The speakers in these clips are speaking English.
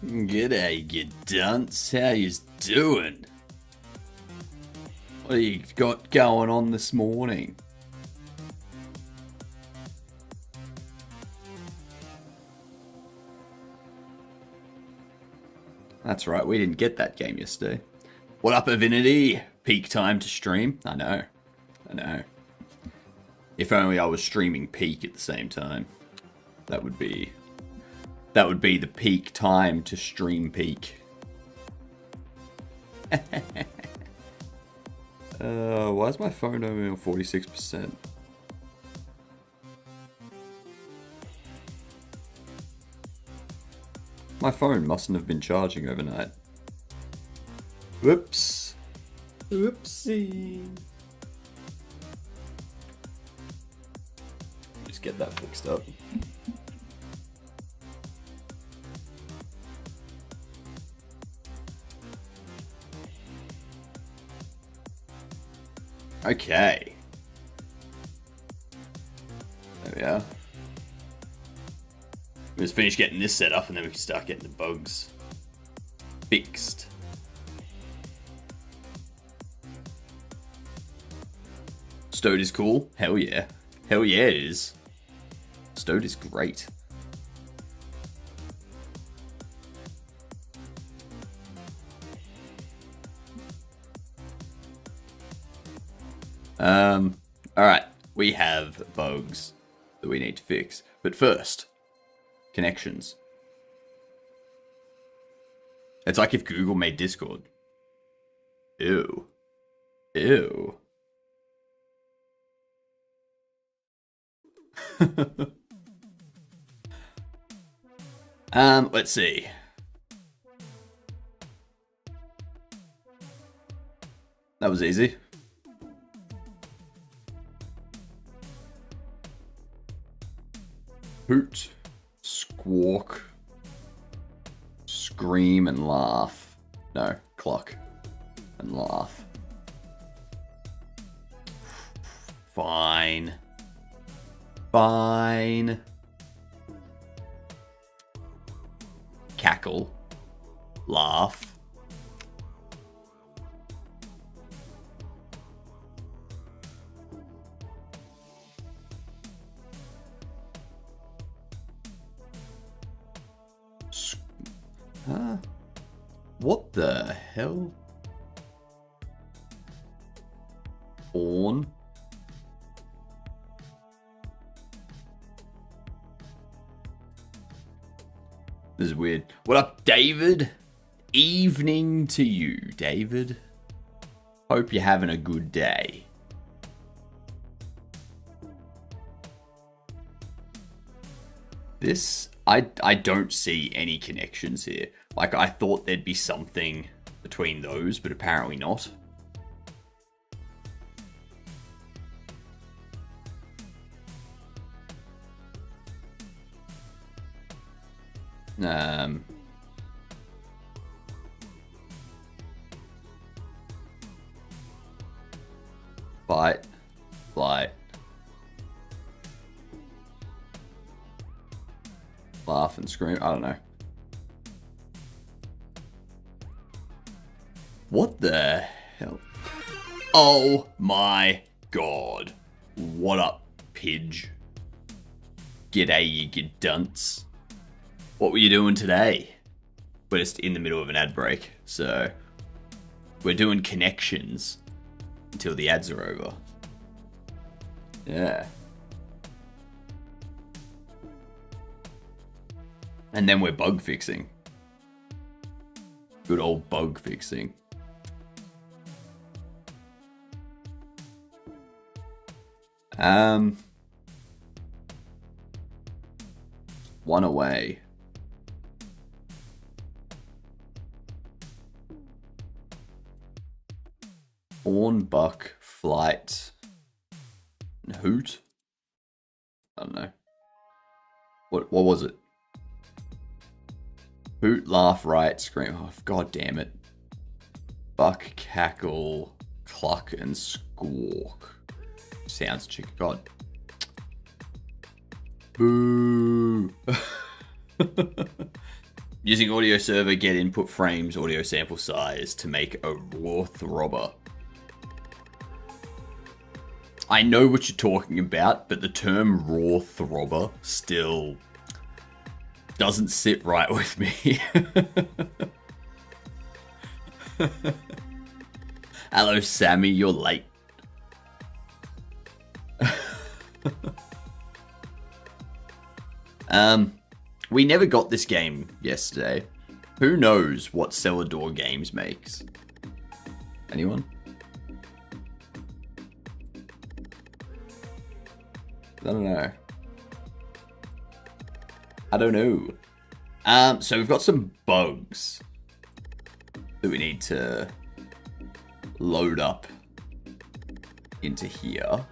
G'day, you dunce. How you doing? What do you got going on this morning? That's right, we didn't get that game yesterday. What up, Avinity? Peak time to stream? I know. If only I was streaming Peak at the same time. That would be the peak time to stream Peak. Why is my phone only on 46%? My phone mustn't have been charging overnight. Whoops. Whoopsie. Just get that fixed up. Okay. There we are. We just finish getting this set up and then we can start getting the bugs fixed. Stode is cool. Hell yeah. Hell yeah it is. Stode is great. Alright. We have bugs that we need to fix. But first, connections. It's like if Google made Discord. Ew. Ew. Let's see. That was easy. Hoot, squawk, scream and laugh. No, cluck and laugh. Fine. Fine. Cackle. Laugh. What the hell? Fawn. This is weird. What up, David? Evening to you, David. Hope you're having a good day. This, I don't see any connections here. Like, I thought there'd be something between those, but apparently not. Fight, flight, laugh and scream. I don't know. What the hell? Oh my god. What up, Pidge? G'day, you good dunce. What were you doing today? We're just in the middle of an ad break, so we're doing connections until the ads are over. Yeah. And then we're bug fixing. Good old bug fixing. One away. Fawn, buck, flight, and hoot. I don't know. What was it? Hoot, laugh, right, scream. Oh, god damn it. Buck, cackle, cluck, and squawk. Sounds chicken. God. Boo. Using audio server, get input frames, audio sample size to make a raw throbber. I know what you're talking about, but the term raw throbber still doesn't sit right with me. Hello, Sammy, you're late. We never got this game yesterday. Who knows what Celador Games makes? Anyone? I don't know. I don't know. So we've got some bugs that we need to load up into here.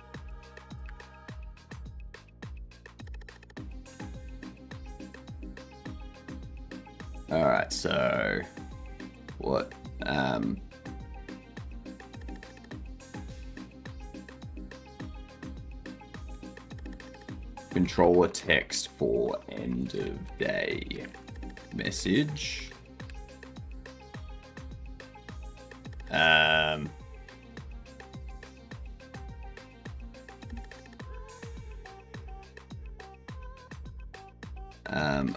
Alright, so what? Controller text for end of day message.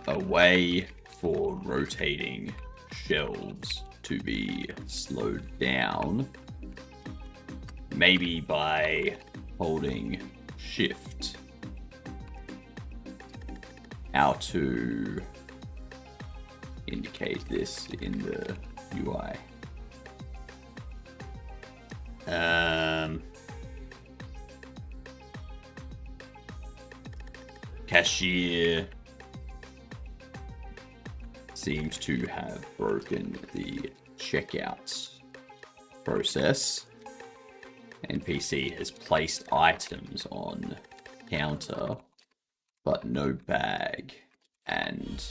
A way for rotating shelves to be slowed down, maybe by holding shift. How to indicate this in the UI. Cashier seems to have broken the checkout process. NPC has placed items on counter, but no bag, and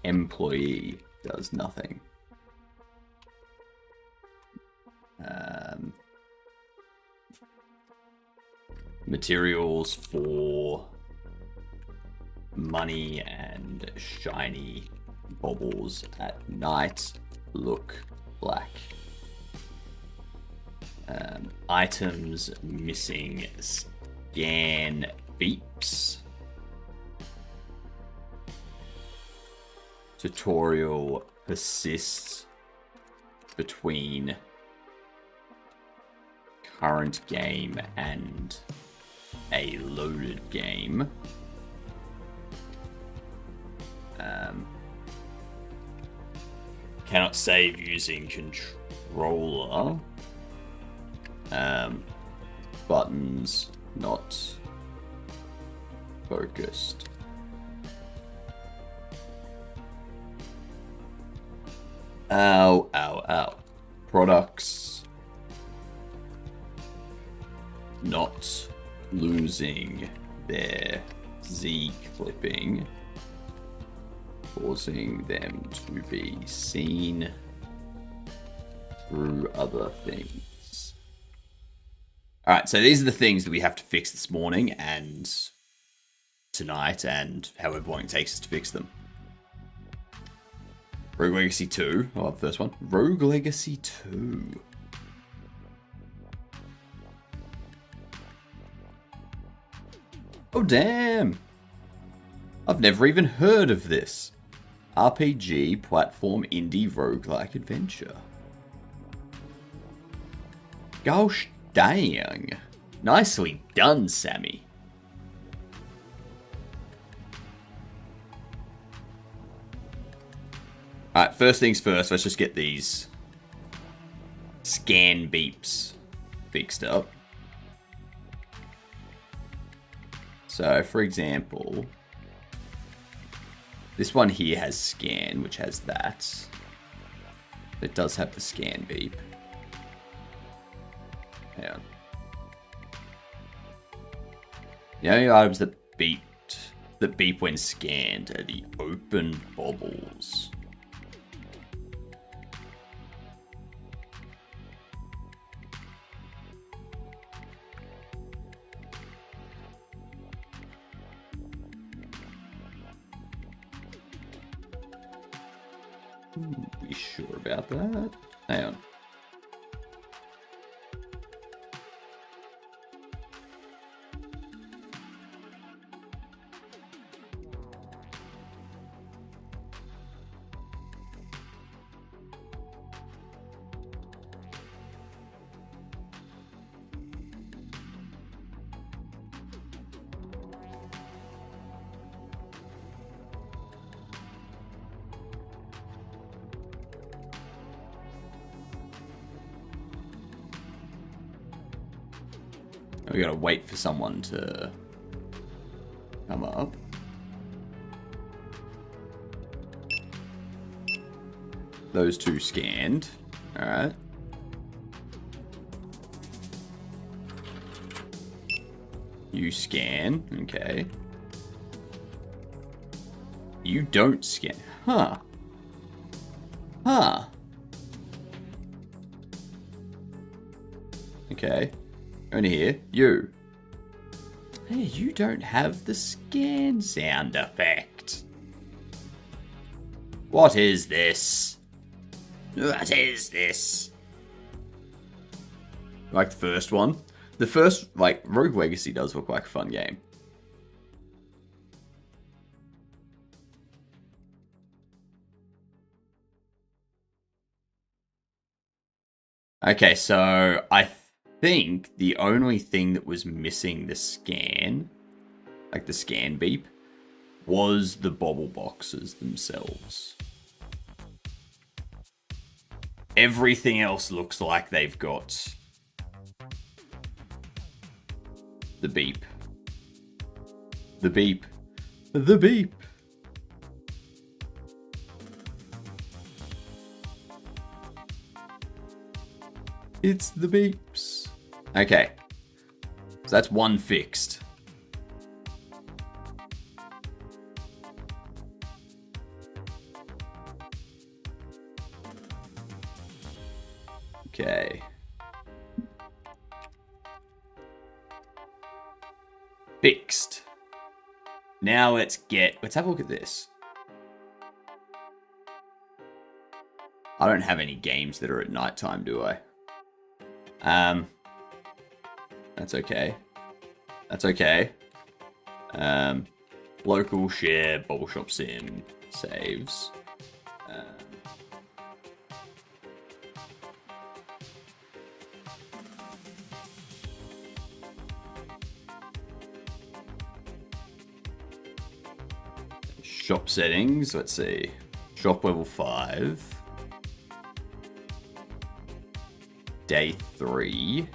employee does nothing. Materials for money and shiny baubles at night look black. Items missing scan beeps. Tutorial persists between current game and a loaded game. Cannot save using controller. Buttons not focused. Ow, ow, ow. Products not losing their Z clipping, causing them to be seen through other things. Alright, so these are the things that we have to fix this morning and tonight and however long it takes us to fix them. Rogue Legacy 2. Oh, the first one. Rogue Legacy 2. Oh, damn. I've never even heard of this. RPG, platform, indie, roguelike adventure. Gosh dang. Nicely done, Sammy. Alright, first things first, let's just get these scan beeps fixed up. So, for example, this one here has scan, which has that. It does have the scan beep. Hang on. The only items that beep when scanned are the open baubles. Be sure about that. Hang on. We gotta wait for someone to come up. Those two scanned. Alright. You scan. Okay. You don't scan. Huh. Huh. Okay. Only here. You. Hey, you don't have the scan sound effect. What is this? What is this? Like the first one? The first, like, Rogue Legacy does look like a fun game. Okay, so I think the only thing that was missing the scan, like the scan beep, was the bobble boxes themselves. Everything else looks like they've got the beep. The beep. The beep. It's the beeps. Okay. So that's one fixed. Okay. Fixed. Now let's have a look at this. I don't have any games that are at nighttime, do I? That's okay. That's okay. Local share, Bobble Shop Sim, saves. Shop settings, let's see. Shop level 5. Day 3.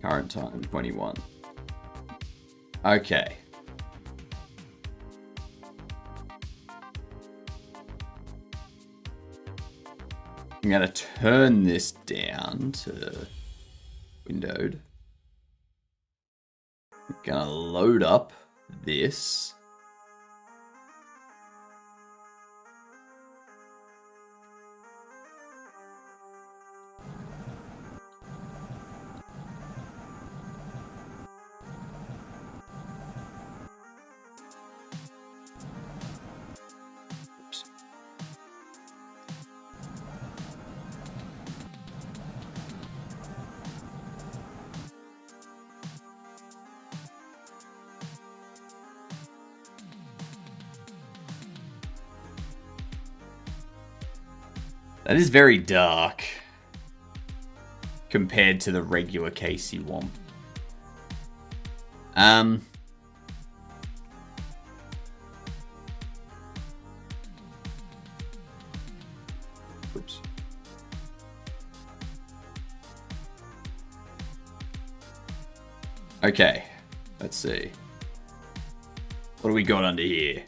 Current time, 21. Okay. I'm going to turn this down to windowed. I'm going to load up this. That is very dark compared to the regular Casey Womp. Oops. Okay, let's see. What do we got under here?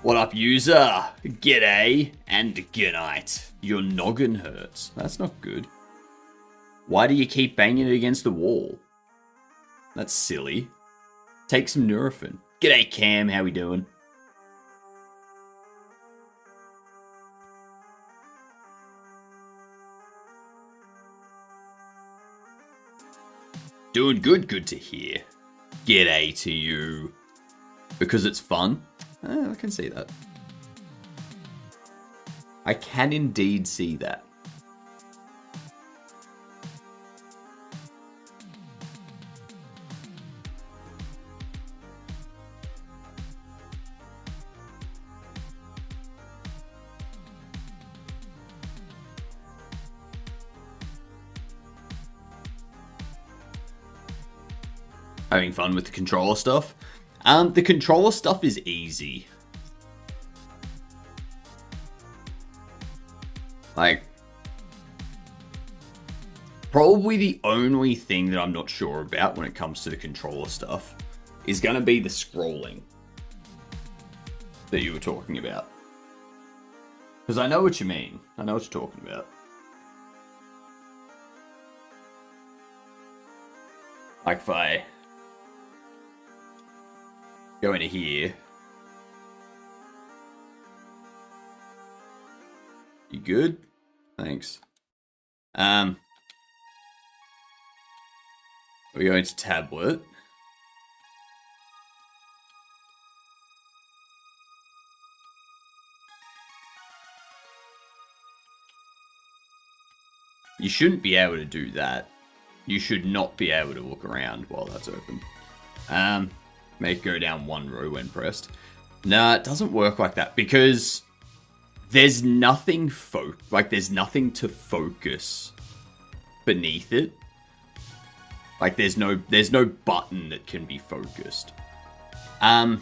What up, user? G'day and goodnight. Your noggin hurts. That's not good. Why do you keep banging it against the wall? That's silly. Take some Nurofen. G'day, Cam. How we doing? Doing good. Good to hear. G'day to you. Because it's fun? I can see that. I can indeed see that. Having fun with the controller stuff. The controller stuff is easy. Like, probably the only thing that I'm not sure about when it comes to the controller stuff is going to be the scrolling that you were talking about. Because I know what you mean. I know what you're talking about. Like if I go into here. You good? Thanks. We go into tablet. You shouldn't be able to do that. You should not be able to look around while that's open. Make it go down one row when pressed. Nah, it doesn't work like that because there's nothing there's nothing to focus beneath it. Like there's no button that can be focused. You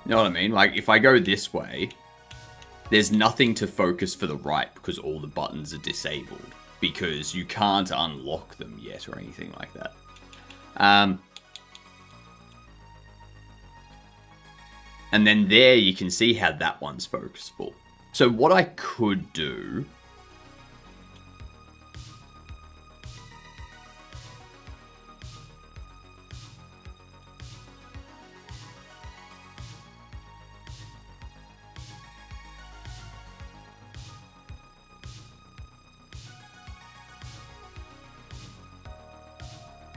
know what I mean? Like if I go this way, there's nothing to focus for the right because all the buttons are disabled. Because you can't unlock them yet or anything like that. And then there you can see how that one's focusable. So what I could do...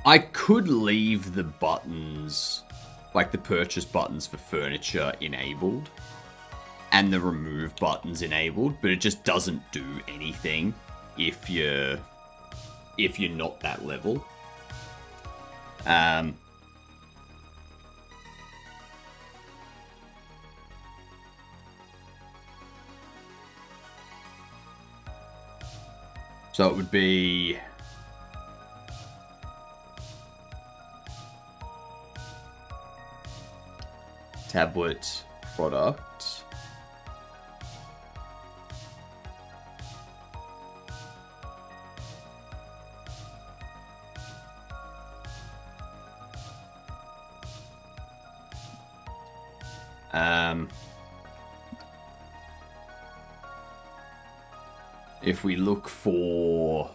I could leave the buttons, like the purchase buttons for furniture enabled and the remove buttons enabled, but it just doesn't do anything if you're not that level. So it would be... tablet product. If we look for,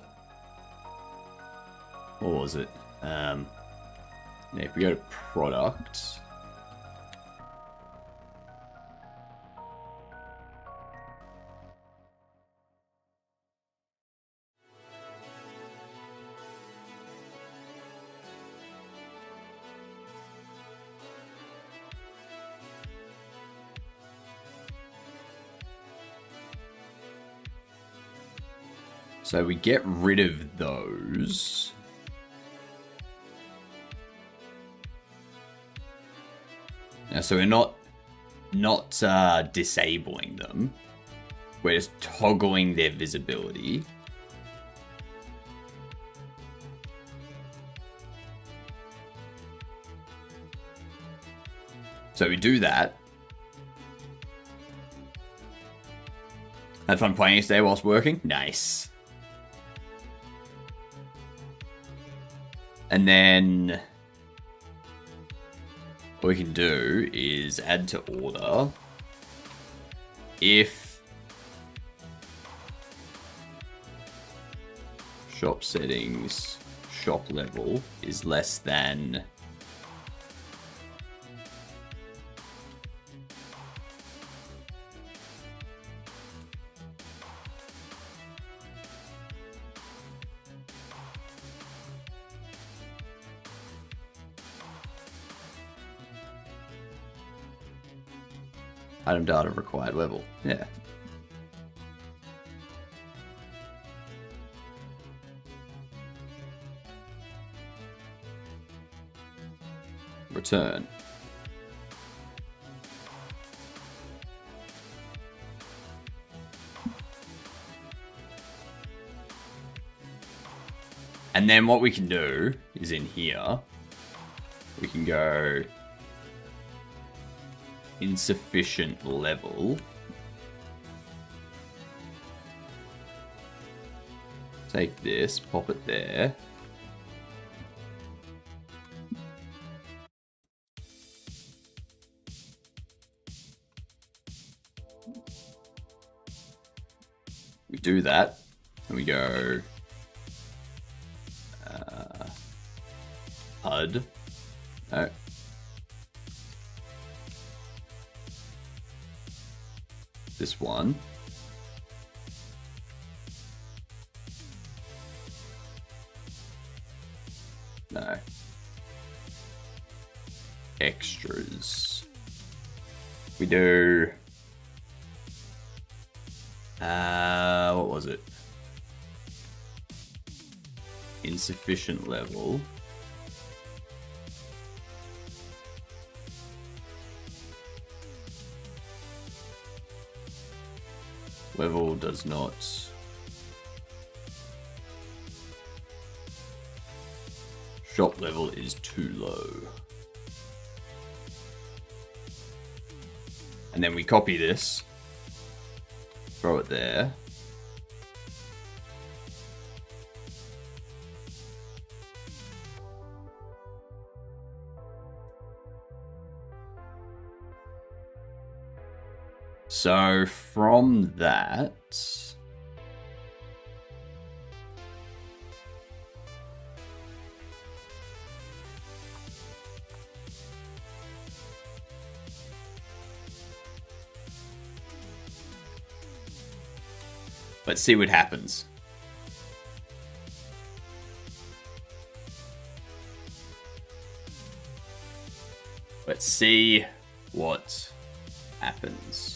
what was it? If we go to product. So we get rid of those. Now, so we're not disabling them. We're just toggling their visibility. So we do that. Had fun playing today whilst working? Nice. And then what we can do is add to order if shop settings, shop level is less than Item data required level. Yeah. Return. And then what we can do is in here, we can go insufficient level. Take this, pop it there. We do that, and we go HUD. No. This one. No. Extras. We do... what was it? Insufficient level. Level does not... Shop level is too low. And then we copy this. Throw it there. So from that, let's see what happens. Let's see what happens.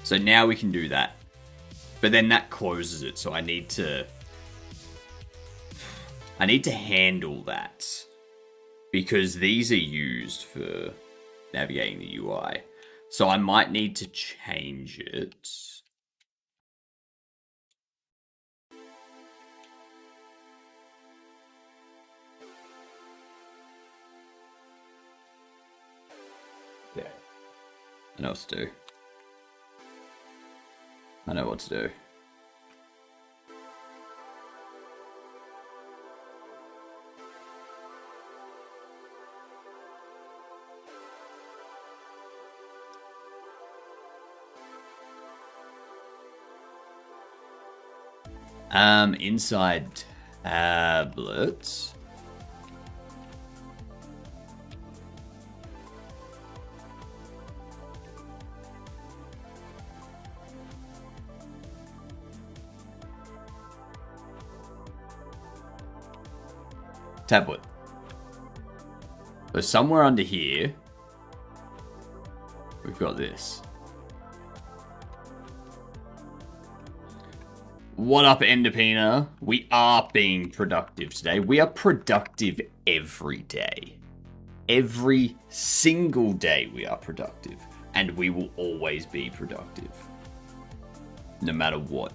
So now we can do that. But then that closes it, so I need to handle that. Because these are used for navigating the UI. So I might need to change it. Yeah. I know what to do. I know what to do. Inside tablets. Tablet. So somewhere under here, we've got this. What up, Enderpina? We are being productive today. We are productive every day. Every single day we are productive. And we will always be productive. No matter what.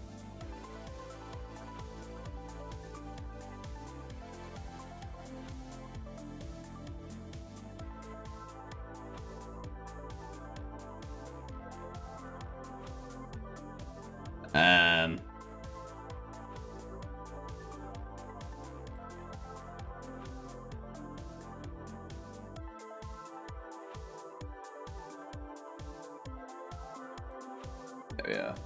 Yeah.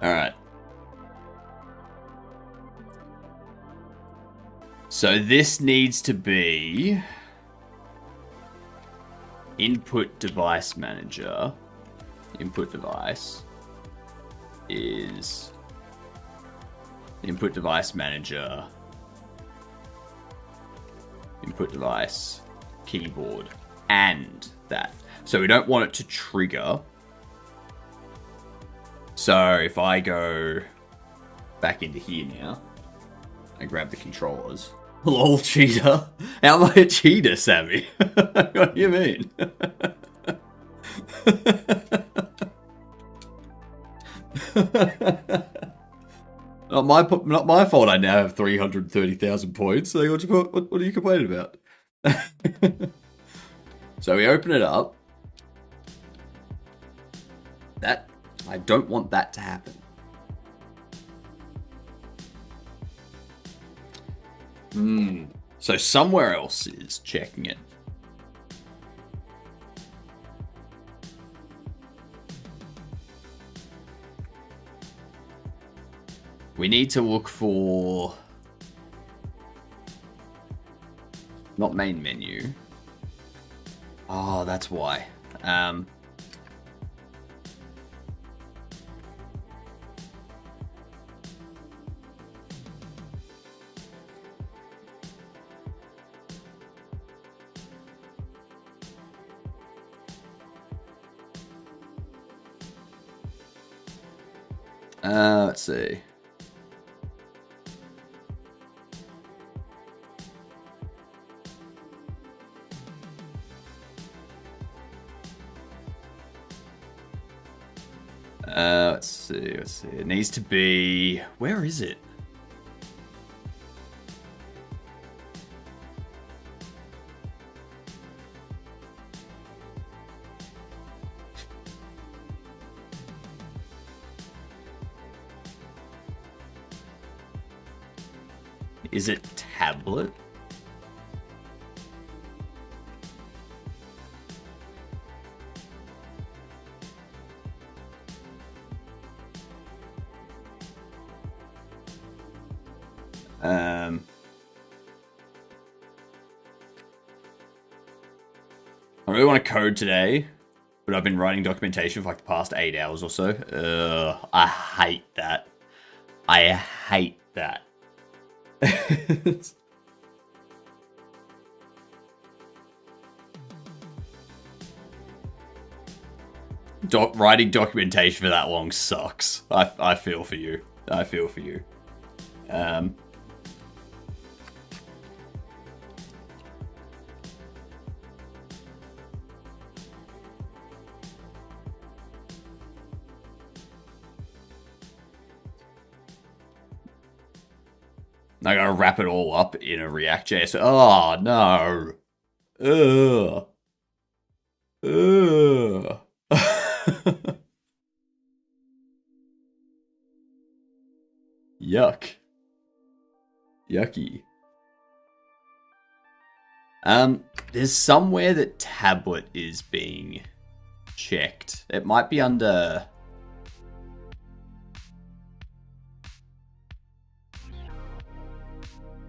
All right. So this needs to be input device manager. input device is input device manager, input device, keyboard, and that. So we don't want it to trigger. So if I go back into here now and grab the controllers. Lol, cheater. How am I a cheater, Sammy? What do you mean? Not my fault I now have 330,000 points. So what are you complaining about? So we open it up. That, I don't want that to happen. So somewhere else is checking it. We need to look for... Not main menu. Oh, that's why. Let's see. Let's see. It needs to be... Where is it? Is it tablet? I really want to code today, but I've been writing documentation for like the past 8 hours or so. I hate that. I hate that. Writing documentation for that long sucks. I feel for you. I feel for you. I gotta wrap it all up in a React.js. Oh, no. Ugh. Ugh. Yuck. Yucky. There's somewhere that tablet is being checked. It might be under...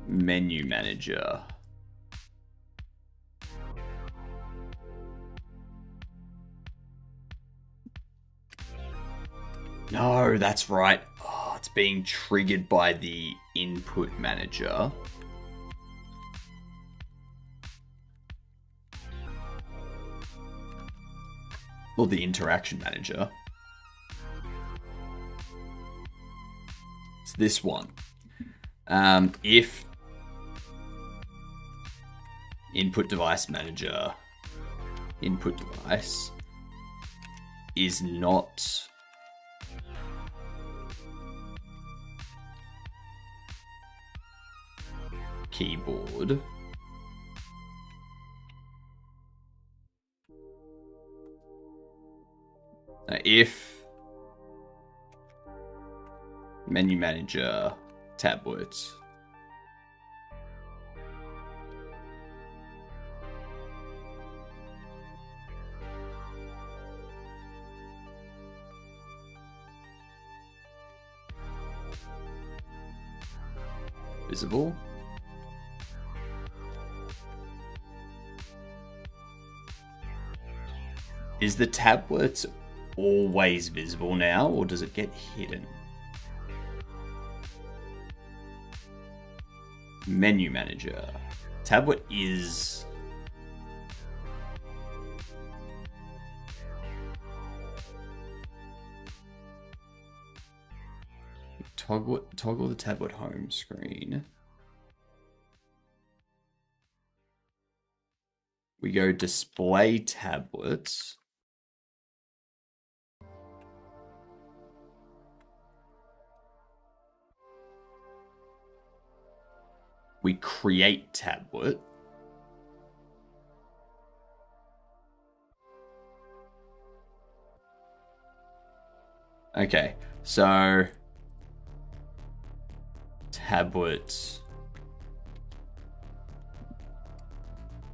Menu manager. No, that's right. Oh, it's being triggered by the input manager. Or the interaction manager. It's this one. If input device manager input device is not keyboard, if menu manager tablet visible. Is the tablet always visible now, or does it get hidden? Menu manager. Tablet is... Toggle the tablet home screen. We go display tablets. We create tablet. Okay, so tablet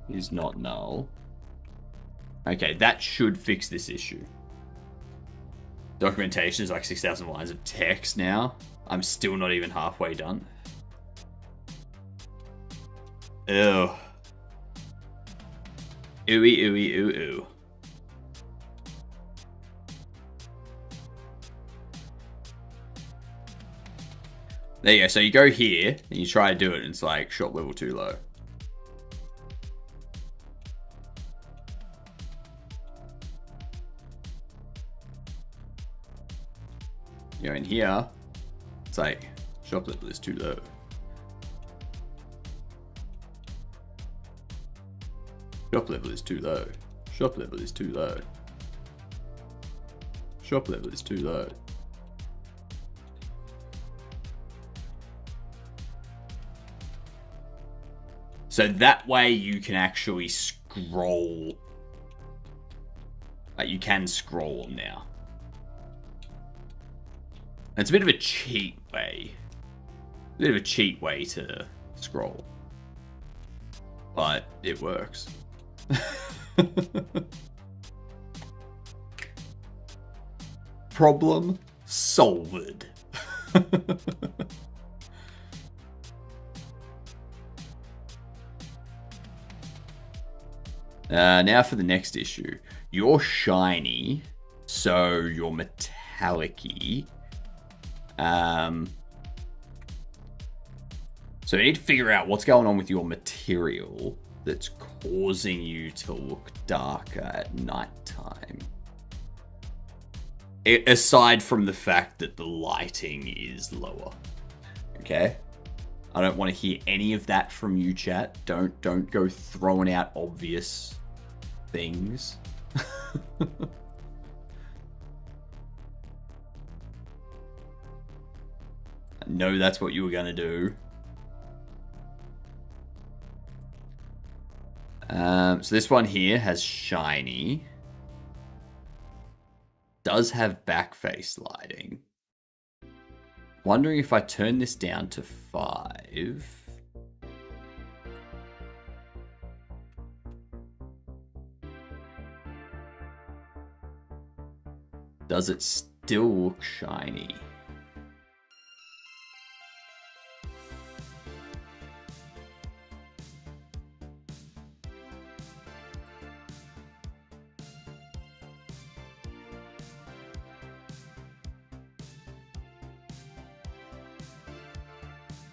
is not null. Okay, that should fix this issue. Documentation is like 6,000 lines of text now. I'm still not even halfway done. Ew. Ooey, ooey, ooh, ooh. There you go. So you go here and you try to do it, and it's like shop level too low. You know, in here, it's like shop level is too low. Shop level is too low. Shop level is too low. Shop level is too low. So that way you can actually scroll. Like you can scroll now. And it's a bit of a cheat way. A bit of a cheat way to scroll. But it works. Problem solved. Now for the next issue. You're shiny, so you're metallic-y. So we need to figure out what's going on with your material that's causing you to look darker at nighttime. Aside from the fact that the lighting is lower. Okay? I don't want to hear any of that from you, chat. Don't go throwing out obvious things. I know that's what you were going to do. So this one here has shiny. Does have backface lighting. Wondering if I turn this down to 5. Does it still look shiny?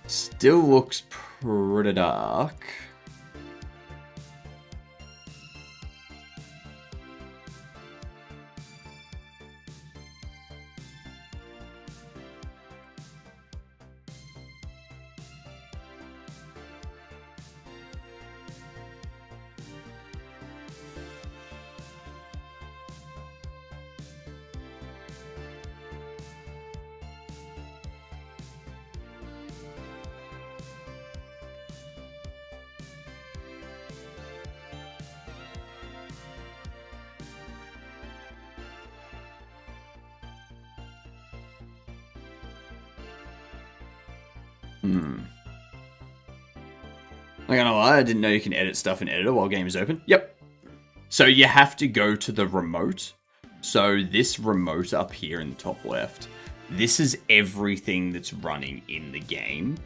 Still looks pretty dark. I'm not gonna lie, I didn't know you can edit stuff in Editor while game is open. Yep. So you have to go to the remote. So this remote up here in the top left, this is everything that's running in the game.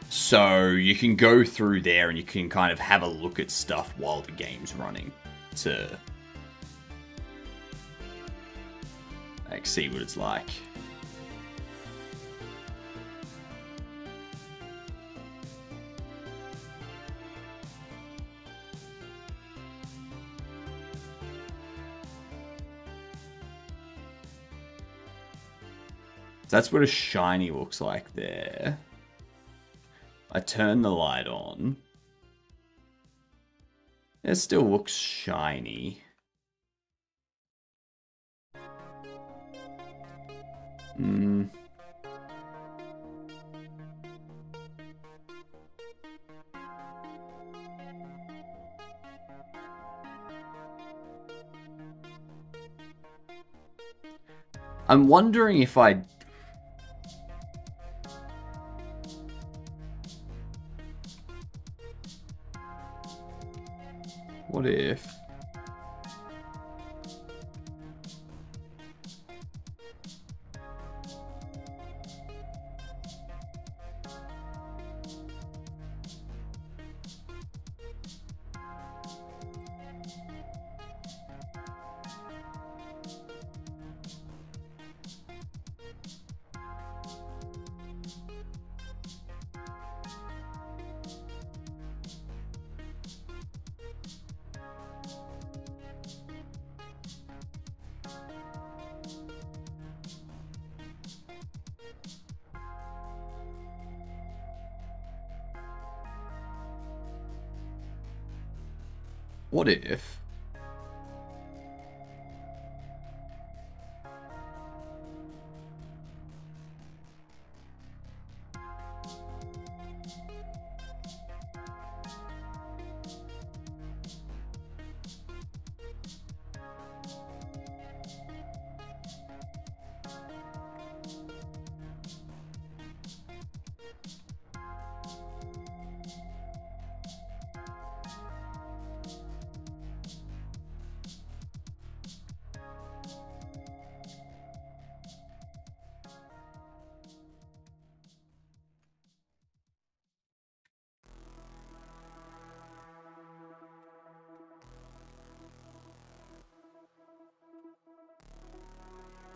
So you can go through there and you can kind of have a look at stuff while the game's running to Like, see what it's like. That's what a shiny looks like there. I turn the light on. It still looks shiny. I'm wondering if I... What if... What if...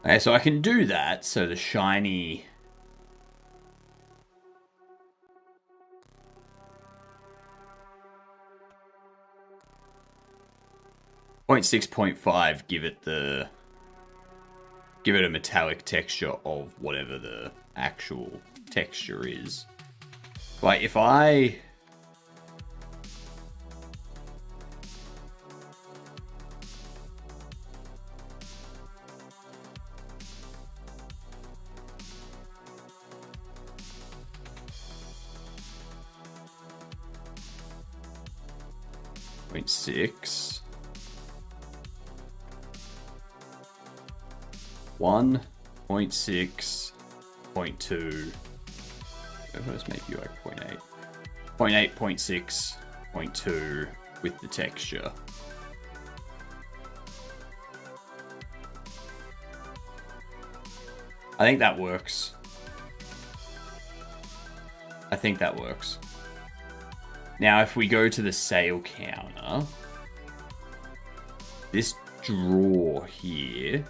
Okay, so I can do that, so the shiny... Point 6.5, give it a metallic texture of whatever the actual texture is. Like, if I... Point 6... 1.6, 0.2. Let's make you like 0.8. 0.8, 0.6, 0.2 with the texture. I think that works. I think that works. Now, if we go to the sale counter, this drawer here,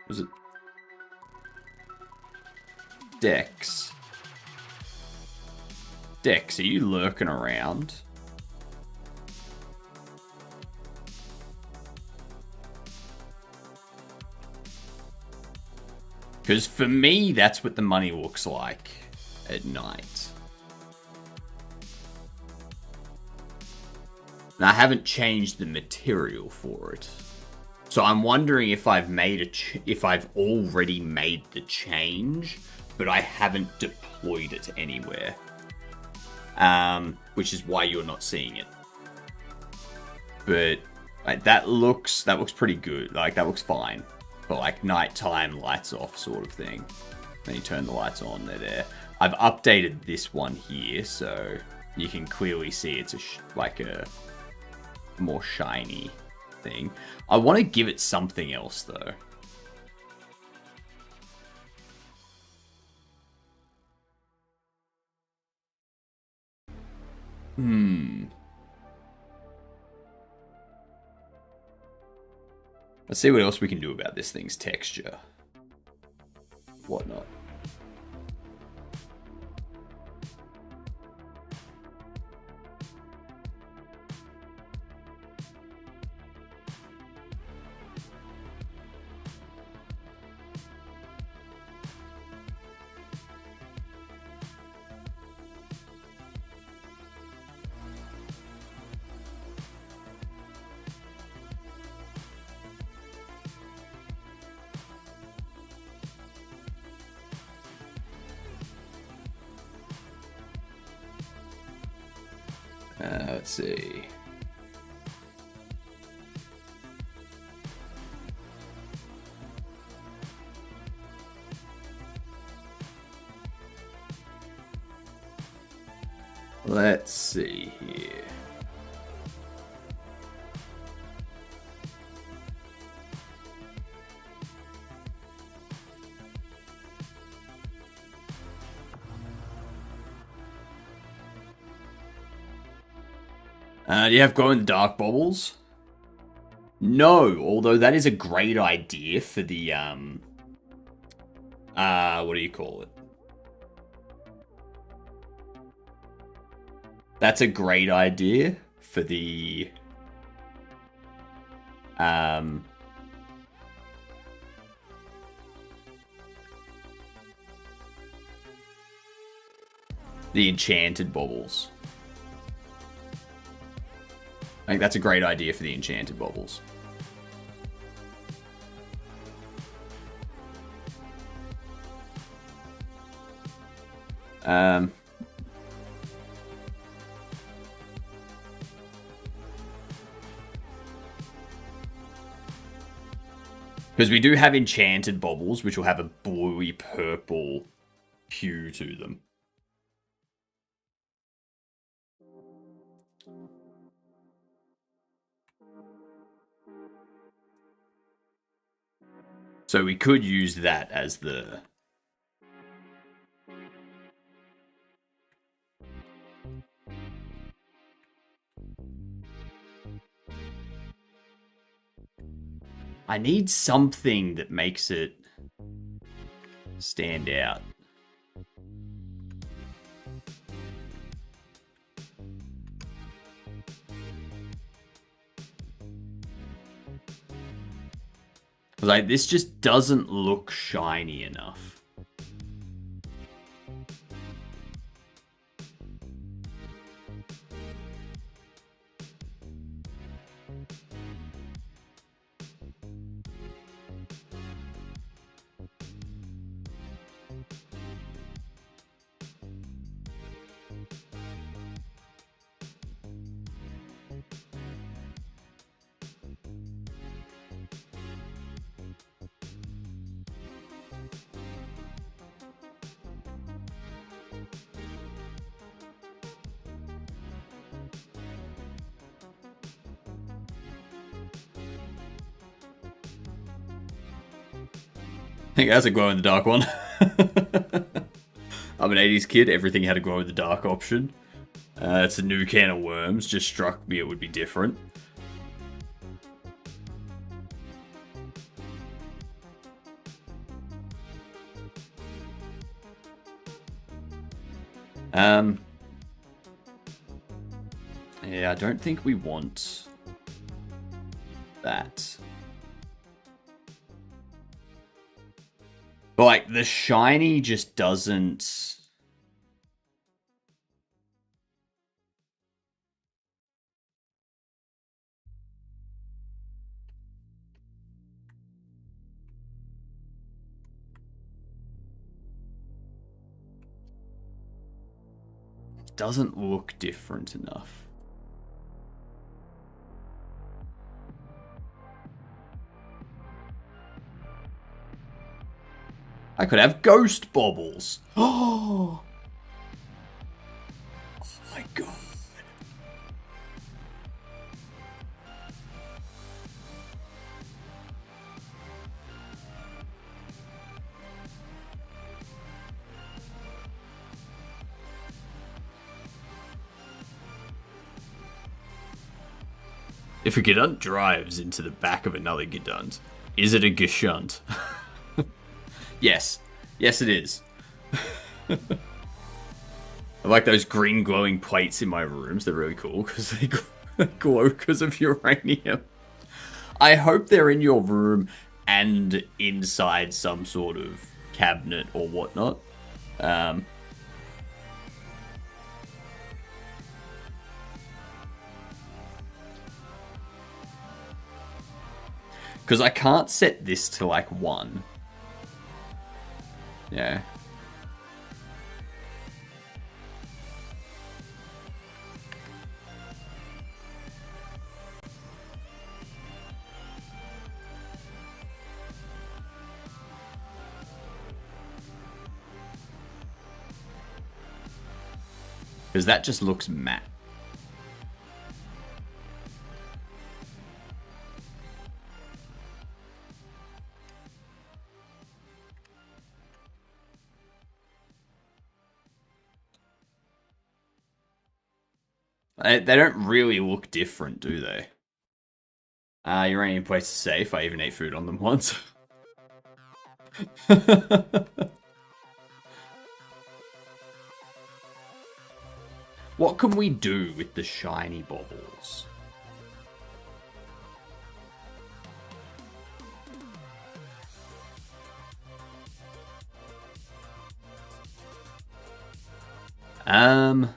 was it Dex? Dex, are you lurking around? Because for me, that's what the money looks like at night. And I haven't changed the material for it. So I'm wondering if I've already made the change, but I haven't deployed it anywhere. Which is why you're not seeing it. But like, that looks pretty good. Like, that looks fine. For like nighttime lights off sort of thing. Then you turn the lights on, they're there. I've updated this one here, so you can clearly see it's like a more shiny thing. I want to give it something else, though. Let's see what else we can do about this thing's texture. Whatnot. Let's see. Let's see here. Do you have glow-in-the-dark bobbles? No, although that is a great idea for the, what do you call it? That's a great idea for the, the enchanted baubles. I think that's a great idea for the enchanted baubles. Because we do have enchanted baubles, which will have a bluey purple hue to them. So we could use that as the... I need something that makes it stand out. Like, this just doesn't look shiny enough. I think that's a glow-in-the-dark one. I'm an 80s kid, everything had a glow-in-the-dark option. It's a new can of worms, just struck me it would be different. Yeah, I don't think we want that. But, like, the shiny just doesn't... doesn't look different enough. I could have ghost bobbles. Oh my god. If a Gedunt drives into the back of another Gedunt, is it a Geshunt? Yes. Yes, it is. I like those green glowing plates in my rooms. They're really cool because they glow because of uranium. I hope they're in your room and inside some sort of cabinet or whatnot. Because I can't set this to like 1. Yeah. Because that just looks matte. They don't really look different, do they? Uranium plates are safe. I even ate food on them once. What can we do with the shiny bobbles? I'm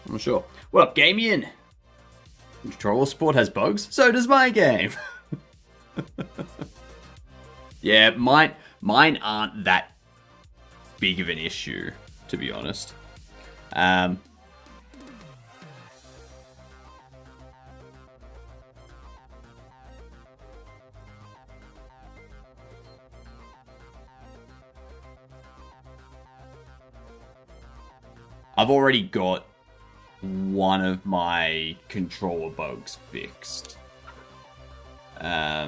not sure. What up, Gamian? Controller Sport has bugs? So does my game. Yeah, mine aren't that big of an issue, to be honest. I've already got one of my controller bugs fixed. I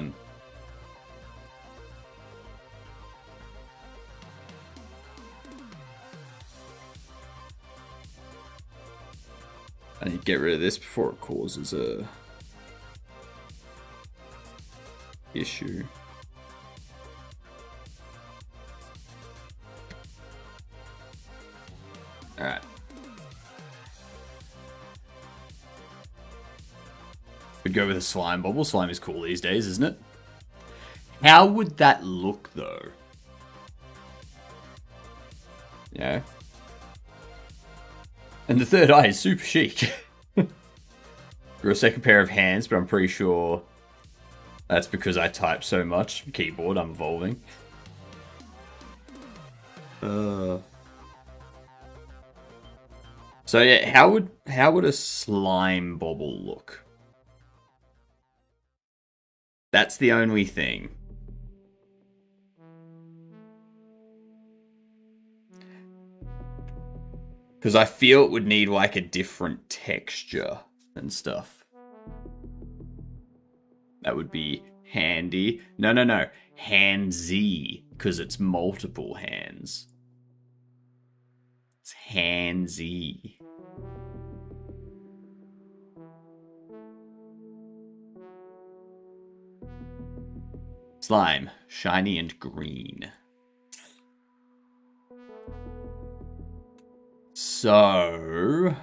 need to get rid of this before it causes a issue. Alright. Could go with a slime bubble. Slime is cool these days, isn't it? How would that look, though? Yeah. And the third eye is super chic. Grew a second pair of hands, but I'm pretty sure that's because I type so much. Keyboard, I'm evolving. So yeah, how would a slime bobble look? That's the only thing. Because I feel it would need like a different texture and stuff. That would be handy. No. Handsy. Because it's multiple hands. It's handsy. Slime. Shiny and green. So,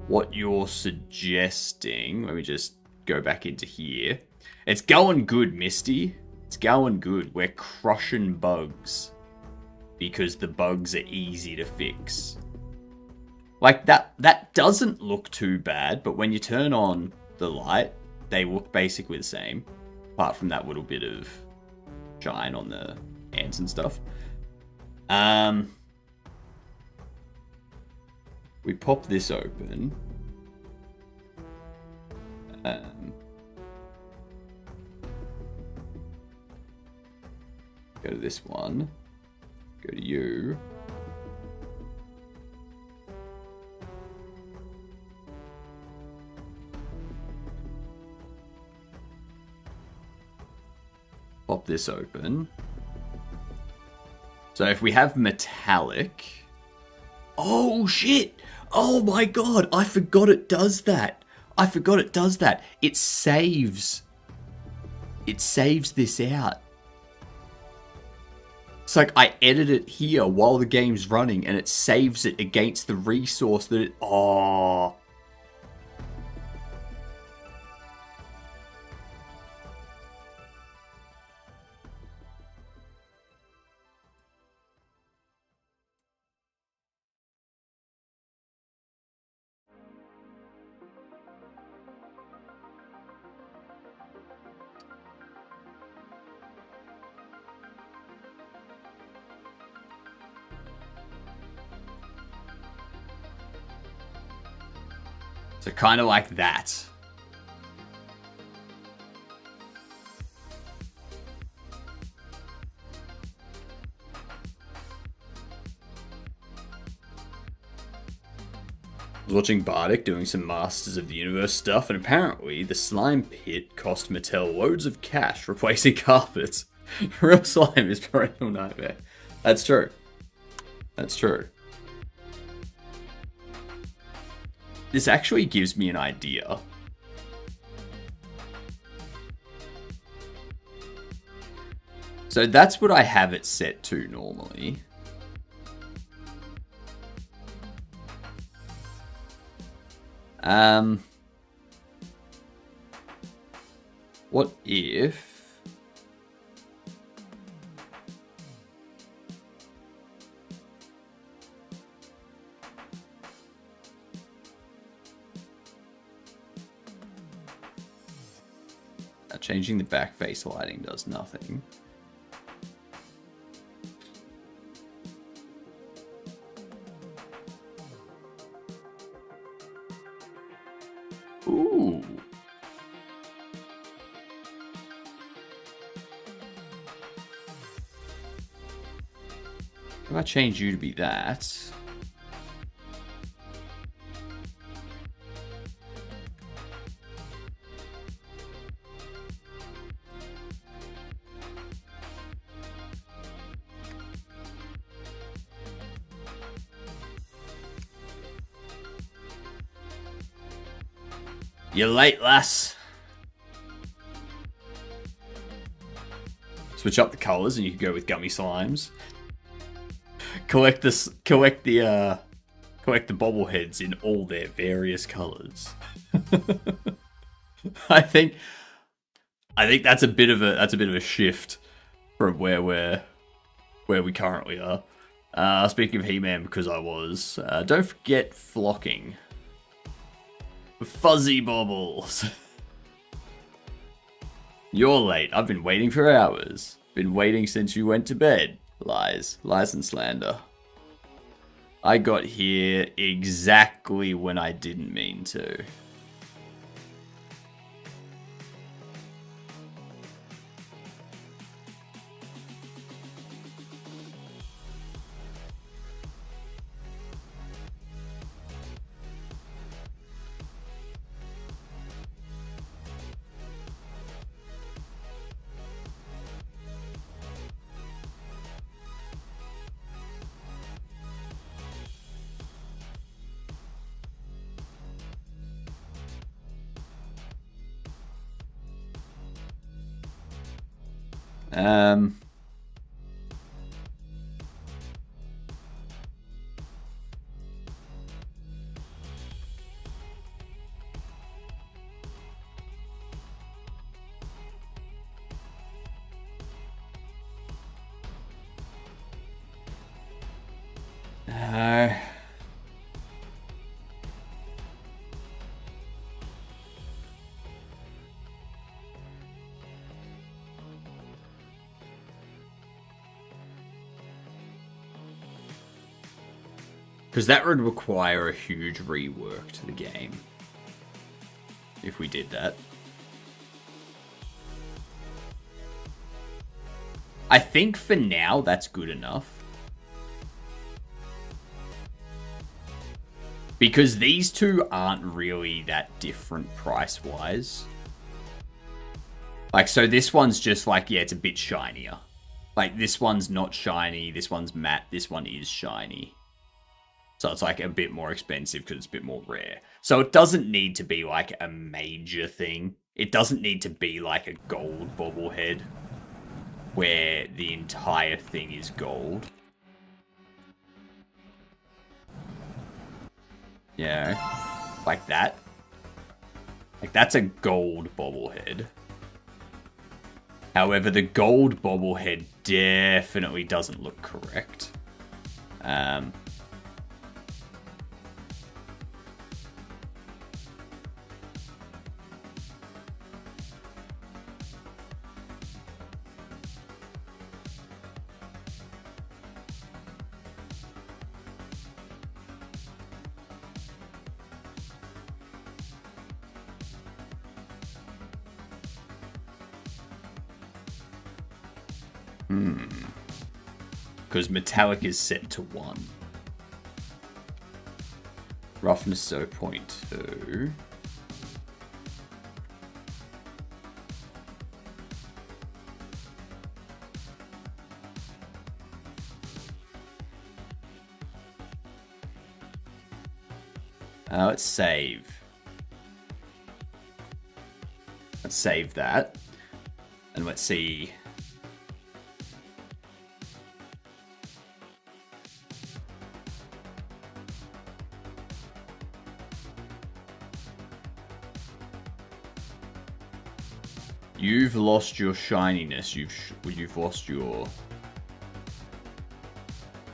what you're suggesting, let me just go back into here. It's going good, Misty. It's going good. We're crushing bugs because the bugs are easy to fix. Like that doesn't look too bad, but when you turn on the light, they look basically the same, apart from that little bit of shine on the ants and stuff. We pop this open. Go to this one. Go to you. Pop this open. So if we have metallic... Oh, shit! Oh my god! I forgot it does that! It saves. It saves this out. It's like I edit it here while the game's running and it saves it against the resource that it... Oh... So kind of like that. I was watching Bardic doing some Masters of the Universe stuff, and apparently the slime pit cost Mattel loads of cash replacing carpets. Real slime is perennial nightmare. That's true. That's true. This actually gives me an idea. So that's what I have it set to normally. What if... Changing the back face lighting does nothing. Ooh. If I change you to be that... You're late, lass. Switch up the colours and you can go with gummy slimes. Collect the bobbleheads in all their various colours. I think that's a bit of a shift from where we currently are. Speaking of He-Man, because I was, don't forget flocking. Fuzzy bobbles. You're late. I've been waiting for hours. Been waiting since you went to bed. Lies. Lies and slander. I got here exactly when I didn't mean to. Because that would require a huge rework to the game. If we did that. I think for now, that's good enough. Because these two aren't really that different price-wise. Like, so this one's just like, yeah, it's a bit shinier. Like, this one's not shiny, this one's matte, this one is shiny. So it's like a bit more expensive because it's a bit more rare. So it doesn't need to be like a major thing. It doesn't need to be like a gold bobblehead where the entire thing is gold. Yeah, like that. Like that's a gold bobblehead. However, the gold bobblehead definitely doesn't look correct. Because metallic is set to 1. Roughness 0.2. Let's save. Let's save that. And let's see. You've lost your shininess. You've lost your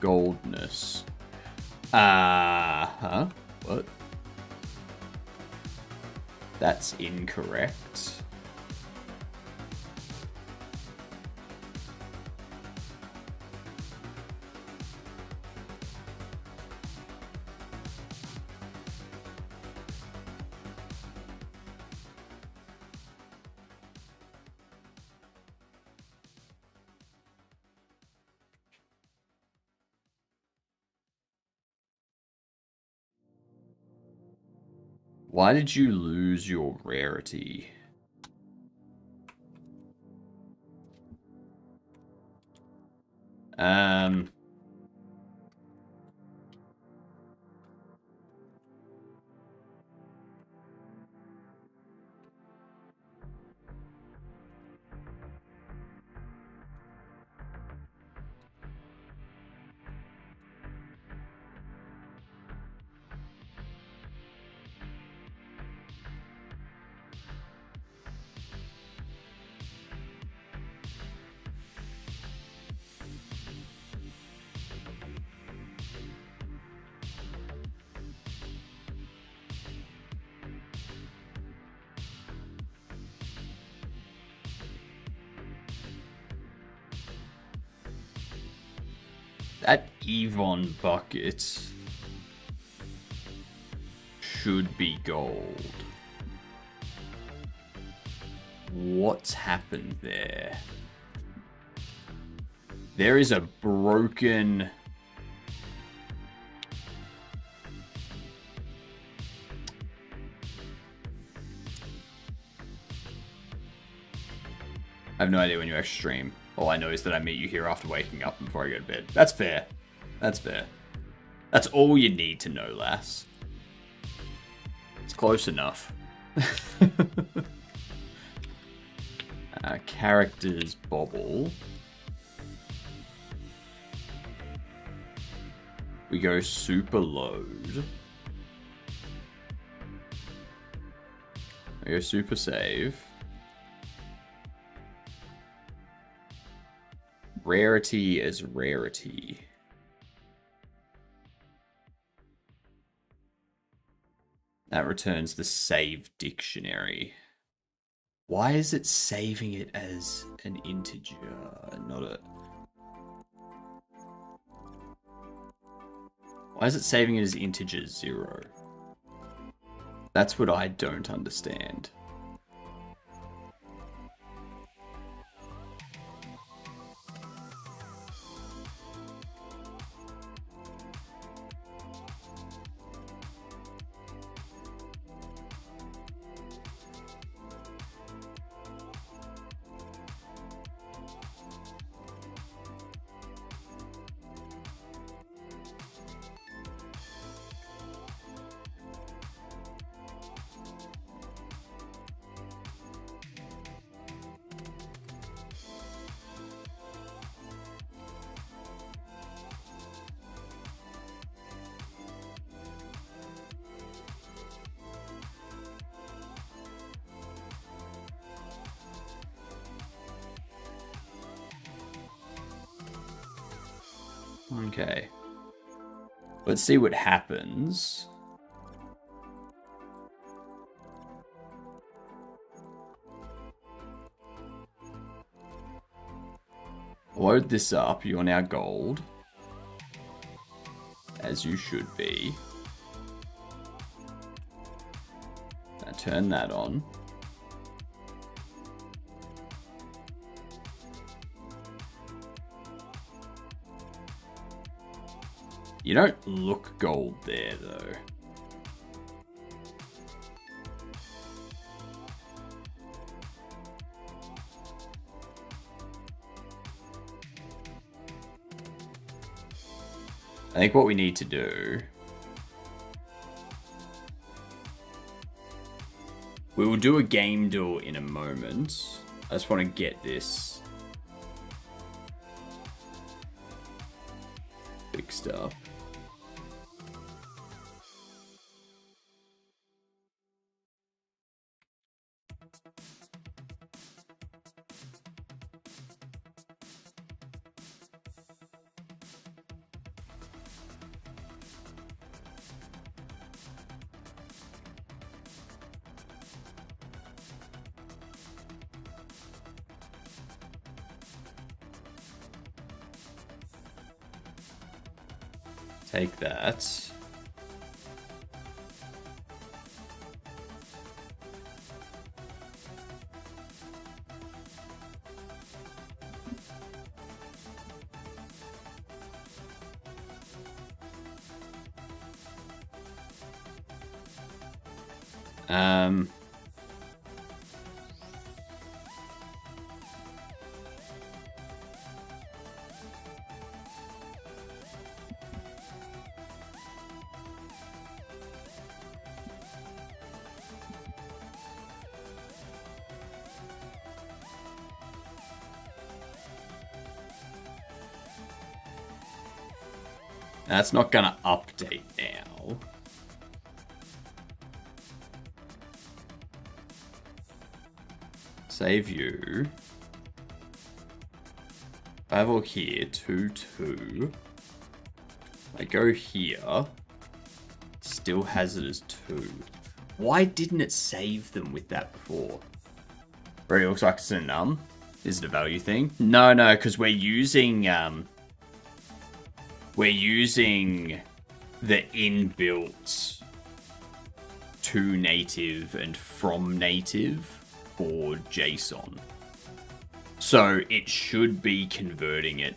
goldness. Huh? What? That's incorrect. Why did you lose your rarity? That Yvonne bucket should be gold. What's happened there? There is a broken... I have no idea when you actually stream. All I know is that I meet you here after waking up and before I go to bed. That's fair. That's fair. That's all you need to know, lass. It's close enough. Characters Bobble. We go super load. We go super save. Rarity is rarity. That returns the save dictionary. Why is it saving it as an integer, not a... Why is it saving it as integer 0? That's what I don't understand. Okay. Let's see what happens. Load this up. You're now gold. As you should be. Now turn that on. You don't look gold there, though. I think what we need to do... We will do a game duel in a moment. I just want to get this fixed up. Take that. That's not gonna update now. Save you. I have all here, 2, 2. I go here. Still has it as 2. Why didn't it save them with that before? Already looks like it's a num. Is it a value thing? No, because we're using the inbuilt to native and from native for JSON. So it should be converting it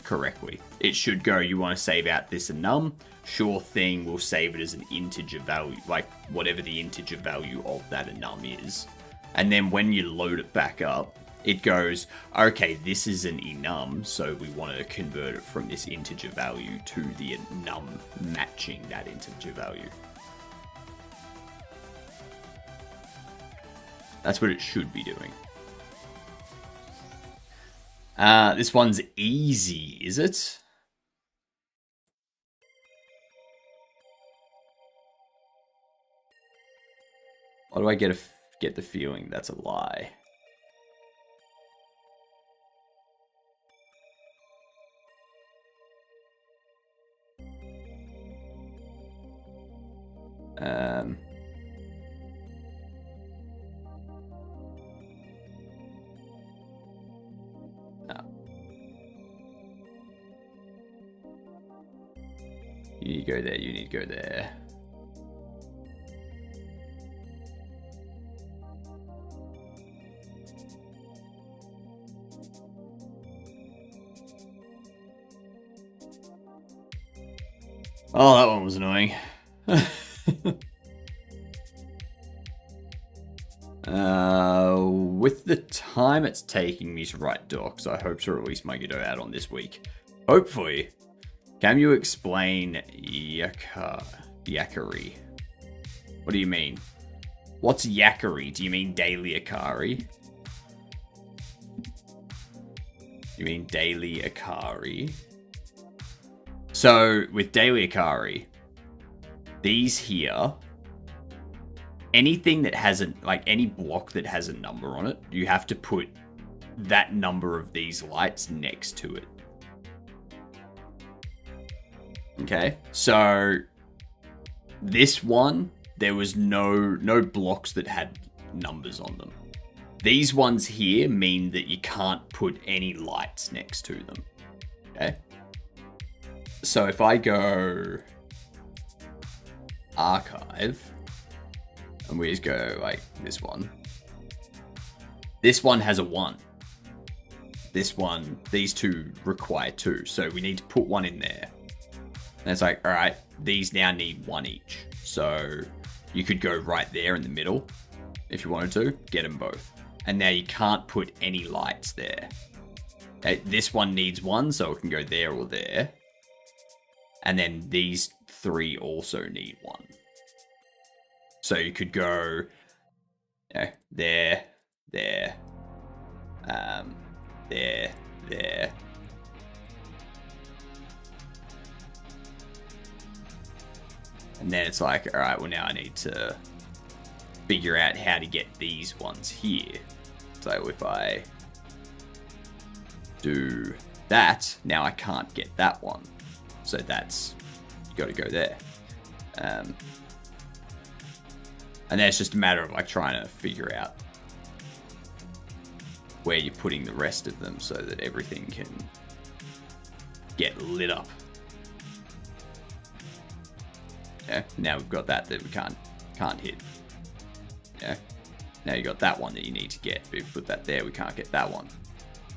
correctly. It should go, you want to save out this enum? Sure thing, we'll save it as an integer value, like whatever the integer value of that enum is. And then when you load it back up, it goes, okay, this is an enum, so we want to convert it from this integer value to the enum matching that integer value. That's what it should be doing. This one's easy, is it? Why do I get the feeling that's a lie? You need to go there, you need to go there. Oh, that one was annoying. With the time it's taking me to write docs, I hope to release my Godot add-on this week. Hopefully. Can you explain Yakari? What do you mean? What's Yakari? Do you mean Daily Akari? You mean Daily Akari? So, with Daily Akari, these here, anything that has any block that has a number on it, you have to put that number of these lights next to it. Okay, so this one, there was no blocks that had numbers on them. These ones here mean that you can't put any lights next to them. Okay. So if I go archive, and we just go like this one has a 1. This one, these two require 2. So we need to put one in there. And it's like, all right, these now need 1 each. So you could go right there in the middle if you wanted to, get them both. And now you can't put any lights there. Okay, this one needs 1, so it can go there or there. And then these 3 also need 1. So you could go there, there, there. And then it's like, all right, well now I need to figure out how to get these ones here. So if I do that, now I can't get that one. So that's, you got to go there. And then it's just a matter of like trying to figure out where you're putting the rest of them so that everything can get lit up. Yeah, now we've got that we can't hit. Yeah, now you got that one that you need to get. But if we put that there, we can't get that one.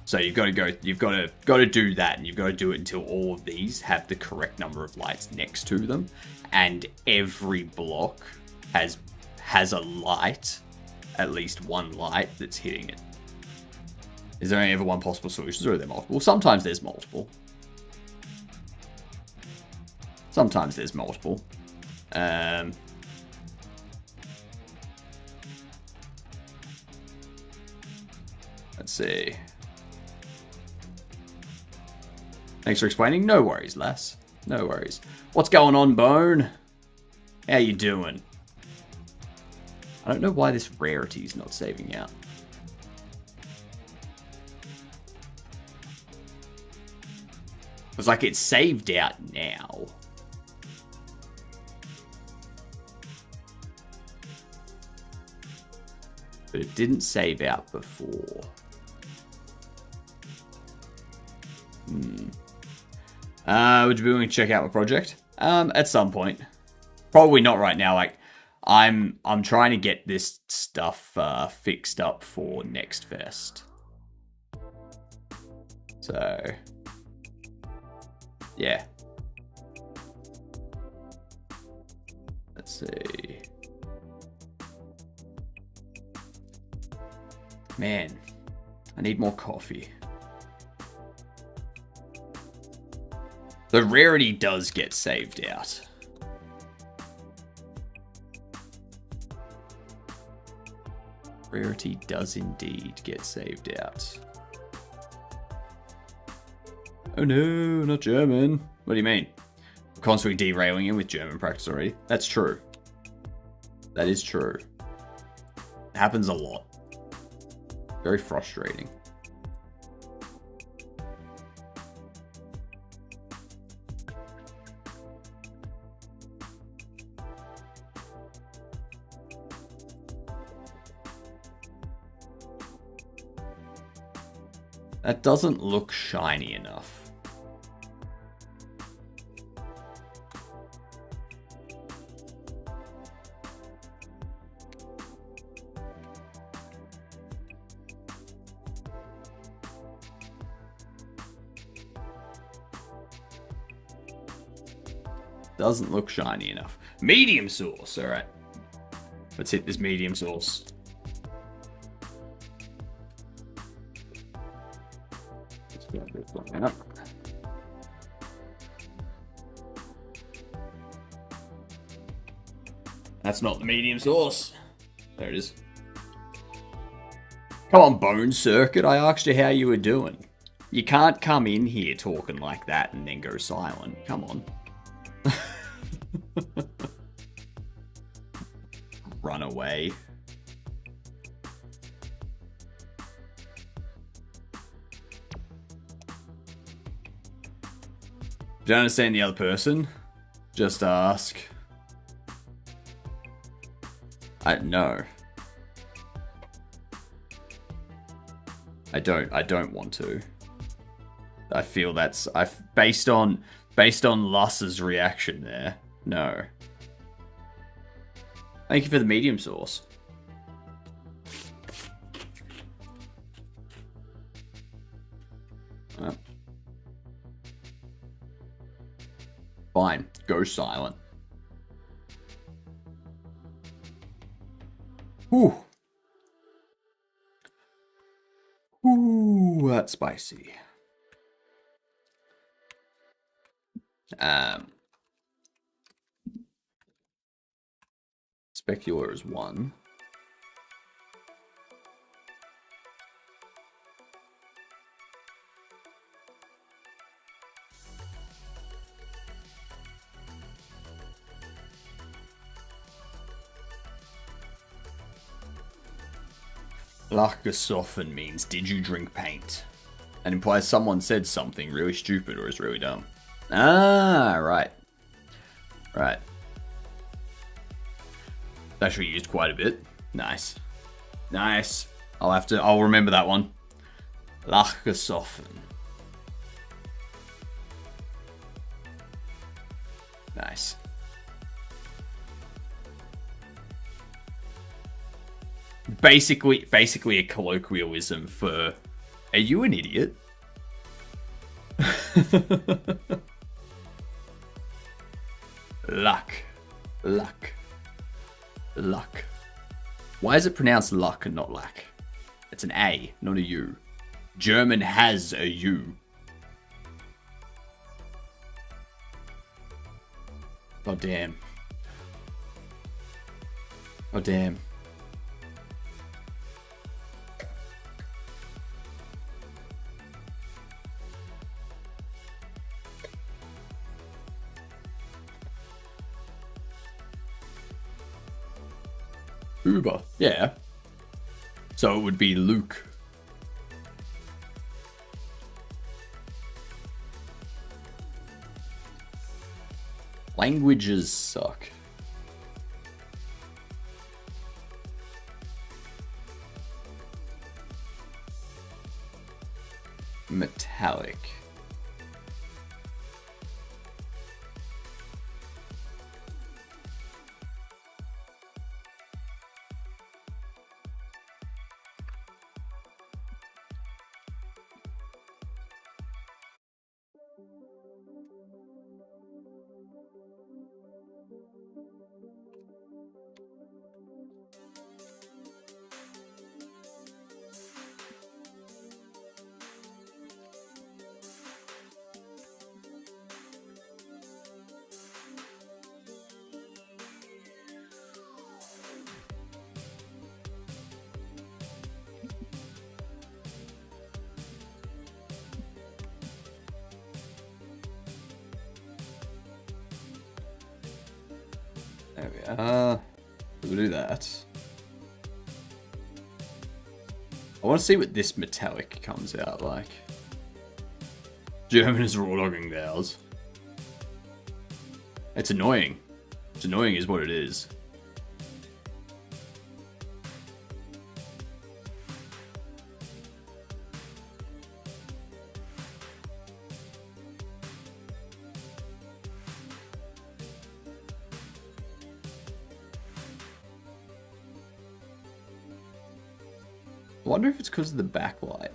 So you've got to go. You've got to do that, and you've got to do it until all of these have the correct number of lights next to them, and every block has a light, at least one light that's hitting it. Is there only ever one possible solution, or are there multiple? Sometimes there's multiple. Sometimes there's multiple. Let's see. Thanks for explaining. No worries, lass. No worries. What's going on, Bone? How you doing? I don't know why this rarity is not saving out. It's like it's saved out now. But it didn't save out before. Would you be willing to check out my project? At some point. Probably not right now. Like, I'm trying to get this stuff fixed up for next fest. So, yeah. Let's see. Man, I need more coffee. The rarity does get saved out. Rarity does indeed get saved out. Oh no, not German. What do you mean? I'm constantly derailing you with German practice already. That's true. That is true. It happens a lot. Very frustrating. That doesn't look shiny enough. Doesn't look shiny enough. Medium sauce. All right. Let's hit this medium sauce. That's not the medium sauce. There it is. Come on, Bone Circuit. I asked you how you were doing. You can't come in here talking like that and then go silent. Come on. Run away. Don't understand the other person? Just ask. No. I don't want to. I feel that's based on Luss's reaction there. No. Thank you for the medium sauce. Fine. Go silent. Ooh. Ooh, that's spicy. Specular is 1. Lachgesoffen means, did you drink paint? And implies someone said something really stupid or is really dumb. Ah, right. Right. Actually used quite a bit. Nice. Nice. I'll remember that one. Lachgesoffen. Nice. Basically a colloquialism for, are you an idiot? Luck. Why is it pronounced luck and not lack? It's an A, not a U. German has a U. Oh damn. Oh damn. Uber, yeah. So it would be Luke. Languages suck. Metallic. There we are. We'll do that. I want to see what this metallic comes out like. German is raw dogging those. It's annoying. It's annoying is what it is. I wonder if it's because of the backlight.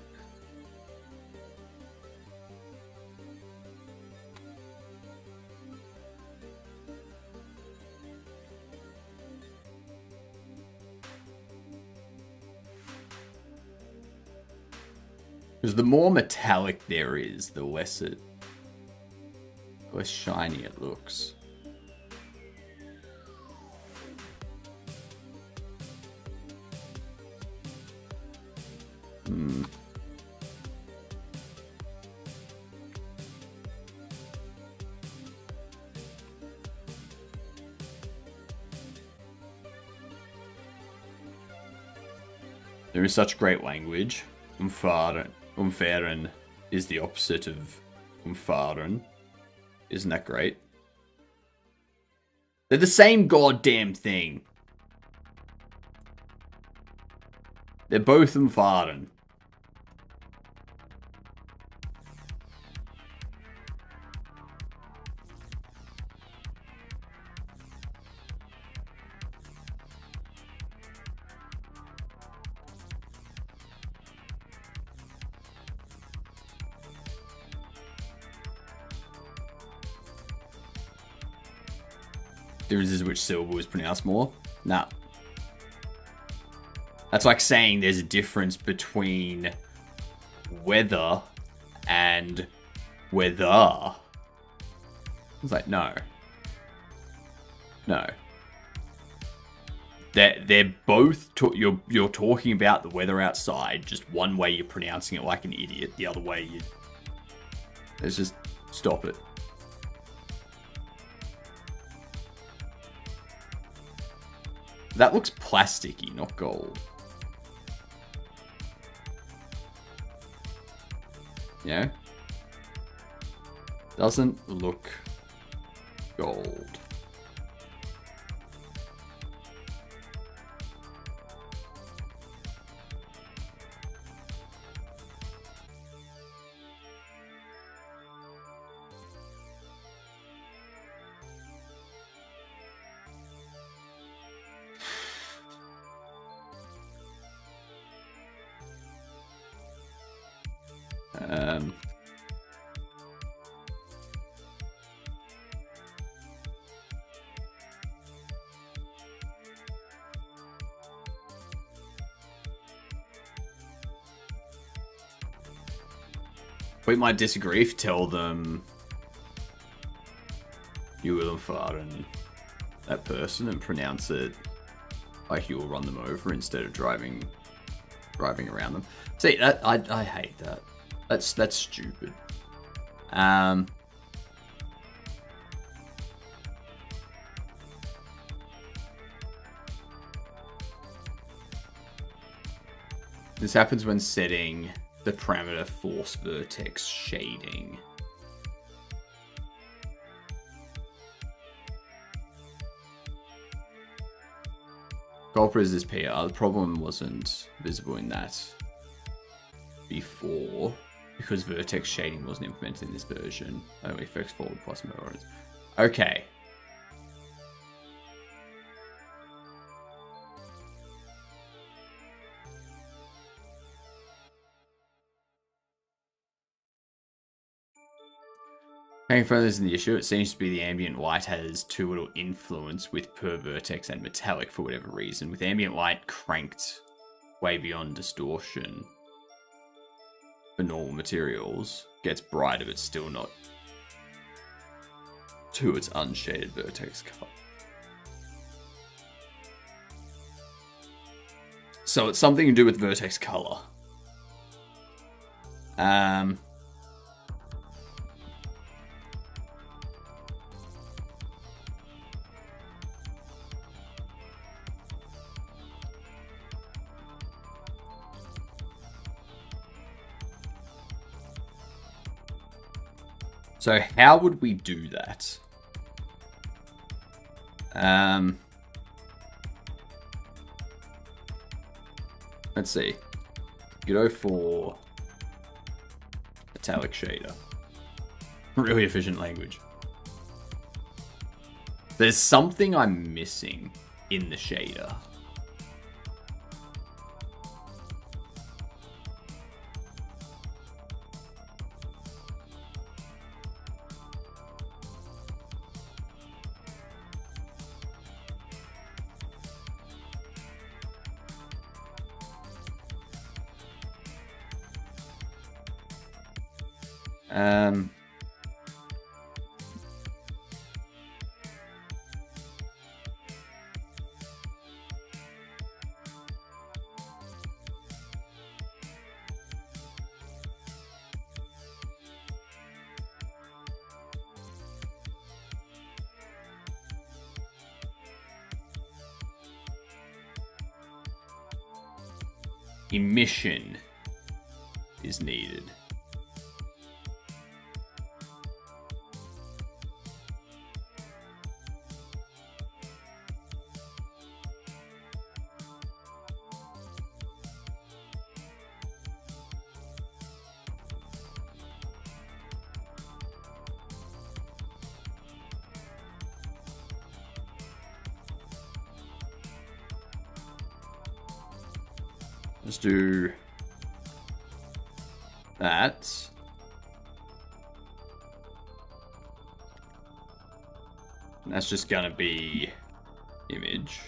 Because the more metallic there is, the less shiny it looks. There is such great language. Umfahren is the opposite of umfahren. Isn't that great? They're the same goddamn thing. They're both umfahren. Differences which syllable is pronounced more? Nah. That's like saying there's a difference between weather and weather. It's like, no. No. They're both... You're talking about the weather outside. Just one way you're pronouncing it like an idiot. The other way you... Let's just stop it. That looks plasticky, not gold. Yeah? Doesn't look gold. We might disagree if you tell them you will fahren that person and pronounce it like you will run them over instead of driving around them. See, that I hate that. That's stupid. This happens when setting the parameter force vertex shading. Gulper is this PR. The problem wasn't visible in that before because vertex shading wasn't implemented in this version. Only effects forward plus mode. Okay. Hanging further isn't the issue. It seems to be the ambient light has too little influence with per vertex and metallic for whatever reason. With ambient light cranked way beyond distortion for normal materials, gets brighter but still not to its unshaded vertex color. So it's something to do with vertex color. So how would we do that? Let's see. Go for metallic shader. Really efficient language. There's something I'm missing in the shader. Emission is needed. Let's do that. And that's just gonna be image.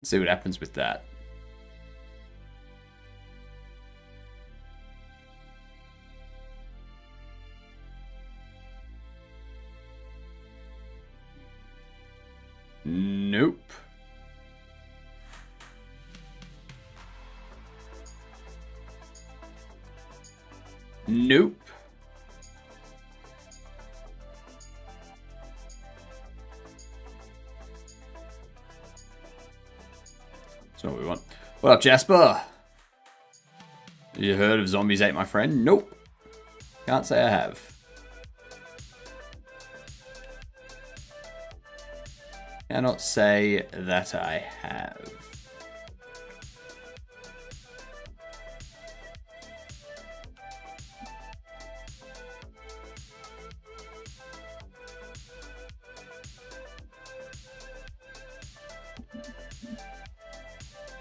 Let's see what happens with that. Nope. Nope. That's not what we want. What up, Jasper? You heard of Zombies Ate My Friend? Nope. Can't say I have. Cannot say that I have.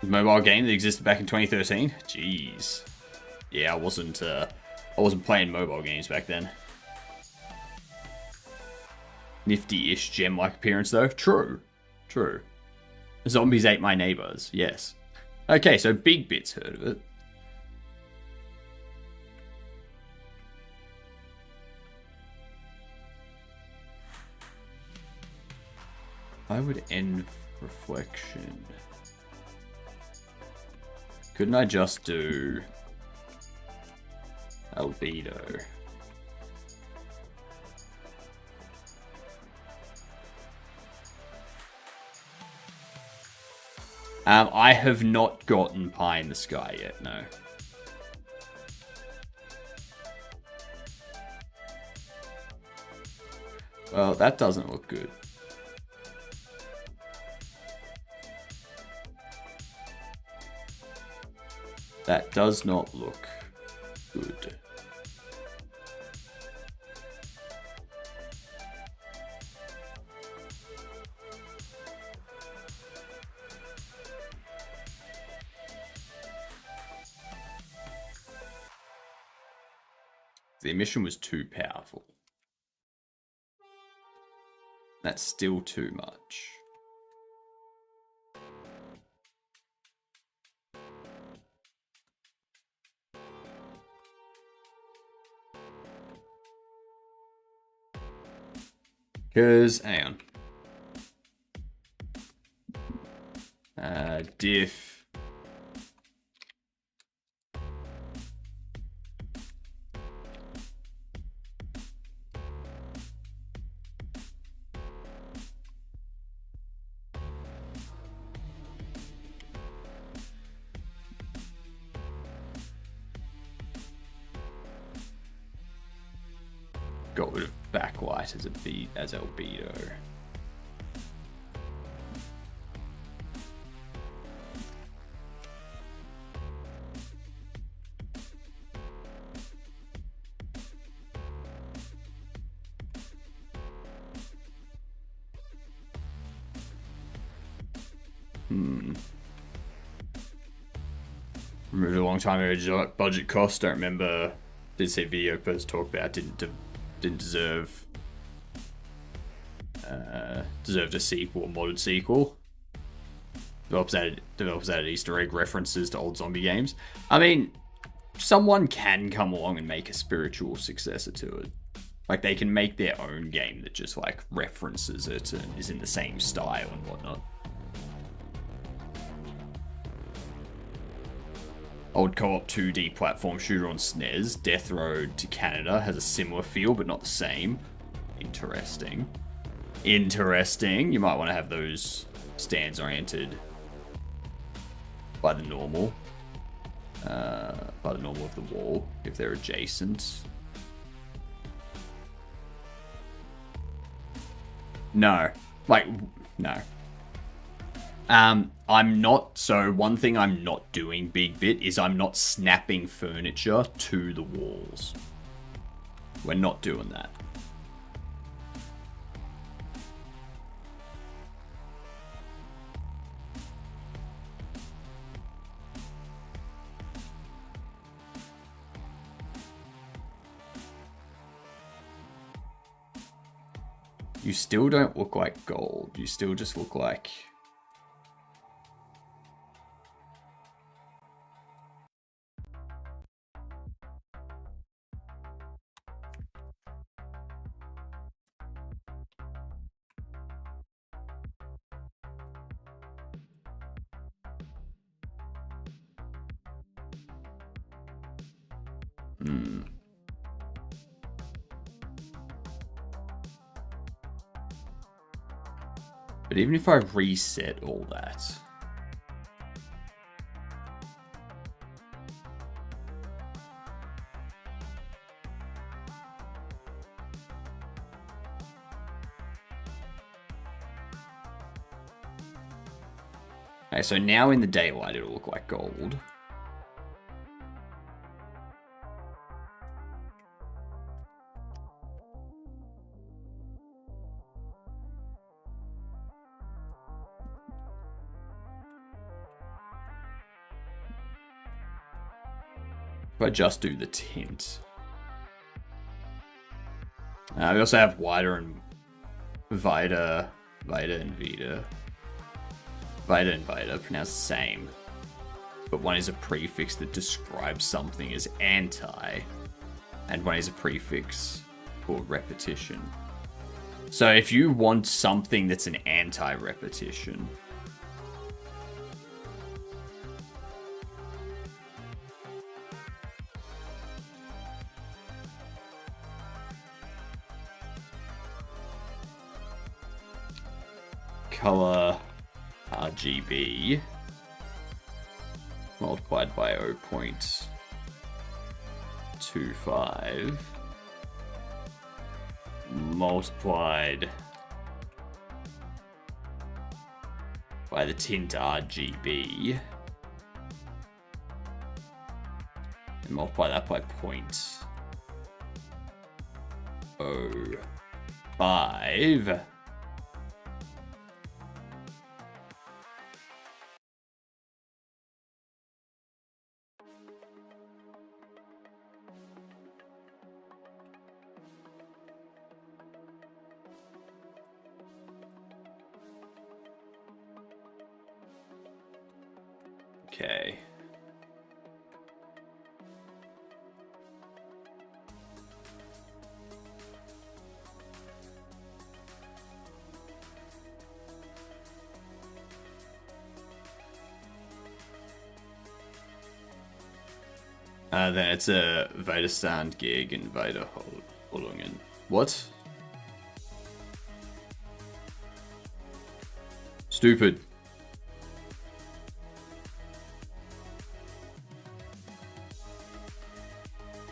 Mobile game that existed back in 2013? Jeez. Yeah, I wasn't playing mobile games back then. Nifty-ish gem-like appearance, though. True. True. Zombies ate my neighbors. Yes. Okay, so Big Bit's heard of it. I would end reflection. Couldn't I just do albedo? I have not gotten Pie in the Sky yet, no. Well, that doesn't look good. That does not look good. The emission was too powerful. That's still too much. Because, hang on. Diff. Got rid of backlight as albedo. Remember a long time ago, budget cost. Don't remember. Did see video post talk about didn't deserve deserved a sequel, a modded sequel. develops added Easter egg references to old zombie games. I mean, someone can come along and make a spiritual successor to it. Like, they can make their own game that just, like, references it and is in the same style and whatnot. Old co-op 2D platform shooter on SNES, Death Road to Canada, has a similar feel, but not the same. Interesting. Interesting. You might want to have those stands oriented by the normal. By the normal of the wall, if they're adjacent. No. Like, no. I'm not, so one thing I'm not doing, Big Bit, is I'm not snapping furniture to the walls. We're not doing that. You still don't look like gold. You still just look like... But even if I reset all that... Okay, so now in the daylight it'll look like gold. If I just do the tint. We also have Vita and Vita. Vita and Vita. Vita and Vita, pronounced the same. But one is a prefix that describes something as anti, and one is a prefix for repetition. So if you want something that's an anti-repetition, color RGB multiplied by 0.25 multiplied by the tint RGB and multiply that by 0.05. Okay. Then it's a Vita Stand gig and Vita Holungen. What? Stupid.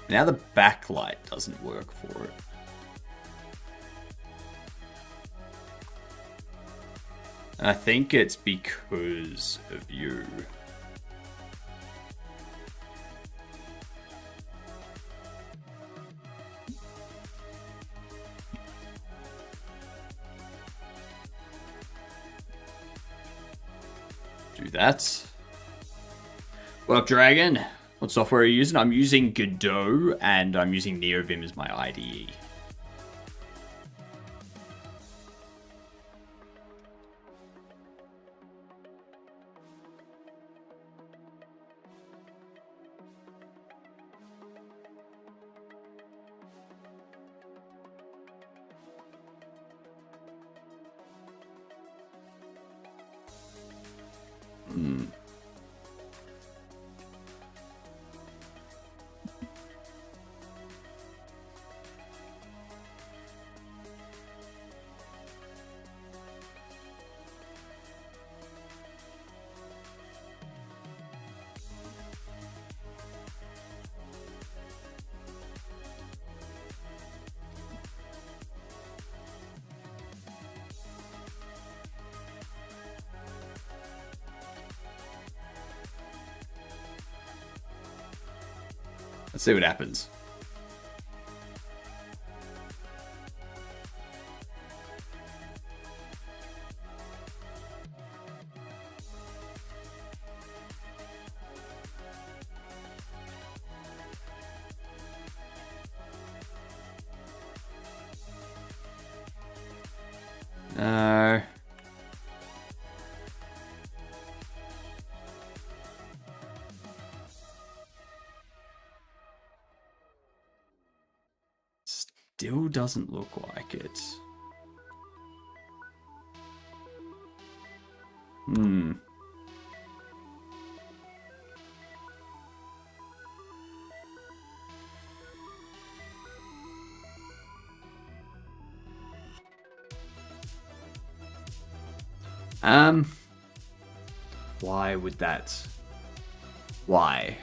Now the backlight doesn't work for it. And I think it's because of you. Do that. What up, Dragon? What software are you using? I'm using Godot, and I'm using NeoVim as my IDE. Hmm. Let's see what happens. No. Still doesn't look like it. Hmm. Why would that? Why?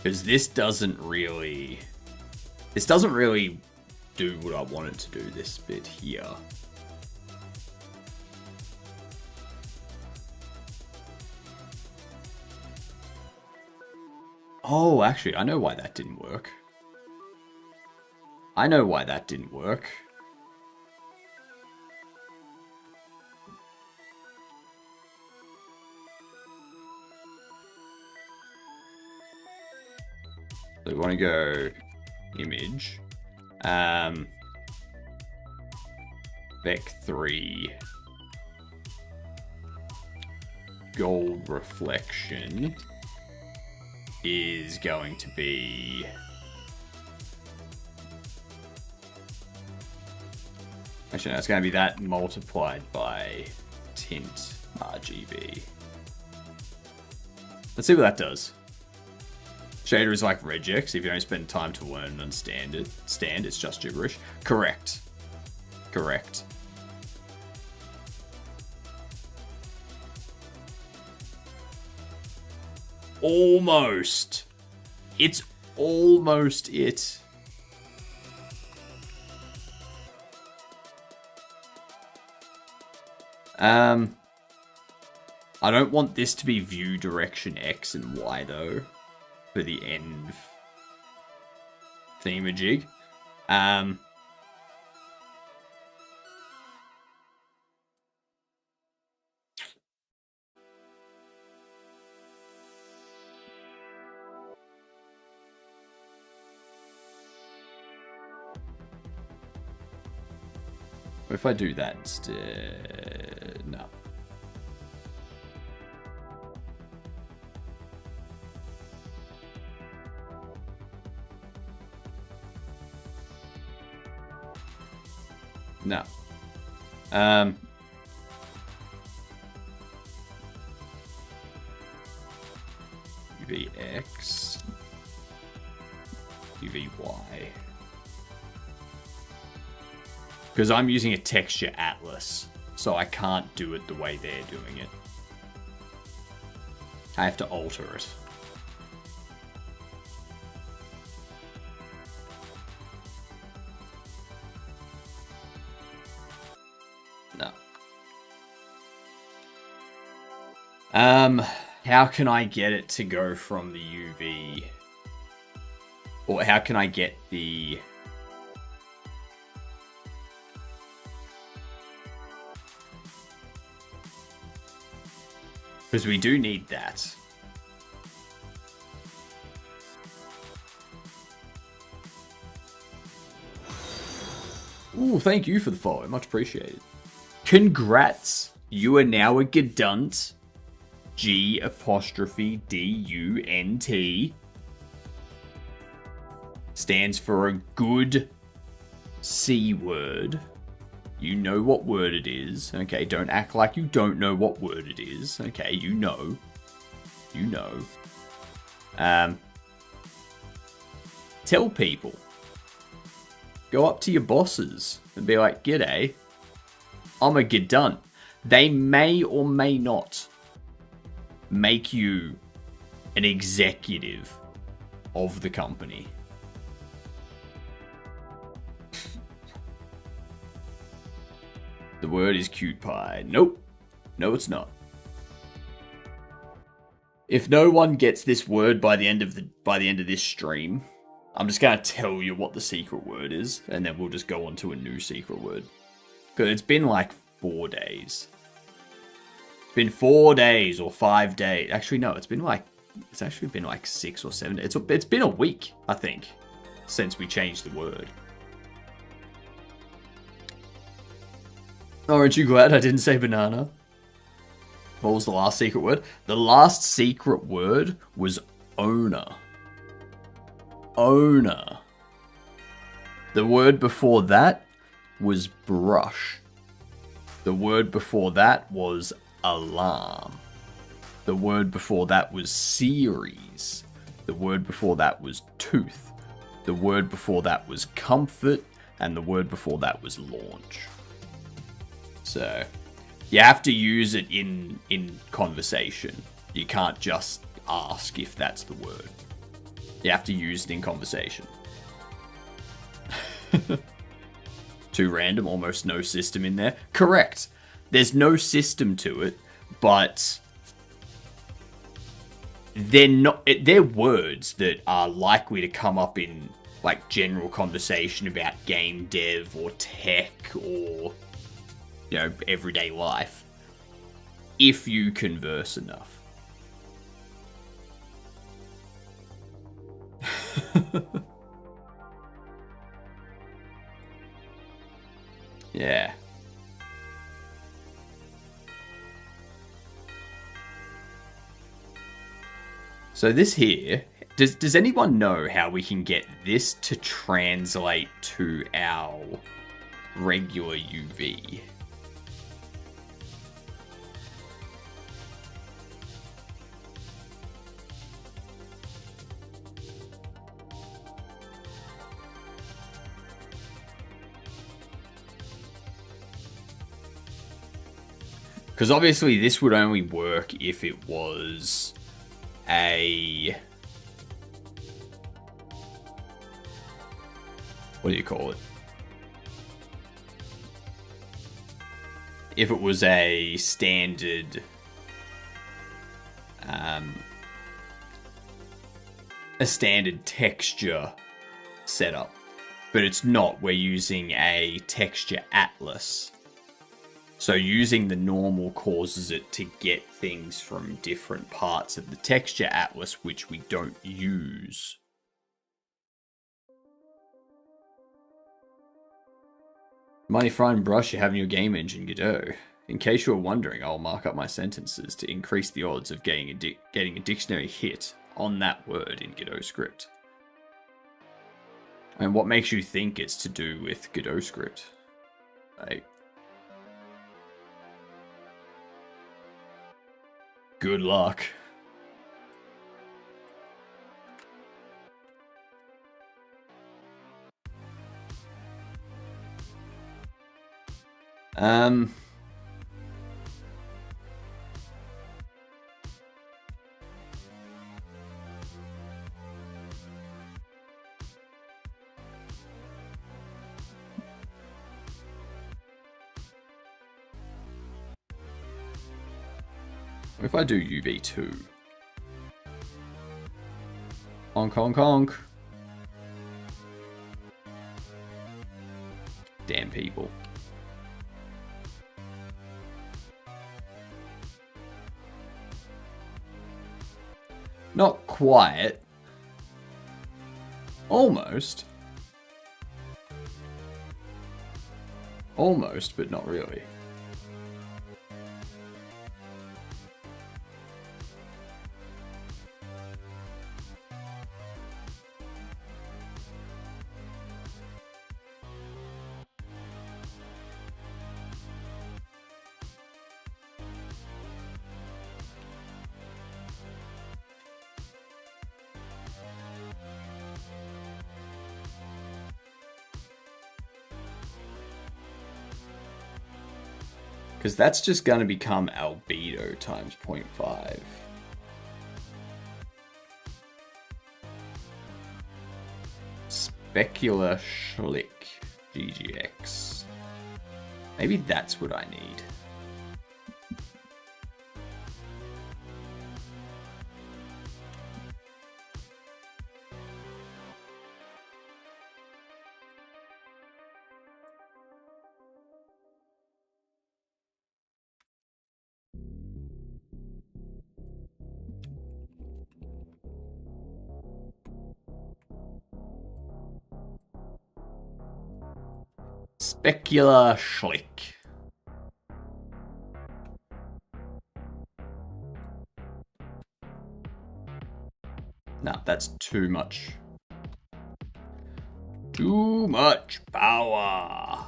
Because this doesn't really do what I want it to do, this bit here. Oh, actually, I know why that didn't work. I know why that didn't work. So we want to go image, Vec3, gold reflection is going to be actually no, it's going to be that multiplied by tint RGB. Let's see what that does. Shader is like regex. If you don't spend time to learn and understand it, it's just gibberish. Correct. Correct. Almost. It's almost it. I don't want this to be view direction X and Y though, for the end thingamajig. If I do that instead, no. No. UVX, UVY. Because I'm using a texture atlas, so I can't do it the way they're doing it. I have to alter it. No. How can I get it to go from the UV? Or how can I get the... Because we do need that. Ooh, thank you for the follow. Much appreciated. Congrats. You are now a Gedunt. G''DUNT. stands for a good C word. You know what word it is. Okay, don't act like you don't know what word it is. Okay, you know. You know. Tell people. Go up to your bosses and be like, "G'day, I'm a gedunt." They may or may not make you an executive of the company. The word is cute pie. Nope. No, it's not. If no one gets this word by the end of this stream, I'm just gonna tell you what the secret word is, and then we'll just go on to a new secret word. Because it's been like 4 days. It's been 4 days or 5 days. Actually, no, it's actually been like 6 or 7 days. It's been a week, I think, since we changed the word. Aren't you glad I didn't say banana? What was the last secret word? The last secret word was owner. Owner. The word before that was brush. The word before that was alarm. The word before that was series. The word before that was tooth. The word before that was comfort. And the word before that was launch. So, you have to use it in conversation. You can't just ask if that's the word. You have to use it in conversation. Too random, almost no system in there. Correct. There's no system to it, but they're words that are likely to come up in like general conversation about game dev or tech or, you know, everyday life, if you converse enough. Yeah. So this here, does anyone know how we can get this to translate to our regular UV? Because obviously this would only work if it was a... what do you call it? If it was a standard... a standard texture setup. But it's not. We're using a texture atlas. So using the normal causes it to get things from different parts of the texture atlas, which we don't use. Mighty fine brush you have in your game engine, Godot. In case you were wondering, I'll mark up my sentences to increase the odds of getting a dictionary hit on that word in Godot script. And what makes you think it's to do with Godot script? Like, good luck. What if I do UV2? Honk, honk, honk. Damn people. Not quite. Almost. Almost, but not really. Because that's just going to become albedo times 0.5. Specular Schlick GGX. Maybe that's what I need. Specular Schlick. No, that's too much. Too much power.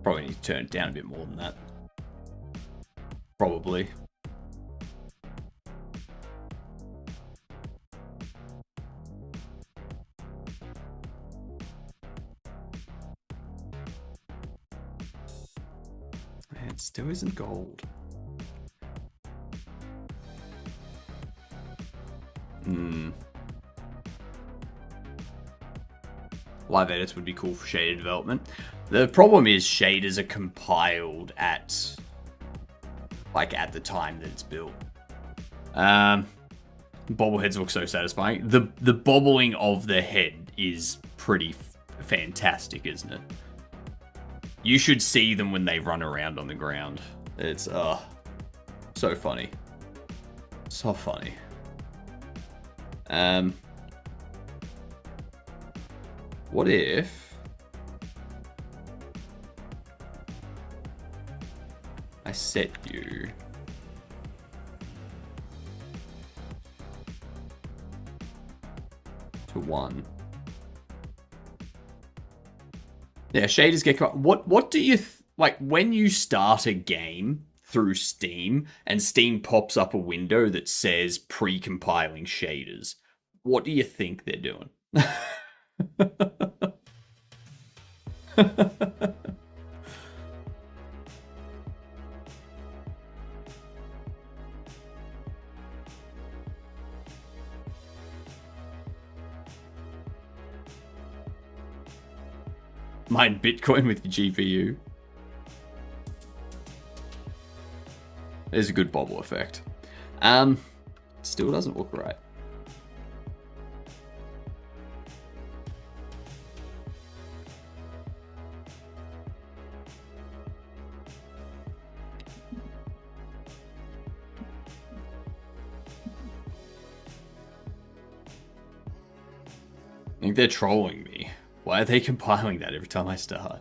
Probably need to turn it down a bit more than that. Probably. It still isn't gold. Live edits would be cool for shader development. The problem is shaders are compiled at the time that it's built. Bobbleheads look so satisfying. The bobbling of the head is pretty fantastic, isn't it? You should see them when they run around on the ground. It's so funny. So funny. What if I set you to 1? Yeah, shaders get... What do you... like, when you start a game through Steam, and Steam pops up a window that says pre-compiling shaders, what do you think they're doing? Mine Bitcoin with your GPU. There's a good bobble effect. Still doesn't look right. I think they're trolling me. Why are they compiling that every time I start?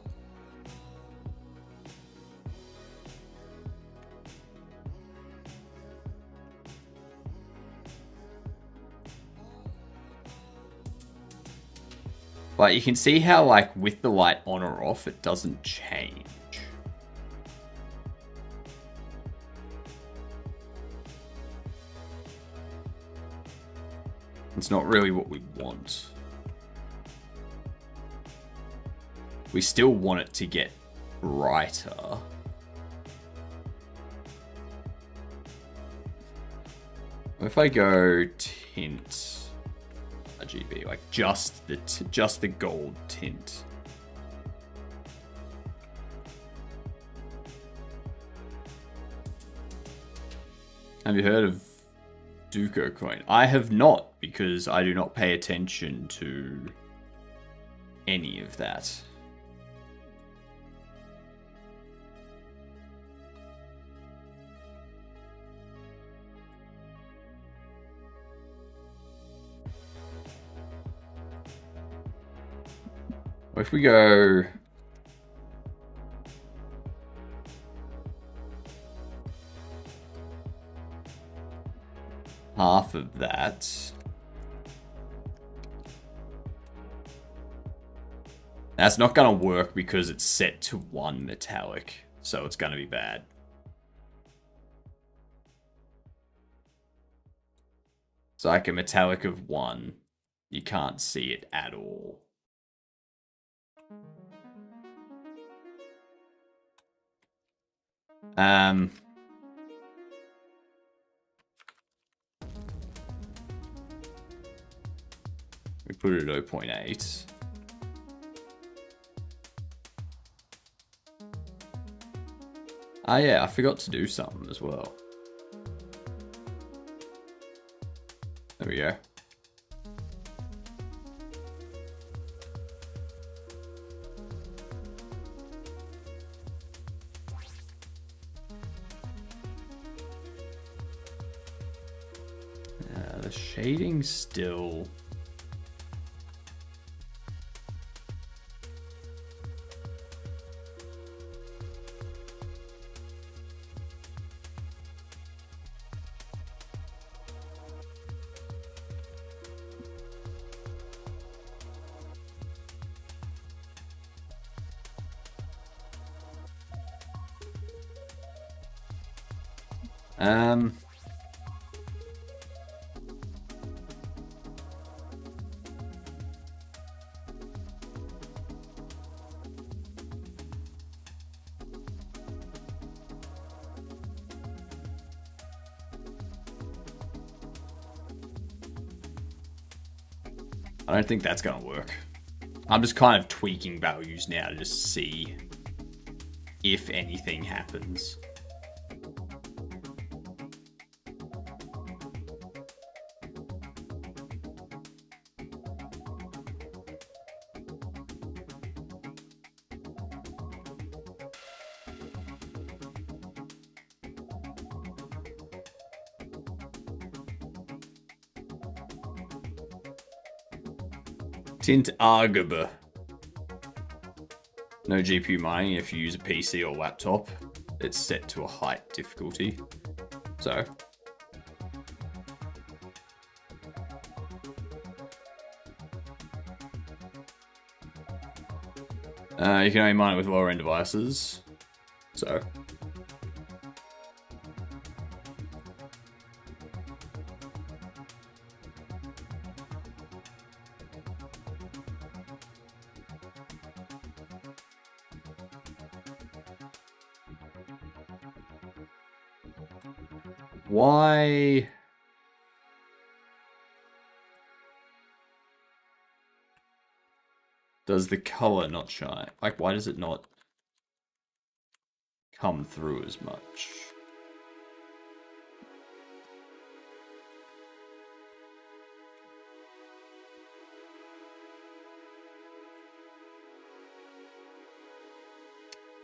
But you can see how, like, with the light on or off, it doesn't change. It's not really what we want. We still want it to get brighter. If I go tint RGB, like just the gold tint. Have you heard of Duco coin? I have not, because I do not pay attention to any of that. If we go half of that, that's not going to work because it's set to 1 metallic, so it's going to be bad. It's like a metallic of 1. You can't see it at all. We put it at 0.8. Ah, yeah, I forgot to do something as well. There we go. The shading still... I don't think that's gonna work. I'm just kind of tweaking values now to just see if anything happens. Tint Argaba. No GPU mining if you use a PC or laptop. It's set to a height difficulty. So. You can only mine it with lower end devices. So. Why? Does the color not shine? Like, why does it not come through as much?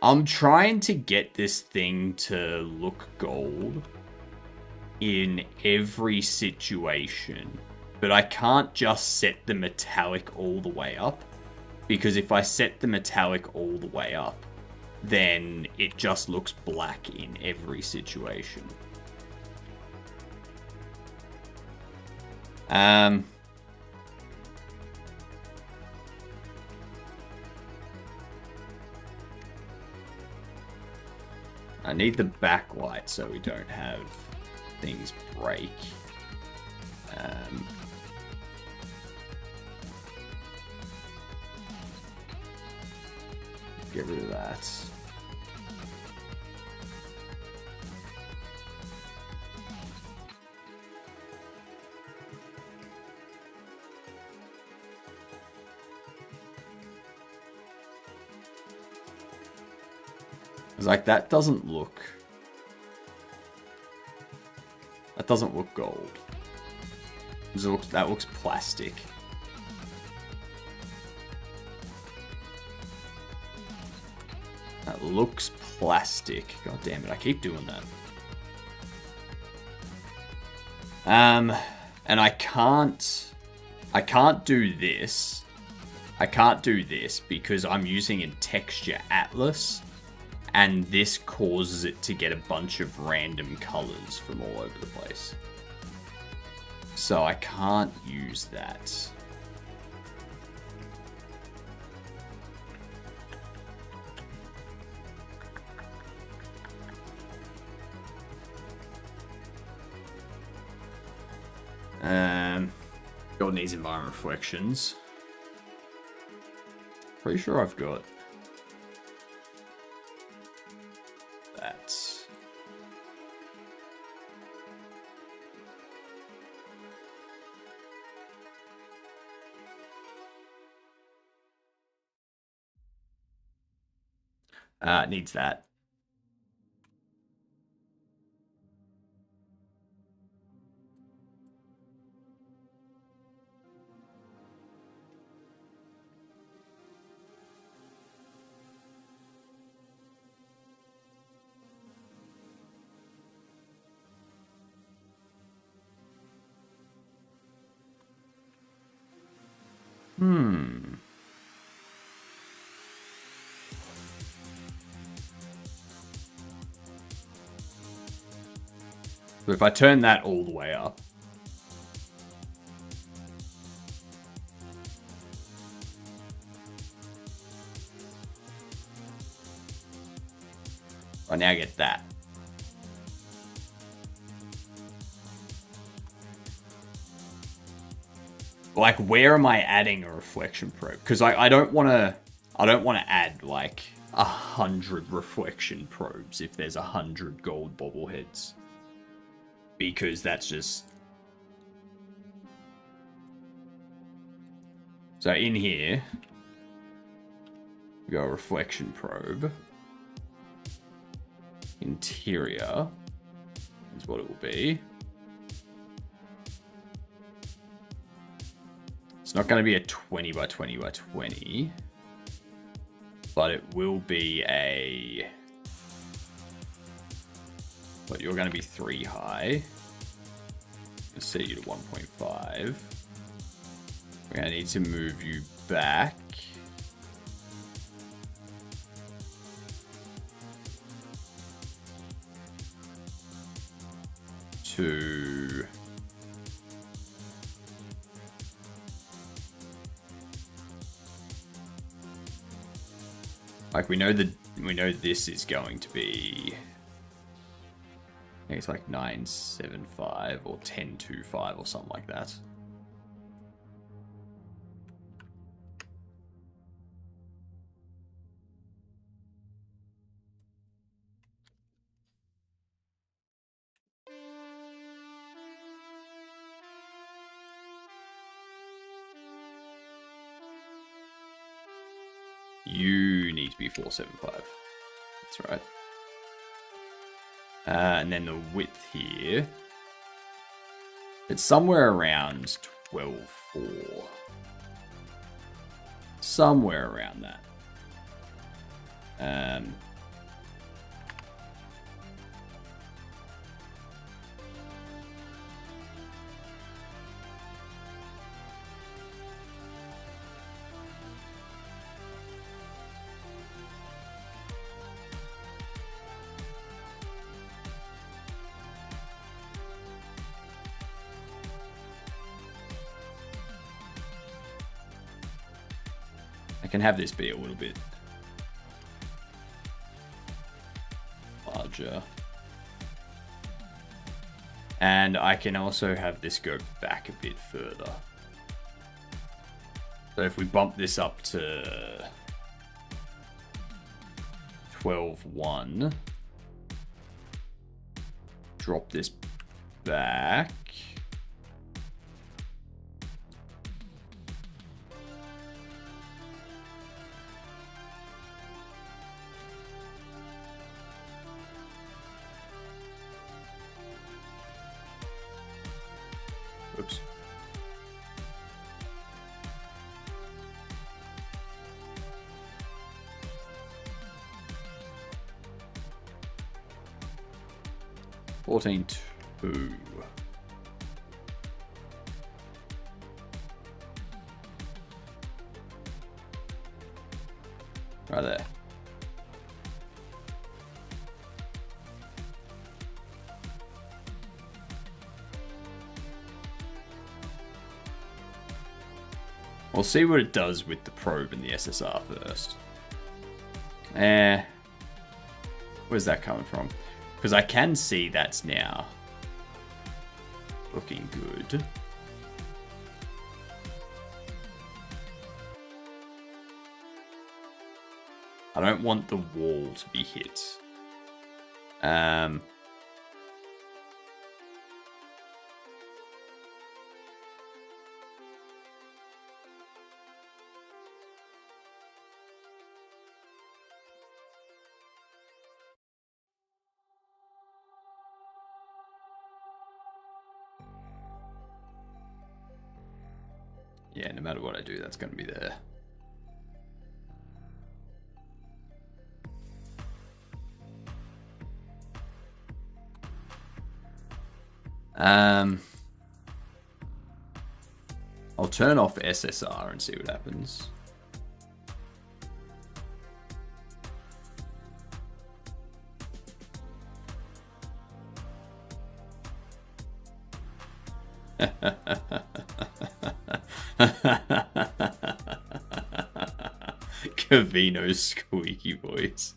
I'm trying to get this thing to look gold in every situation, but I can't just set the metallic all the way up, because if I set the metallic all the way up, then it just looks black in every situation. I need the backlight so we don't have things break. Get rid of that. It's like that doesn't look gold. That looks plastic. That looks plastic. God damn it, I keep doing that. And I can't do this. I can't do this because I'm using a texture atlas, and this causes it to get a bunch of random colors from all over the place. So I can't use that. Got these environment reflections. Pretty sure I've got that. It needs that. So if I turn that all the way up, I now get that. Like, where am I adding a reflection probe? Because I don't want to add like 100 reflection probes if there's 100 gold bobbleheads, because that's just. So in here, we got a reflection probe. Interior is what it will be. It's not going to be a 20 by 20 by 20, but it will be a. But you're going to be 3 high. I'll set you to 1.5. We're going to need to move you back to like we know this is going to be, I think it's like 975 or 1025 or something like that. You need to be 475. That's right. And then the width here, it's somewhere around 12.4. Somewhere around that. I can have this be a little bit larger. And I can also have this go back a bit further. So if we bump this up to 12.1, drop this back. Oops. $14.2. Right there. We'll see what it does with the probe and the SSR first. Where's that coming from? Because I can see that's now looking good. I don't want the wall to be hit. Yeah, no matter what I do, that's going to be there. I'll turn off SSR and see what happens. Cavino's squeaky voice.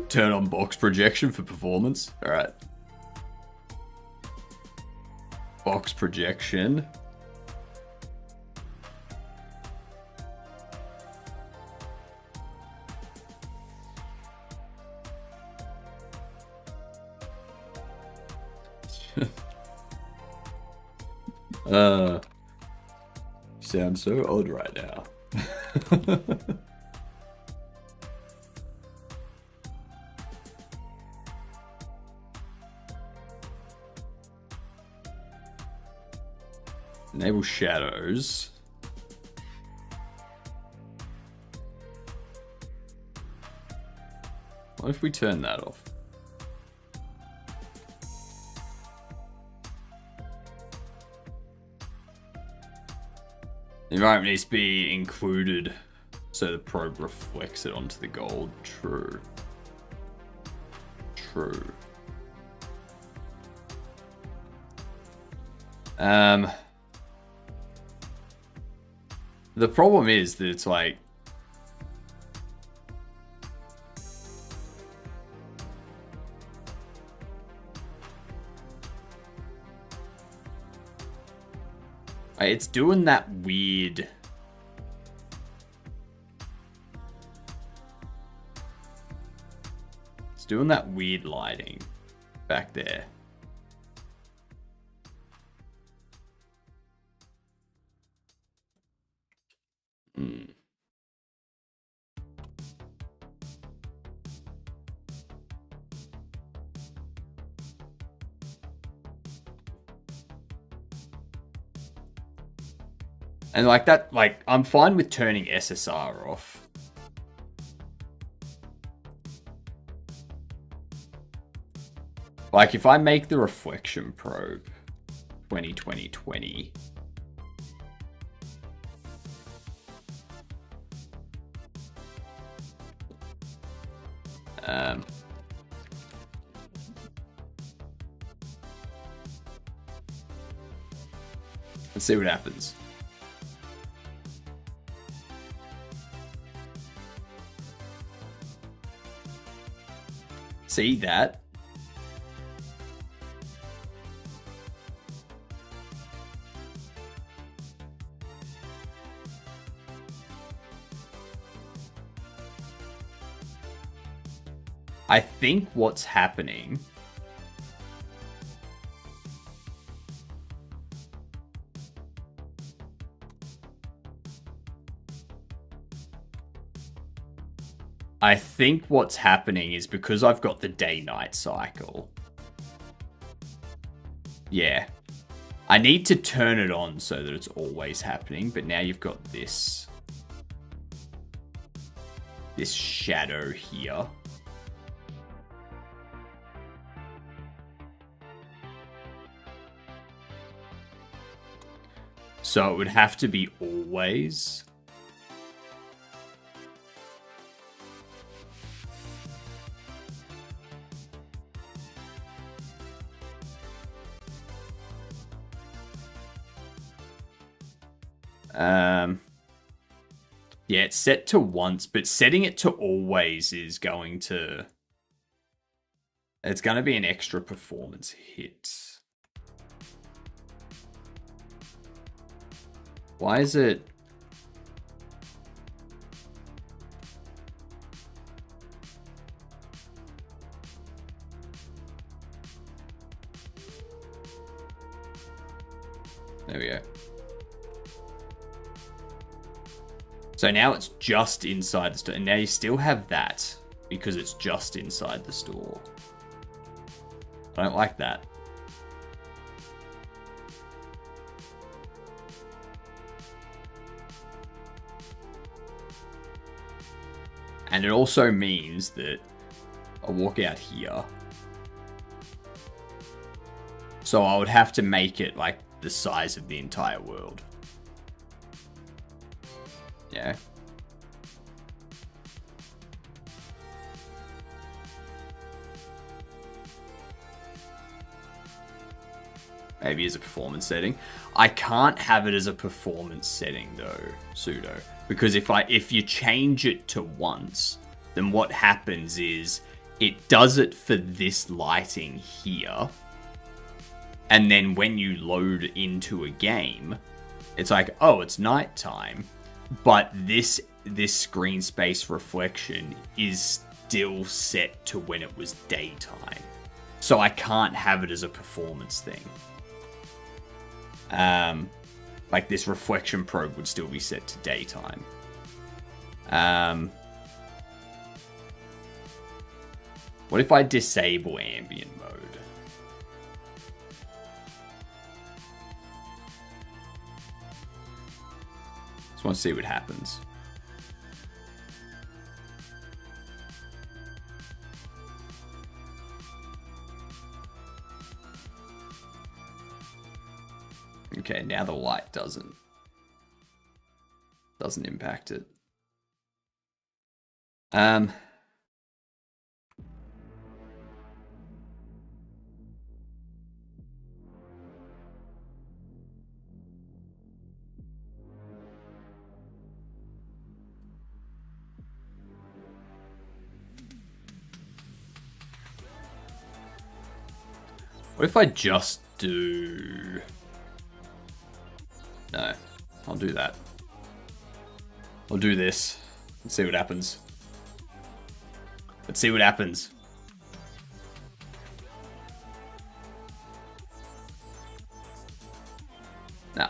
Turn on box projection for performance. All right. Box projection. Sound so odd right now. Enable shadows. What if we turn that off? The environment needs to be included so the probe reflects it onto the gold. True. True. The problem is that it's like it's doing that weird lighting back there. And like that, like I'm fine with turning SSR off. Like if I make the reflection probe 2020. Let's see what happens. See that? I think what's happening is because I've got the day-night cycle. Yeah. I need to turn it on so that it's always happening, but now you've got this shadow here. So it would have to be always. Yeah, it's set to once, but setting it to always is going to... It's going to be an extra performance hit. Why is it... There we go. So now it's just inside the store. And now you still have that because it's just inside the store. I don't like that. And it also means that I walk out here. So I would have to make it like the size of the entire world. Yeah. Maybe as a performance setting. I can't have it as a performance setting though, pseudo. Because if you change it to once, then what happens is it does it for this lighting here. And then when you load into a game, it's like, oh, it's nighttime. But this screen space reflection is still set to when it was daytime. So I can't have it as a performance thing. Like this reflection probe would still be set to daytime. What if I disable ambient mode? Just want to see what happens. Okay, now the light doesn't impact it. What if I just do... No, I'll do that. I'll do this. Let's see what happens. Let's see what happens. No.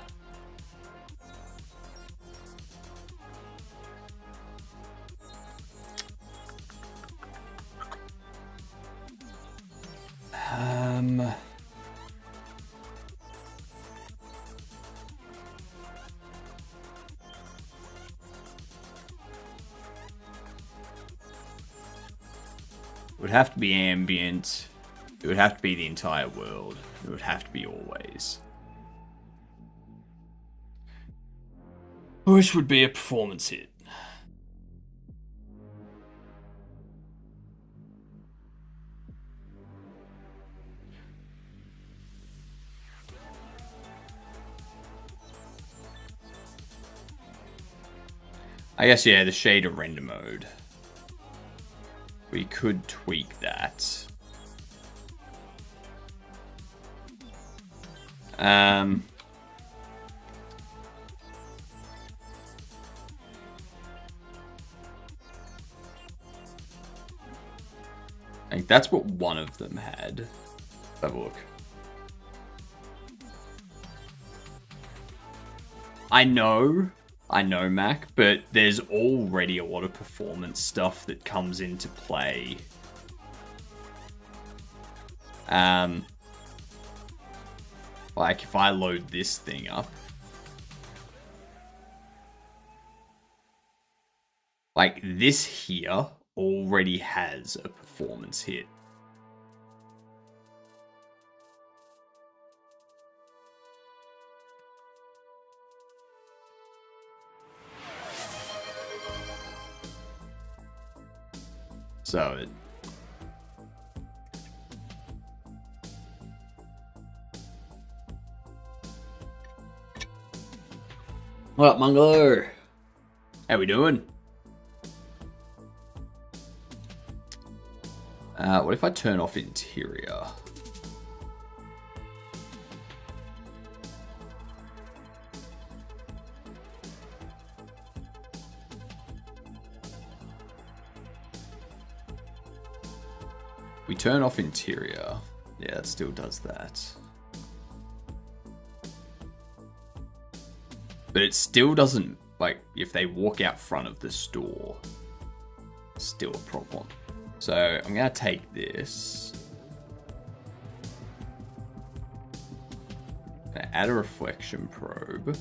It would have to be ambient. It would have to be the entire world. It would have to be always. Which would be a performance hit. I guess, yeah, the shader render mode. We could tweak that. I think that's what one of them had. Let's have a look. I know, Mac, but there's already a lot of performance stuff that comes into play. Like if I load this thing up, like this here already has a performance hit. So it... What up, Mungalo? How we doing? What if I turn off interior? We turn off interior. Yeah, it still does that. But it still doesn't, like, if they walk out front of the store, it's still a problem. So I'm going to take this. Add a reflection probe.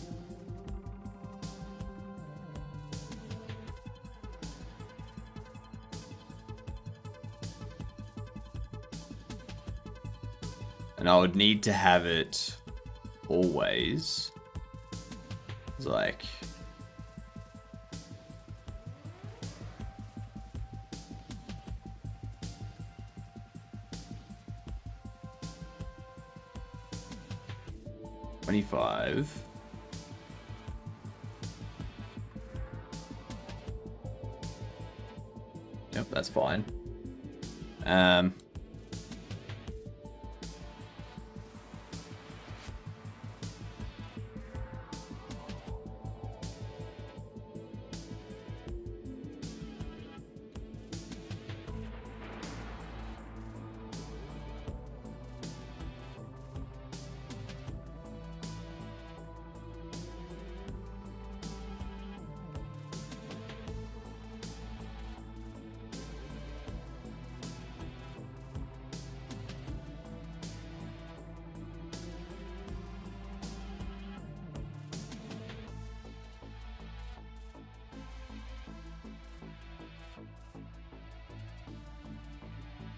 And I would need to have it always. It's like... $25. Yep, that's fine.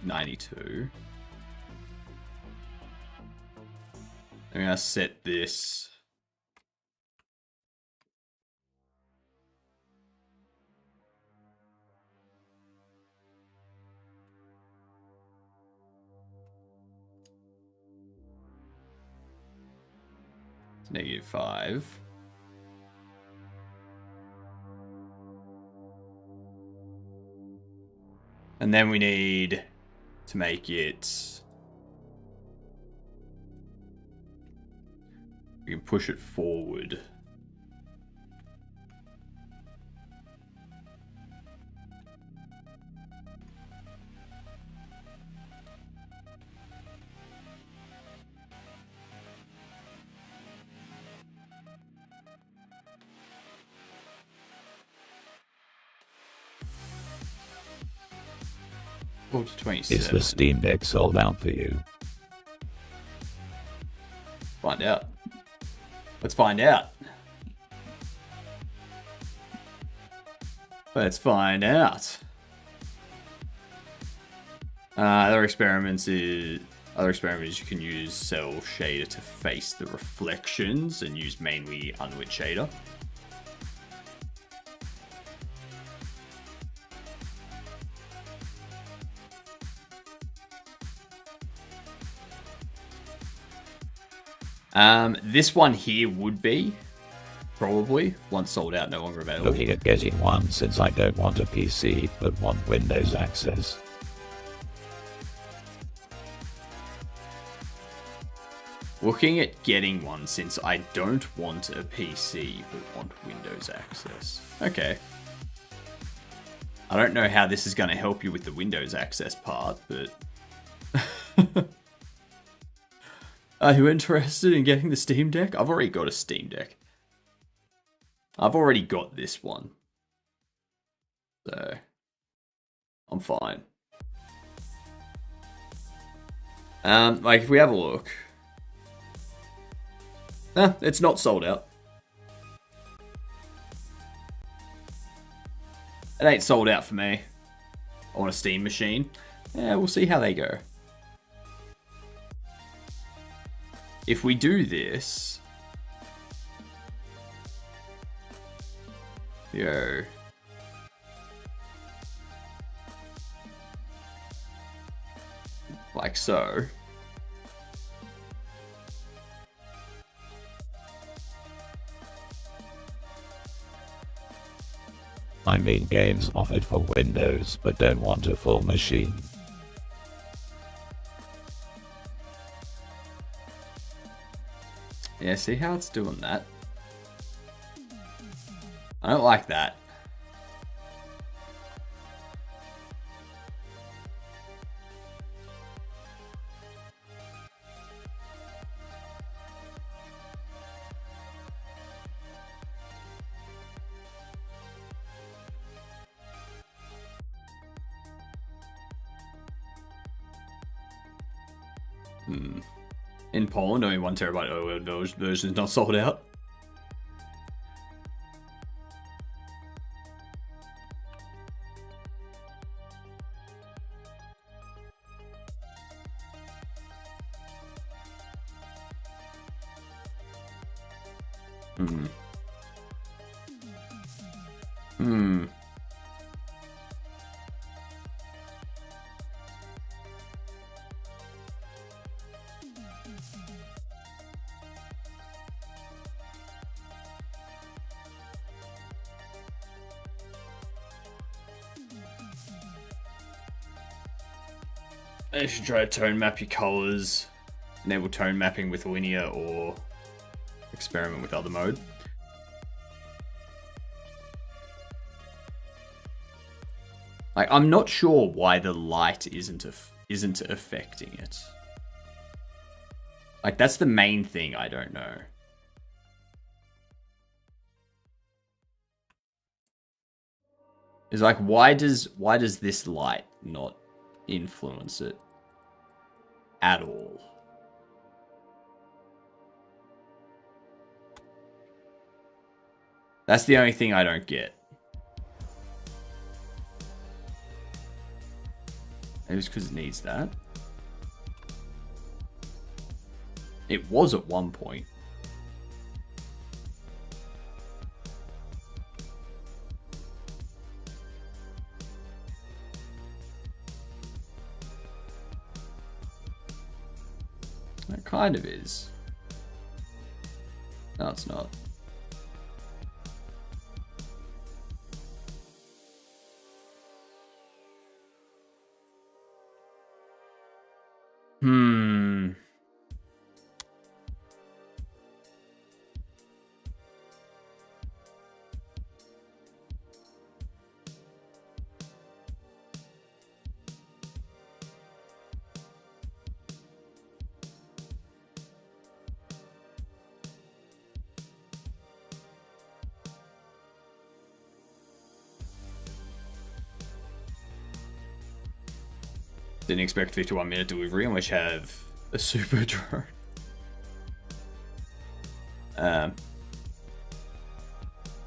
$92. I'm gonna set this. It's -5. And then we need to make it... We can push it forward. To 27. Is the Steam Deck sold out for you? Find out. Let's find out. Let's find out. Other experiments you can use Cell Shader to face the reflections and use mainly Unwit Shader. This one here would be, probably, once sold out, no longer available. Looking at getting one since I don't want a PC, but want Windows access. Looking at getting one since I don't want a PC, but want Windows access. Okay. I don't know how this is going to help you with the Windows access part, but... Are you interested in getting the Steam Deck? I've already got a Steam Deck. I've already got this one. So, I'm fine. Like, if we have a look. It's not sold out. It ain't sold out for me. I want a Steam machine. Yeah, we'll see how they go. If we do this, yo, like so, mean games offered for Windows but don't want a full machine. Yeah, see how it's doing that? I don't like that. In Poland, only 1 terabyte OLED version is not sold out. You should try to tone map your colors, enable tone mapping with linear, or experiment with other mode. Like, I'm not sure why the light isn't affecting it. Like, that's the main thing I don't know. Is like, why does this light not influence it at all? That's the only thing I don't get. Maybe it's because it needs that. It was at one point. It kind of is. No, it's not. Didn't expect 51-minute delivery unless you have a super drone.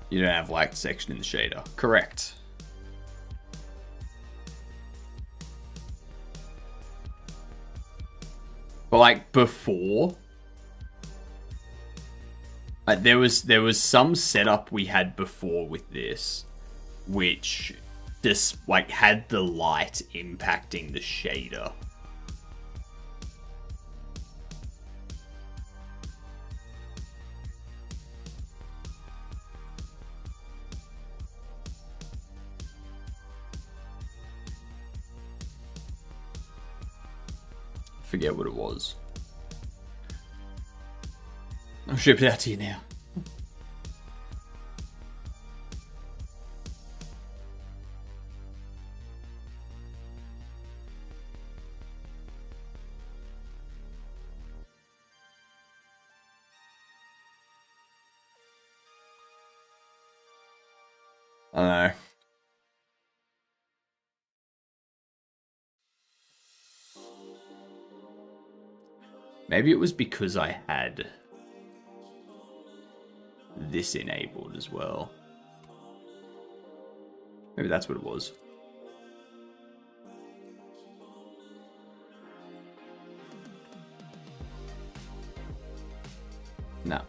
You don't have light section in the shader. Correct. But like before, like there was some setup we had before with this, which just like had the light impacting the shader. Forget what it was. I'll ship it out to you now. I don't know. Maybe it was because I had this enabled as well. Maybe that's what it was. No.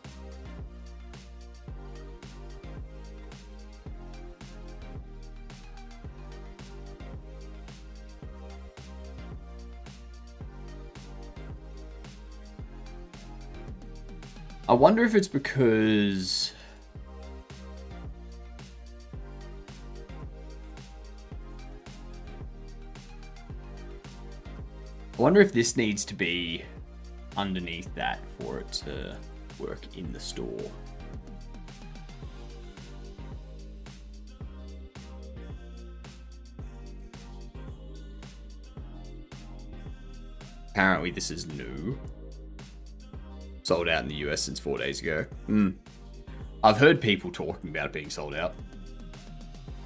I wonder if it's because I wonder if this needs to be underneath that for it to work in the store. Apparently this is new. Sold out in the US since 4 days ago. I've heard people talking about it being sold out.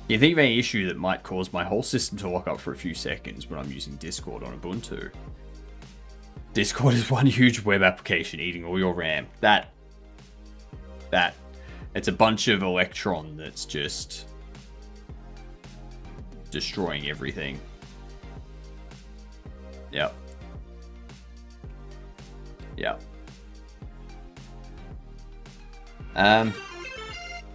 You think of any issue that might cause my whole system to lock up for a few seconds when I'm using Discord on Ubuntu? Discord is one huge web application eating all your RAM. That. It's a bunch of Electron that's just destroying everything. Yep. Yep.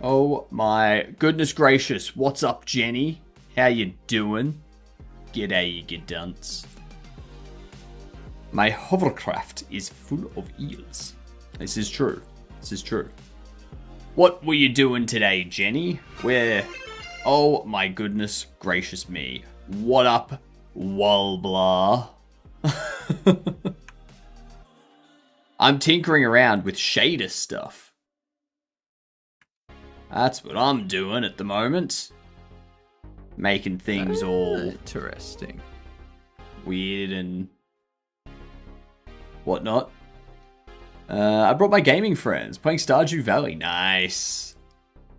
Oh my goodness gracious. What's up, Jenny? How you doing? G'day, you good dunce. My hovercraft is full of eels. This is true. This is true. What were you doing today, Jenny? Where? Oh my goodness gracious me. What up, Walblah? I'm tinkering around with shader stuff. That's what I'm doing at the moment. Making things all interesting, weird and whatnot. I brought my gaming friends playing Stardew Valley. Nice.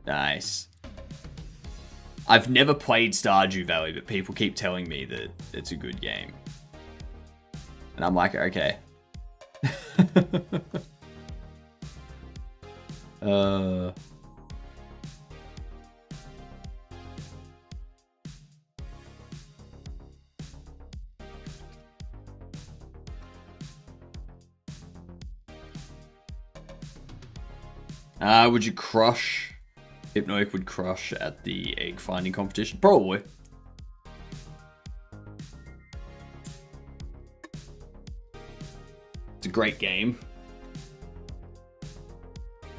Nice. I've never played Stardew Valley, but people keep telling me that it's a good game. And I'm like, okay. Would you crush? Hypnoic would crush at the egg finding competition? Probably. It's a great game.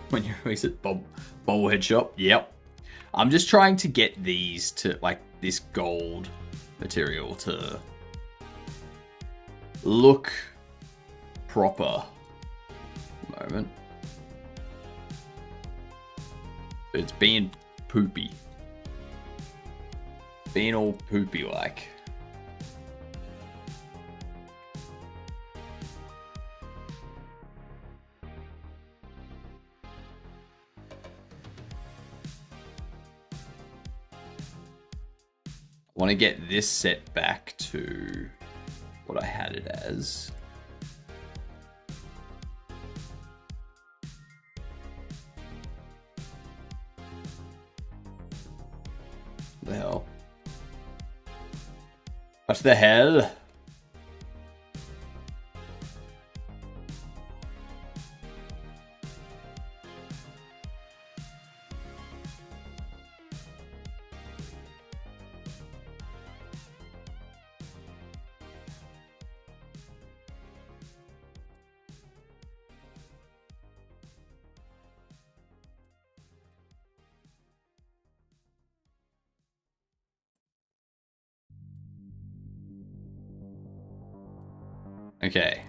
When you release it, Bobblehead Shop. Yep. I'm just trying to get these to, like, this gold material to look proper. Moment. It's being poopy. Being all poopy like. I want to get this set back to what I had it as. What the hell? What the hell? Okay.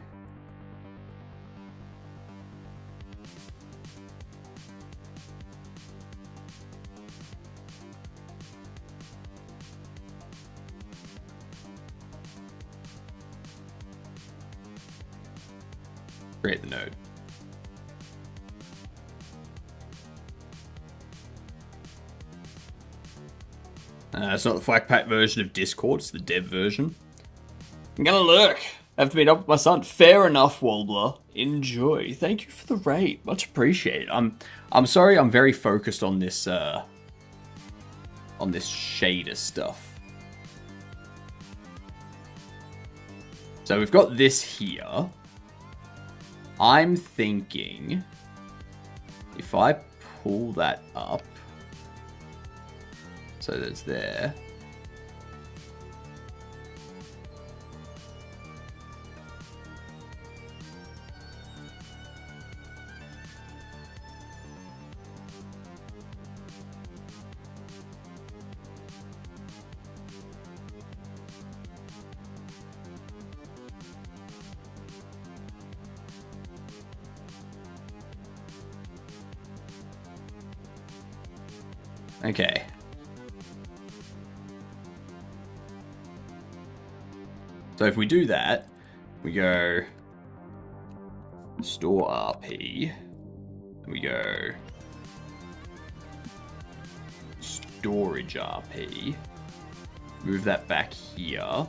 Create the node. It's not the FLAC pack version of Discord, it's the dev version. I'm gonna lurk. Have to meet up with my son. Fair enough, Warbler. Enjoy. Thank you for the raid. Much appreciated. I'm sorry I'm very focused on this shader stuff. So we've got this here. I'm thinking if I pull that up so that's there. Okay. So if we do that, we go store RP, and we go storage RP, move that back here.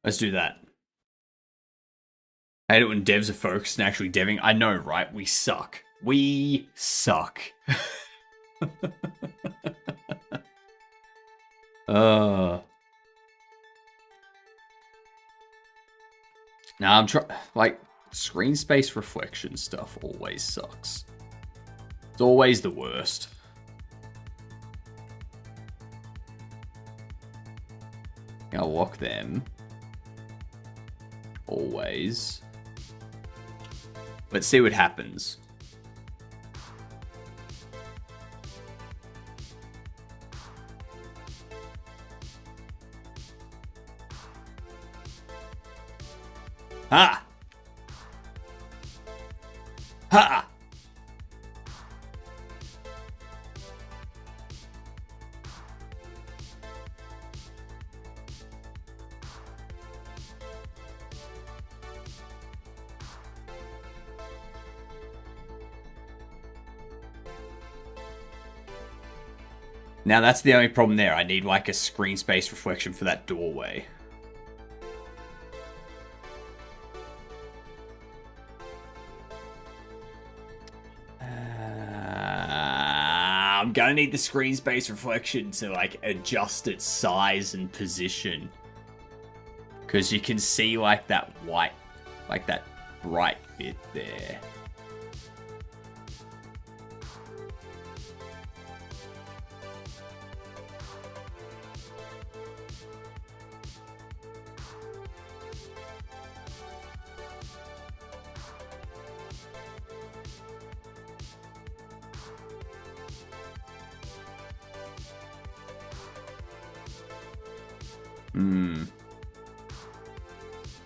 Let's do that. I hate it when devs are focused and actually deving. I know, right? We suck. We suck. Now I'm trying. Like, screen space reflection stuff always sucks. It's always the worst. I'll lock them. Always. Let's see what happens. Ha! Ha! Now that's the only problem there. I need like a screen space reflection for that doorway. I'm gonna need the screen space reflection to like adjust its size and position. Because you can see like that white, like that bright bit there.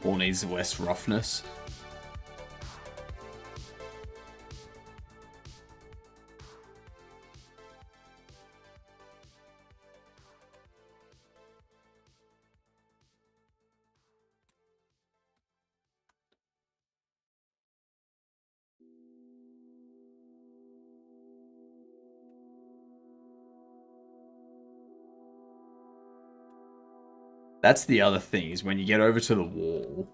All needs less roughness. That's the other thing, is when you get over to the wall.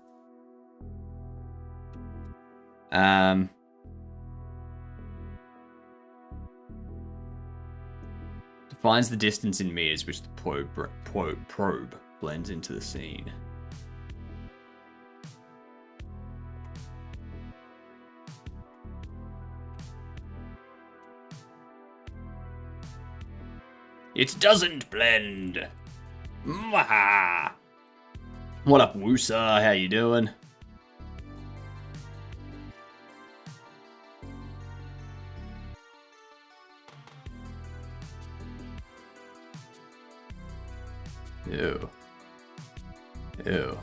Defines the distance in meters which the probe blends into the scene. It doesn't blend. Mwaha! What up, Woosa? How you doing? Ew. Ew.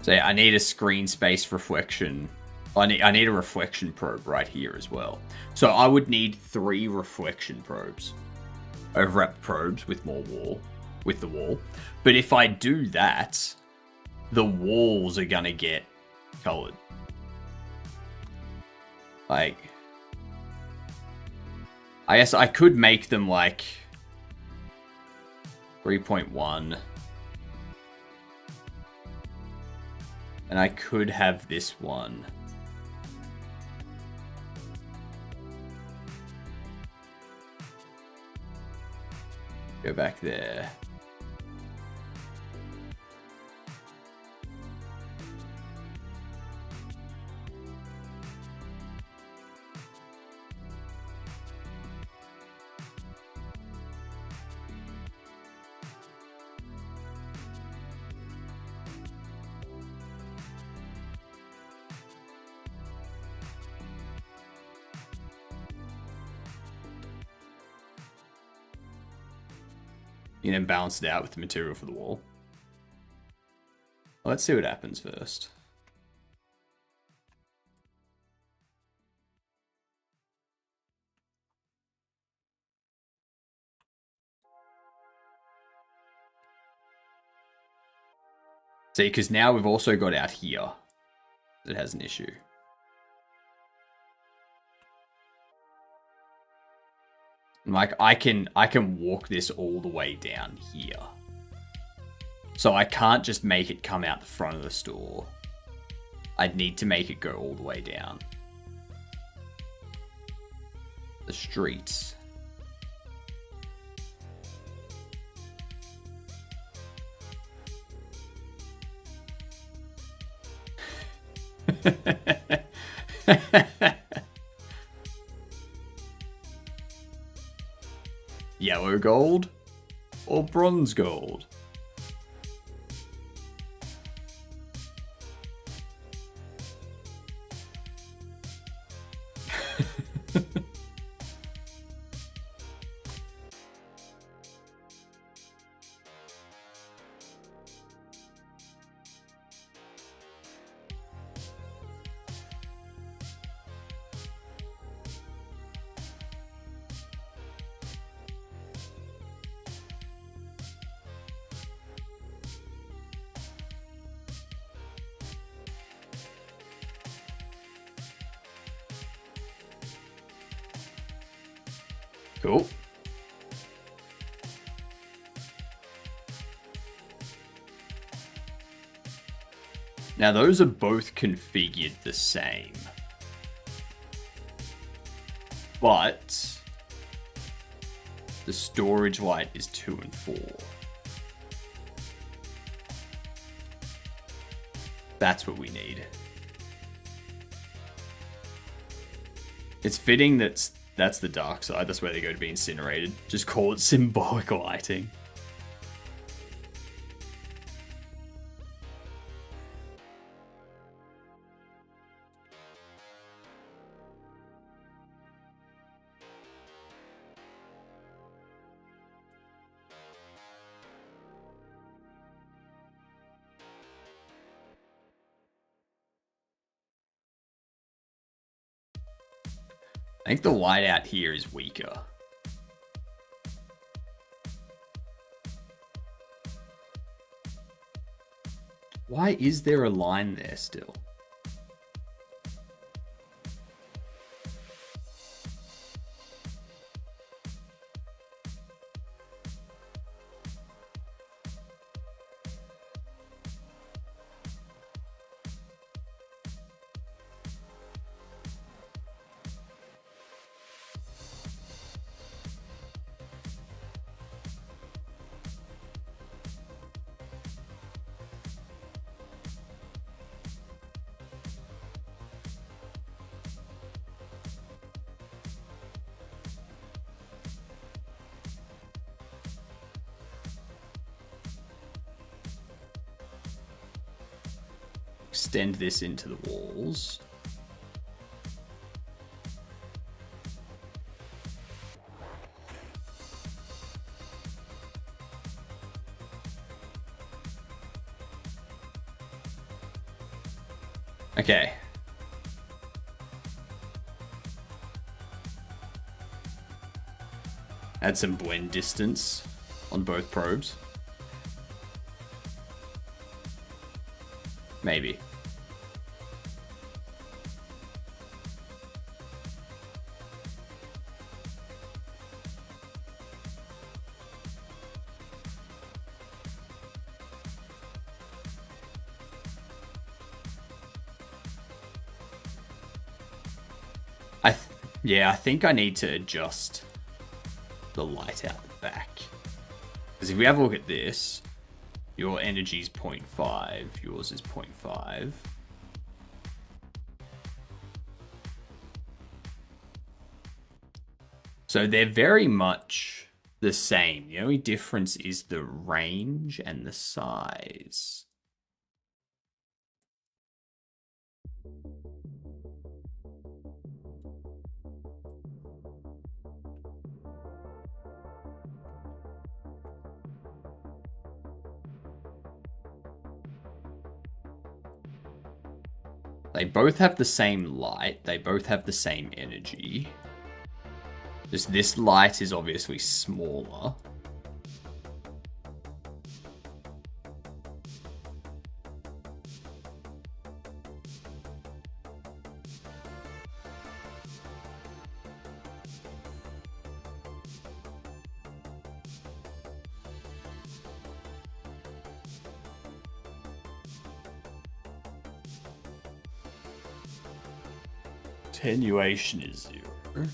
So yeah, I need a screen space reflection. I need a reflection probe right here as well. So I would need 3 reflection probes. Overlap probes with more wall. With the wall. But if I do that, the walls are gonna get colored. Like, I guess I could make them like 3.1. And I could have this one. Go back there. You can then balance it out with the material for the wall. Let's see what happens first. See, because now we've also got out here that has an issue. Like, I can walk this all the way down here. So I can't just make it come out the front of the store. I'd need to make it go all the way down the streets. Yellow gold or bronze gold? Cool. Now those are both configured the same. But the storage light is 2 and 4. That's what we need. It's fitting that's the dark side. That's where they go to be incinerated. Just call it symbolic lighting. I think the light out here is weaker. Why is there a line there still? Extend this into the walls. Okay. Add some blend distance on both probes. Maybe. Yeah, I think I need to adjust the light out the back. Because if we have a look at this, your energy is 0.5, yours is 0.5. So they're very much the same. The only difference is the range and the size. They both have the same light. They both have the same energy. Just this light is obviously smaller. Attenuation is 0.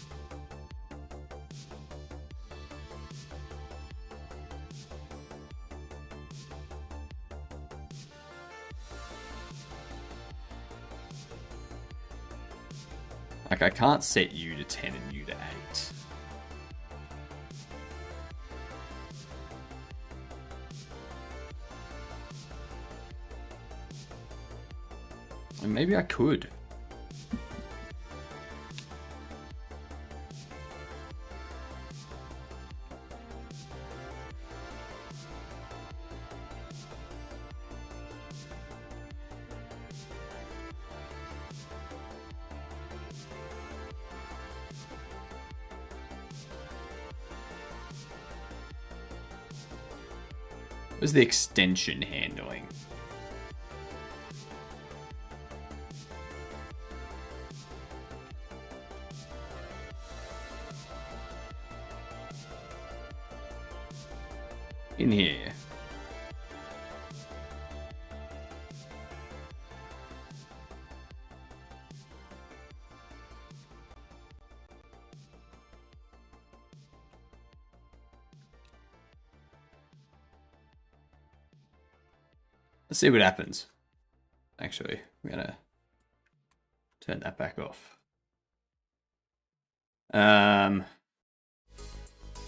Like, I can't set you to 10 and you to 8. And maybe I could. What's the extension handling? In here. Let's see what happens. Actually, I'm gonna turn that back off. VM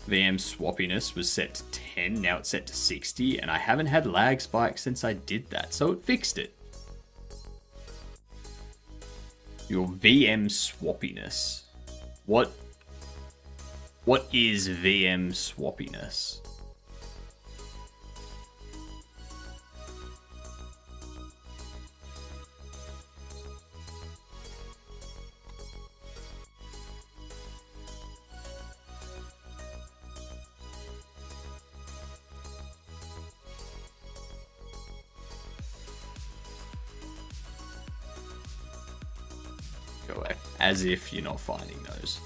swappiness was set to 10, now it's set to 60, and I haven't had lag spikes since I did that, so it fixed it. Your VM swappiness. What is VM swappiness? Go away. As if you're not finding those.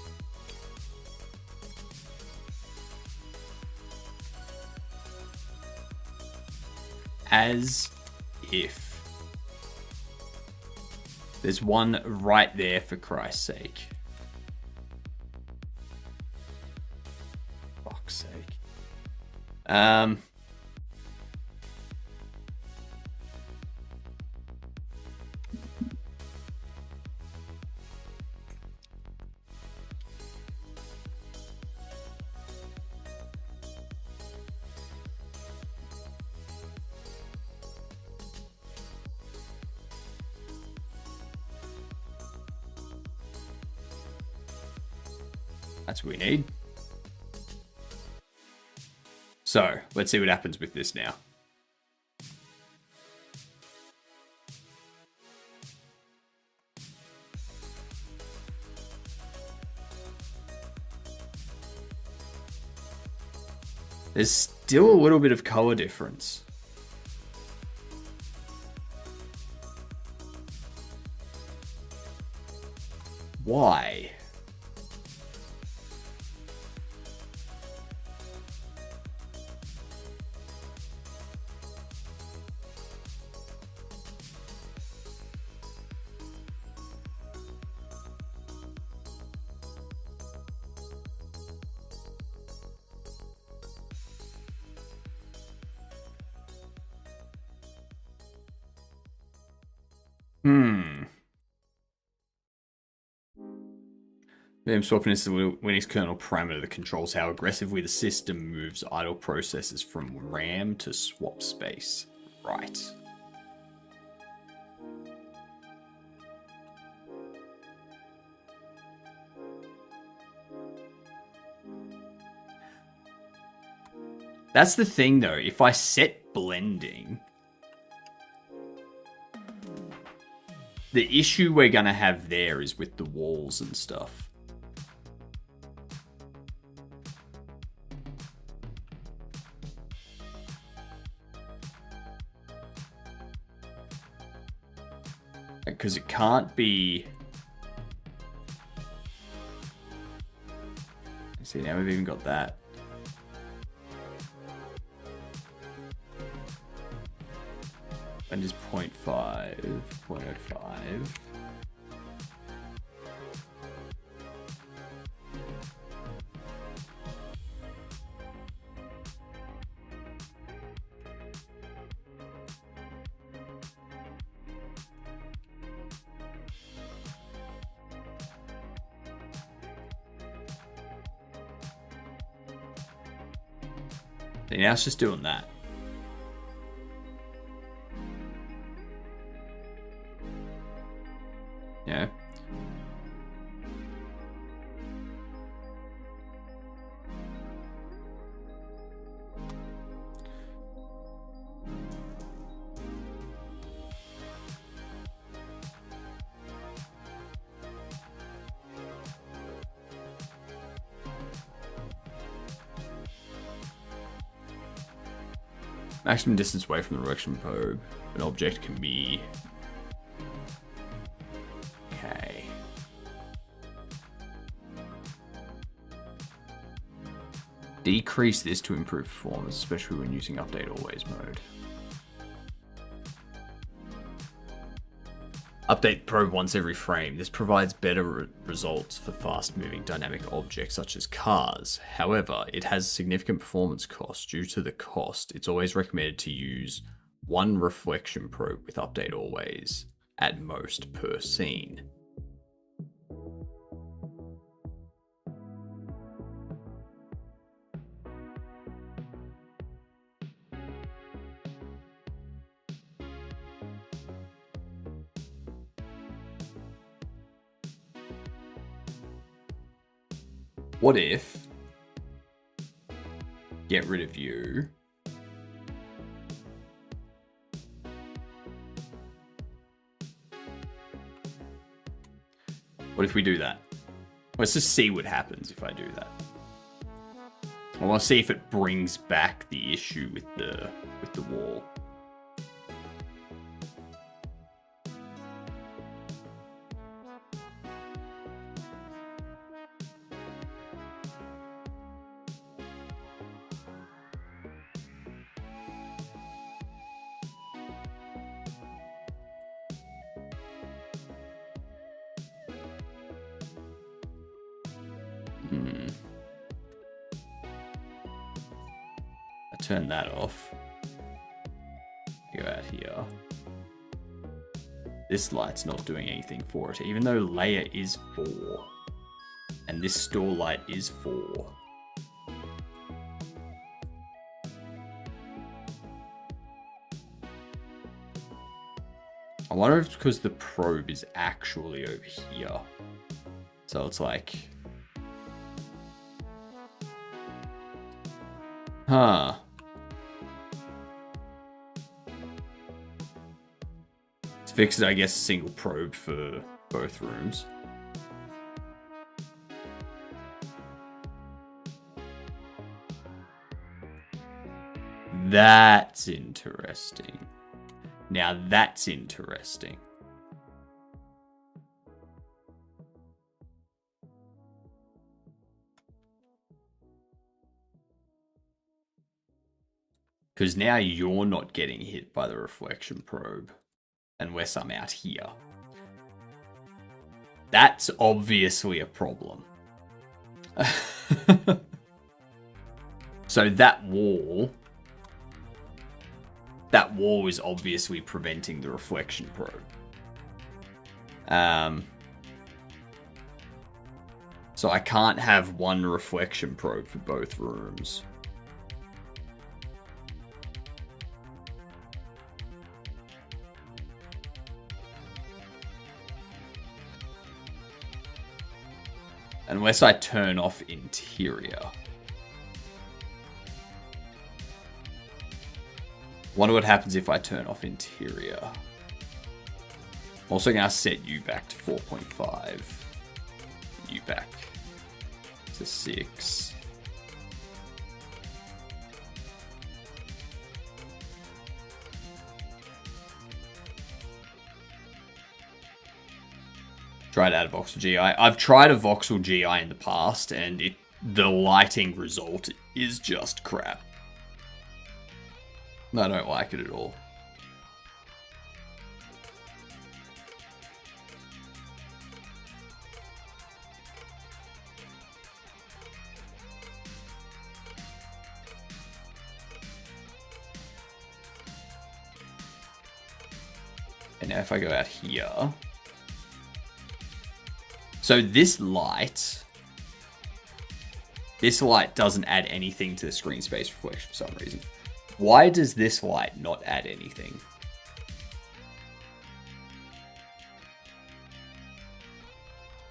As if. There's one right there, for Christ's sake. Fuck's sake. That's what we need. So, let's see what happens with this now. There's still a little bit of color difference. Why? VM swapping is the Linux kernel parameter that controls how aggressively the system moves idle processes from RAM to swap space. Right. That's the thing though, if I set blending, The issue we're going to have there is with the walls and stuff. Because it can't be... See, now we've even got that. And is 0.5, 0.05. See, now it's just doing that. Yeah. Maximum distance away from the reflection probe. An object can be... Okay. Decrease this to improve performance, especially when using update always mode. Update probe once every frame. This provides better results for fast-moving dynamic objects such as cars. However, it has significant performance costs. Due to the cost, it's always recommended to use one reflection probe with update always, at most per scene. What if, get rid of you, what if we do that? Let's just see what happens if I do that. I want to see if it brings back the issue with the wall. Turn that off. Go out here. This light's not doing anything for it, even though layer is 4. And this store light is 4. I wonder if it's because the probe is actually over here. So it's like... Huh. Fixed, I guess, a single probe for both rooms. That's interesting. Now that's interesting. Because now you're not getting hit by the reflection probe. Unless I'm out here. That's obviously a problem. So that wall is obviously preventing the reflection probe. So I can't have one reflection probe for both rooms. Unless I turn off interior. Wonder what happens if I turn off interior. Also going to set you back to 4.5. You back to 6. Tried out a voxel GI. I've tried a voxel GI in the past, and the lighting result is just crap. I don't like it at all. And now if I go out here... So this light doesn't add anything to the screen space reflection for some reason. Why does this light not add anything?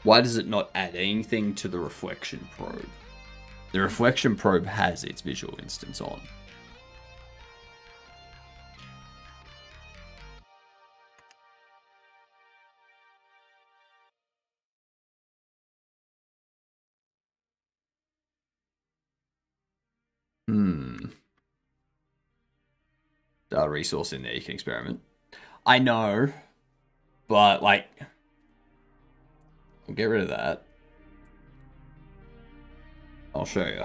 Why does it not add anything to the reflection probe? The reflection probe has its visual instance on. Data resource in there, you can experiment. I know, but like, I'll get rid of that. I'll show you.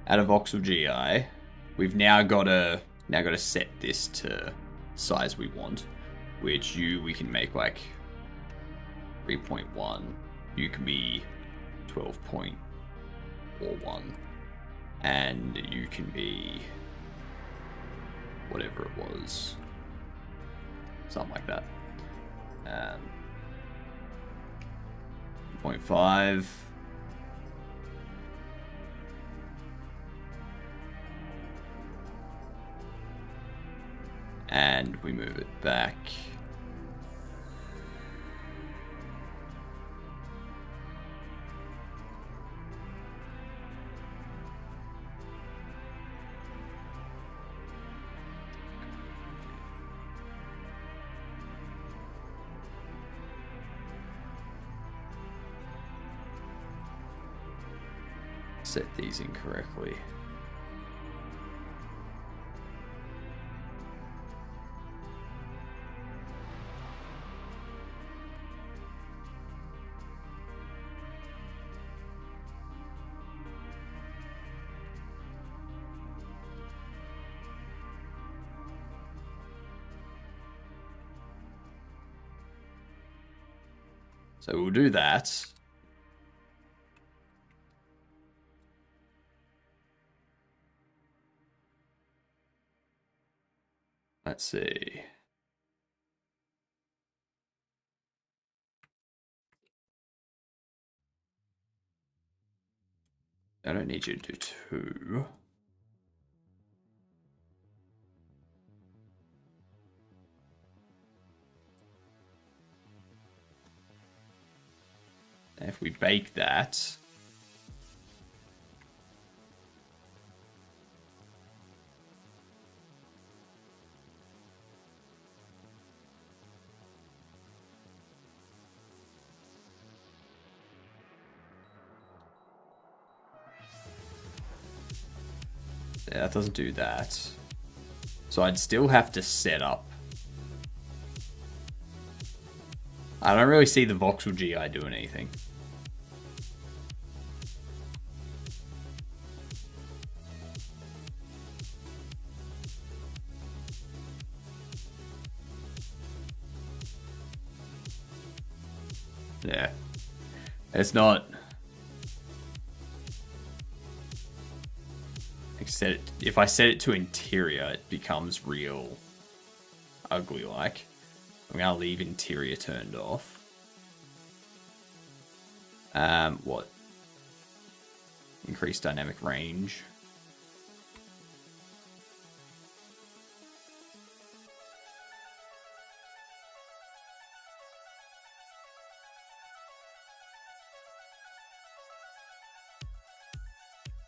Add a voxel GI. We've now got to set this to size we want, which we can make like 3.1. You can be 12.41, and you can be whatever it was, something like that. 0.5. And we move it back. Set these incorrectly. So we'll do that. Let's see. I don't need you to do 2. And if we bake that, yeah, that doesn't do that. So I'd still have to set up. I don't really see the voxel GI doing anything. Yeah. It's not... If I set it to interior, it becomes real ugly like. I'm gonna leave interior turned off. What? Increase dynamic range.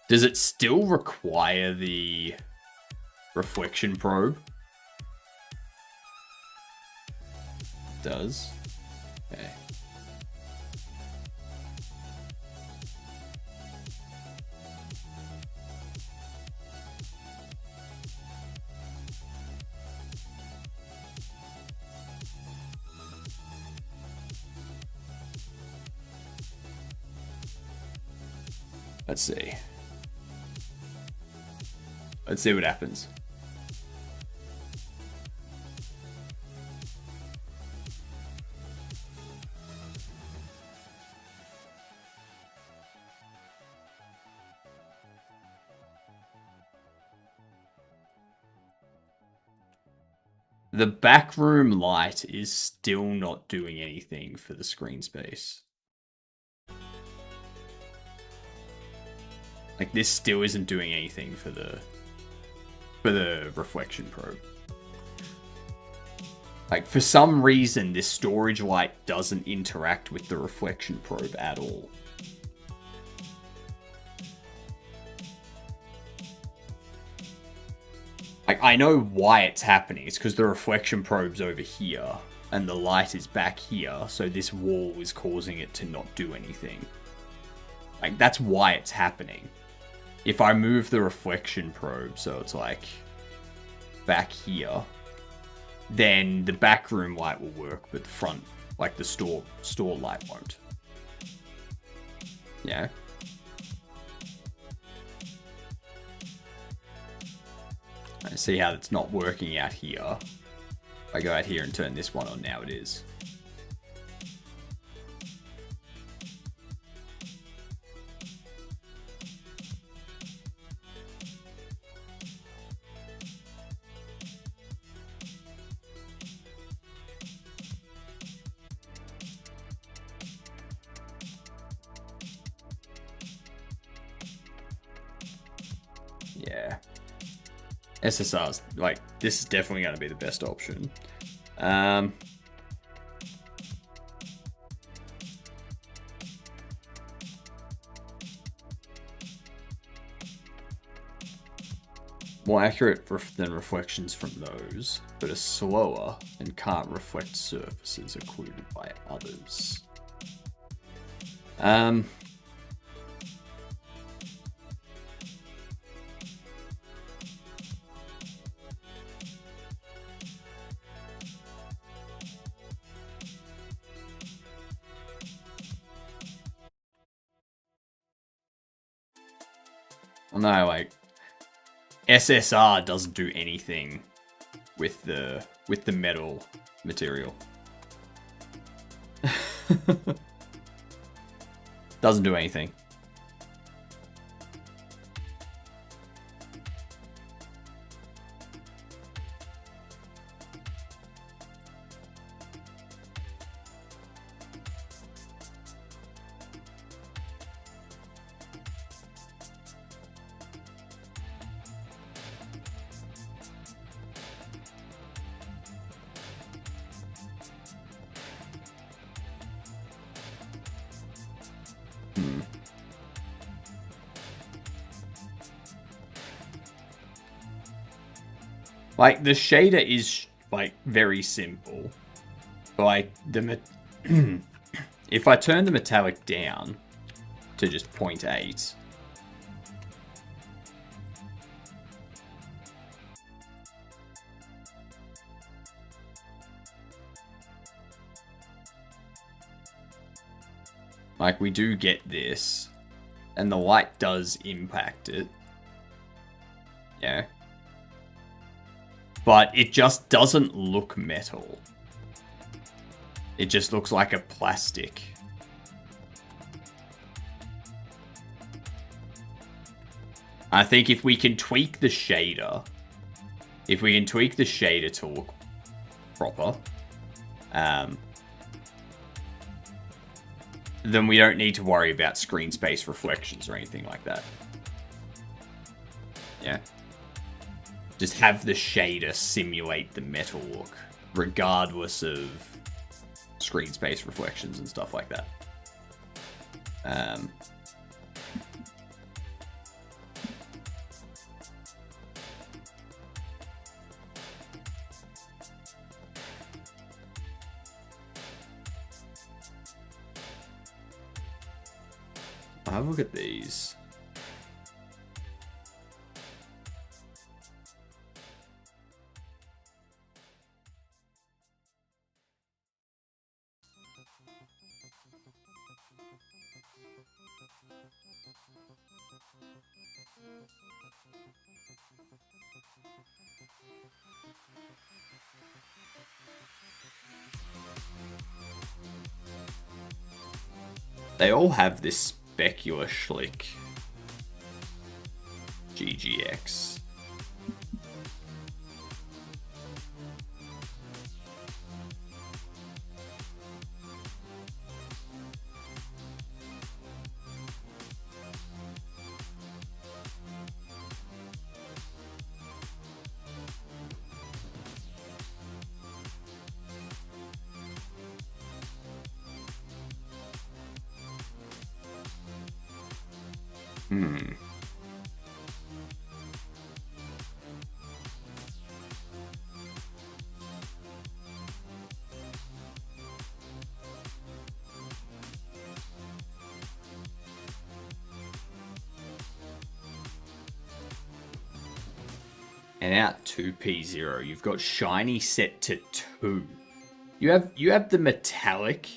Does it still require the reflection probe? does. Okay. Let's see. Let's see what happens. The backroom light is still not doing anything for the screen space. Like, this still isn't doing anything for the reflection probe. Like, for some reason, this storage light doesn't interact with the reflection probe at all. Like, I know why it's happening. It's because the reflection probe's over here, and the light is back here, so this wall is causing it to not do anything. Like, that's why it's happening. If I move the reflection probe, so it's like back here, then the back room light will work, but the front, like the store light won't. Yeah. I see how it's not working out here. If I go out here and turn this one on, now it is. Yeah. SSR's, like, this is definitely going to be the best option. More accurate than reflections from those, but are slower and can't reflect surfaces occluded by others. Well, no, like, SSR doesn't do anything with the metal material. Doesn't do anything. Like, the shader is, like, very simple. Like, if I turn the metallic down to just 0.8, like, we do get this, and the light does impact it. Yeah. But it just doesn't look metal. It just looks like a plastic. I think if we can tweak the shader, to look proper, then we don't need to worry about screen space reflections or anything like that. Yeah. Just have the shader simulate the metal look, regardless of screen space reflections and stuff like that. have a look at these. They all have this specular schlick. GGX. And out 2P0, you've got shiny set to 2. You have the metallic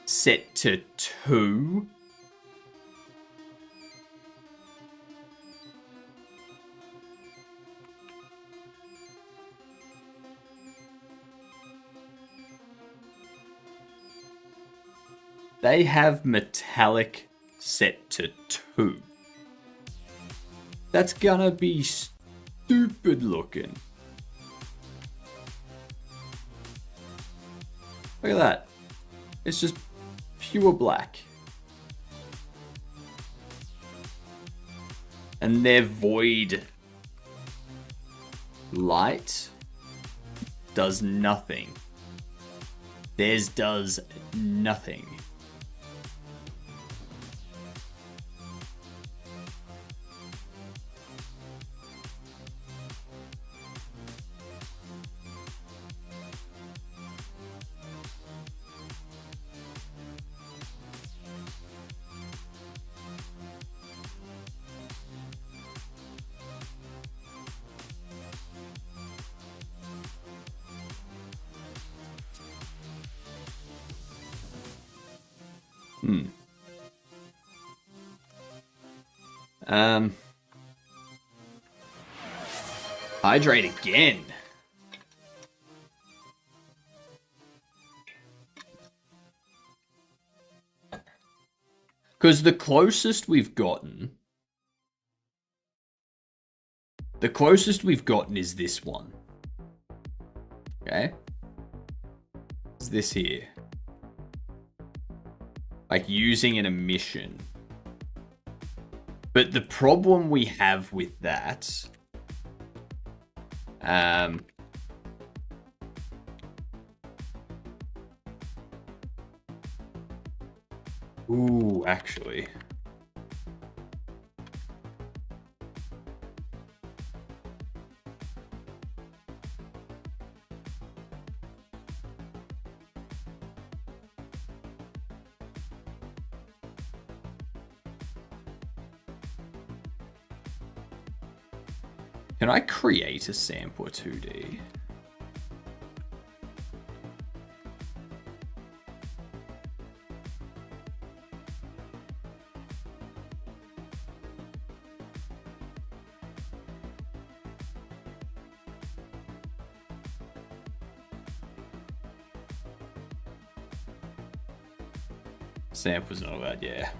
set to 2. They have metallic set to 2. That's gonna be stupid looking. Look at that. It's just pure black. And their void light does nothing. Theirs does nothing. Hydrate again. Because the closest we've gotten is this one. Okay? It's this here. Like using an emission. But the problem we have with that... Ooh, actually. Can I create a sampler 2D? Sample's not allowed, yeah.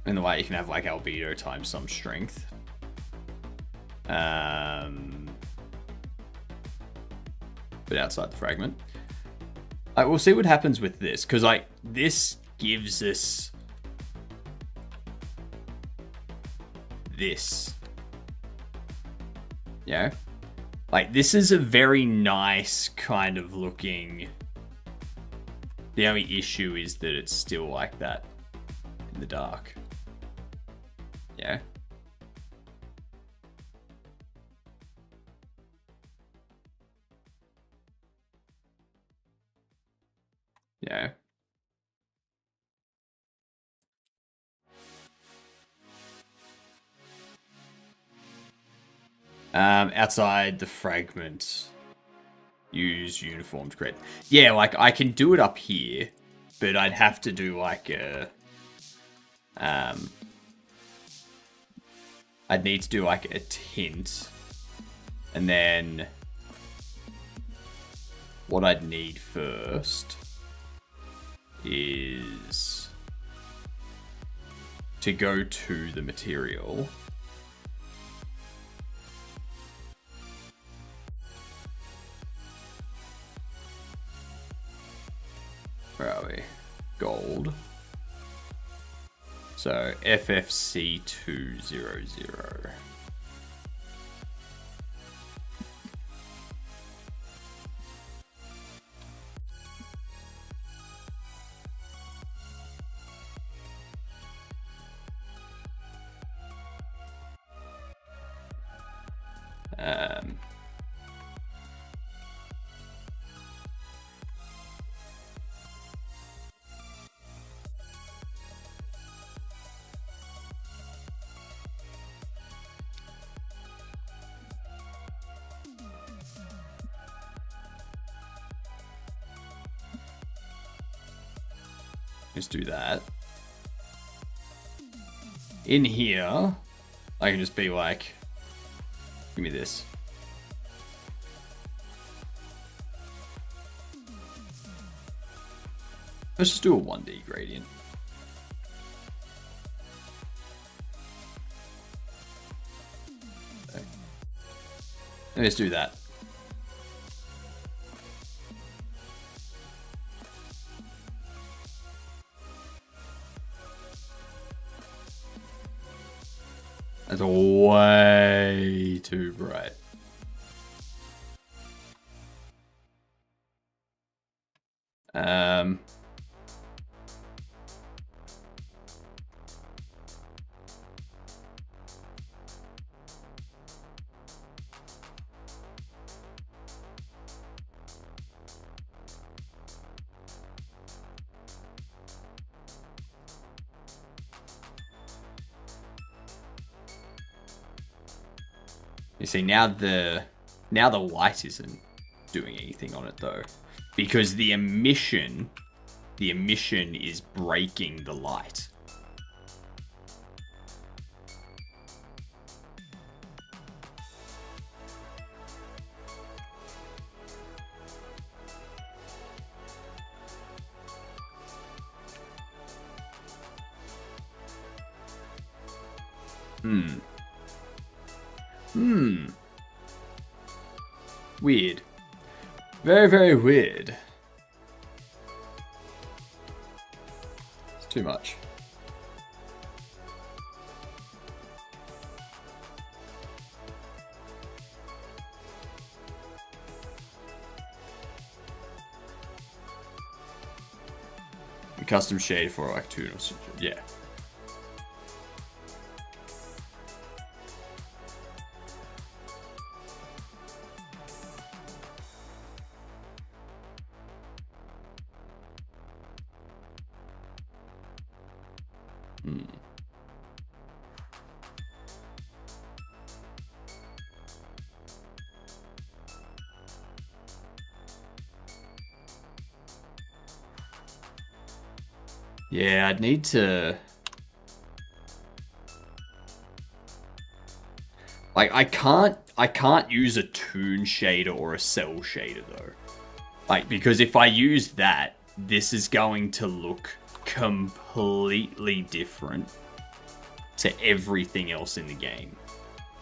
In the way you can have like albedo times some strength. But outside the fragment. We'll see what happens with this, because like this gives us this. Yeah. Like this is a very nice kind of looking. The only issue is that it's still like that in the dark. Yeah. you know. Outside the fragment, use uniform to create. Yeah, like I can do it up here, but I'd have to do like a, I'd need to do like a tint, and then what I'd need first is to go to the material. Where are we? Gold. So FFC200. Just do that. In here, I can just be like, give me this. Let's just do a 1D gradient. Okay. Let's do that. That's way too bright. You see, now the light isn't doing anything on it though, because the emission is breaking the light. Weird. Very, very weird. It's too much. A custom shade for like tune or something. Yeah. Yeah, I'd need to... Like, I can't use a toon shader or a cell shader, though. Like, because if I use that, this is going to look completely different to everything else in the game.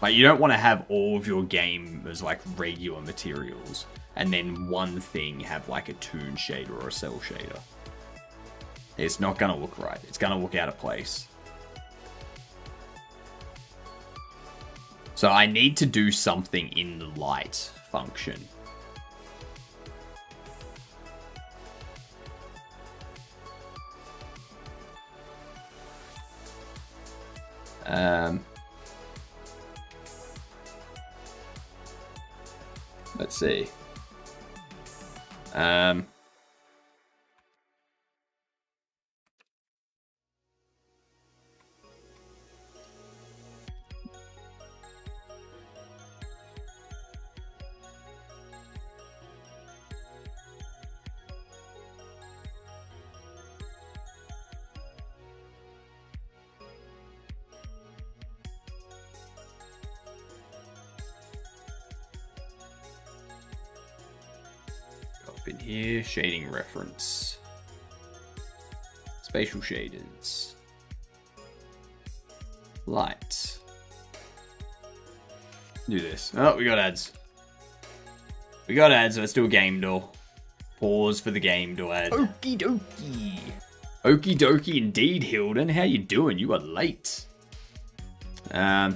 Like, you don't want to have all of your game as, like, regular materials, and then one thing have, like, a toon shader or a cell shader. It's not going to look right. It's going to look out of place. So I need to do something in the light function. Let's see. Up in here, shading reference. Spatial shaders. Light. Do this. Oh, we got ads. We got ads, let's do a game door. Pause for the game door ad. Okie dokie. Okie dokie indeed, Hilden. How you doing? You are late. I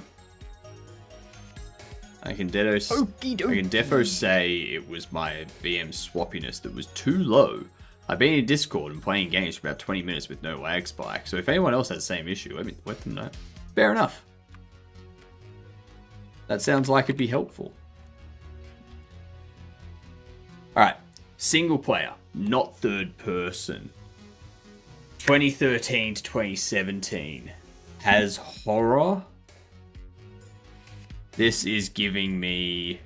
can defo say it was my VM swappiness that was too low. I've been in Discord and playing games for about 20 minutes with no lag spike, so if anyone else has the same issue, let them know. Fair enough. That sounds like it'd be helpful. Alright, single player, not third person. 2013 to 2017 has horror. This is giving me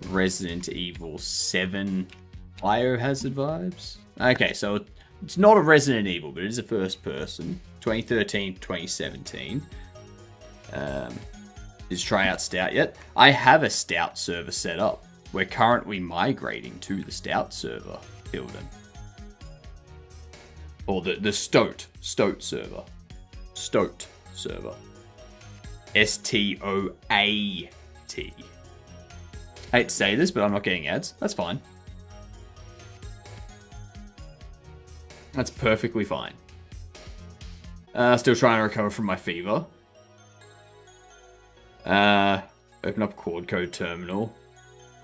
Resident Evil 7 Biohazard vibes. Okay, so it's not a Resident Evil, but it is a first person. 2013 to 2017. Is Tryout Stout yet? I have a Stout server set up. We're currently migrating to the Stout server, Hilden. Or the Stoat server. Stoat server. S-T-O-A-T. Hate to say this, but I'm not getting ads. That's fine. That's perfectly fine. Still trying to recover from my fever. Open up Chord Code Terminal.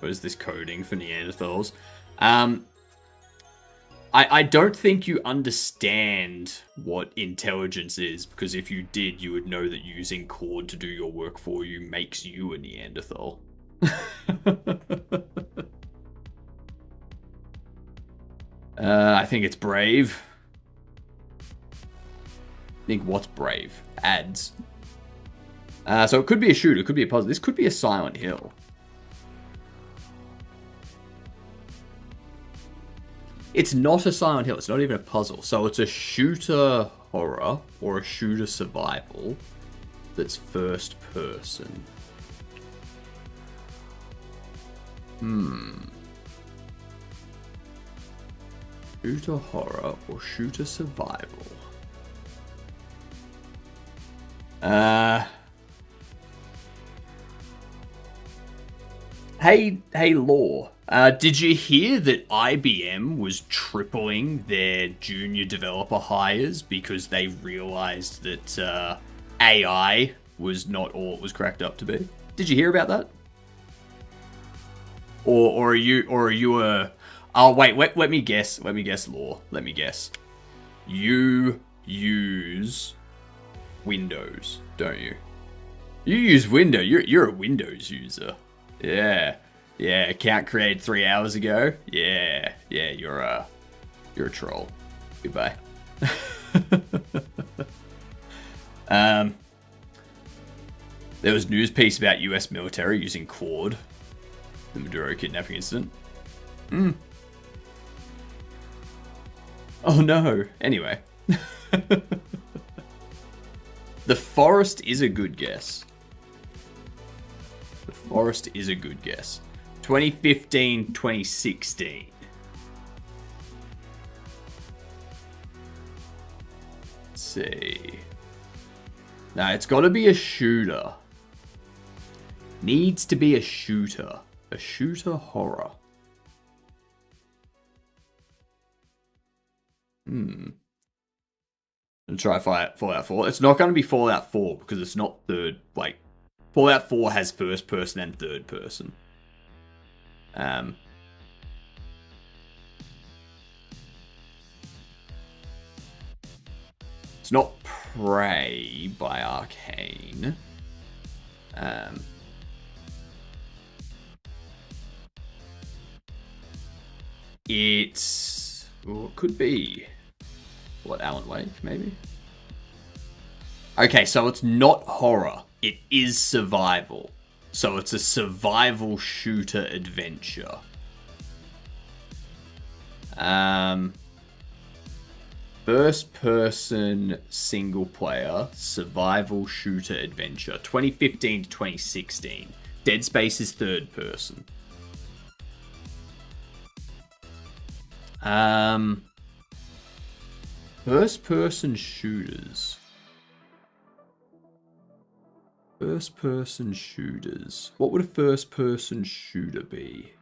What is this coding for Neanderthals? I don't think you understand what intelligence is, because if you did, you would know that using Chord to do your work for you makes you a Neanderthal. I think it's brave. I think what's brave? Ads. So it could be a shooter, it could be a puzzle. This could be a Silent Hill. It's not a Silent Hill. It's not even a puzzle. So it's a shooter horror or a shooter survival that's first person. Shooter horror or shooter survival. Hey, Law. Did you hear that IBM was tripling their junior developer hires because they realized that AI was not all it was cracked up to be? Did you hear about that? Or are you a? Oh wait, let me guess, Law. Let me guess. You use Windows, don't you? You use Windows. You're a Windows user. Yeah. Account created 3 hours ago. Yeah. You're a troll. Goodbye. There was a news piece about U.S. military using Claude, the Maduro kidnapping incident. Oh no. Anyway. The Forest is a good guess. 2015, 2016. Let's see. Now, it's got to be a shooter. Needs to be a shooter. A shooter horror. I'm gonna try Fallout 4. It's not going to be Fallout 4 because it's not third. Like, Fallout 4 has first person and third person. It's not Prey by Arcane. It could be Alan Wake, maybe? Okay, so it's not horror. It is survival. So it's a survival shooter adventure. First person single player survival shooter adventure. 2015 to 2016. Dead Space is third person. First-person shooters. First-person shooters. What would a first-person shooter be?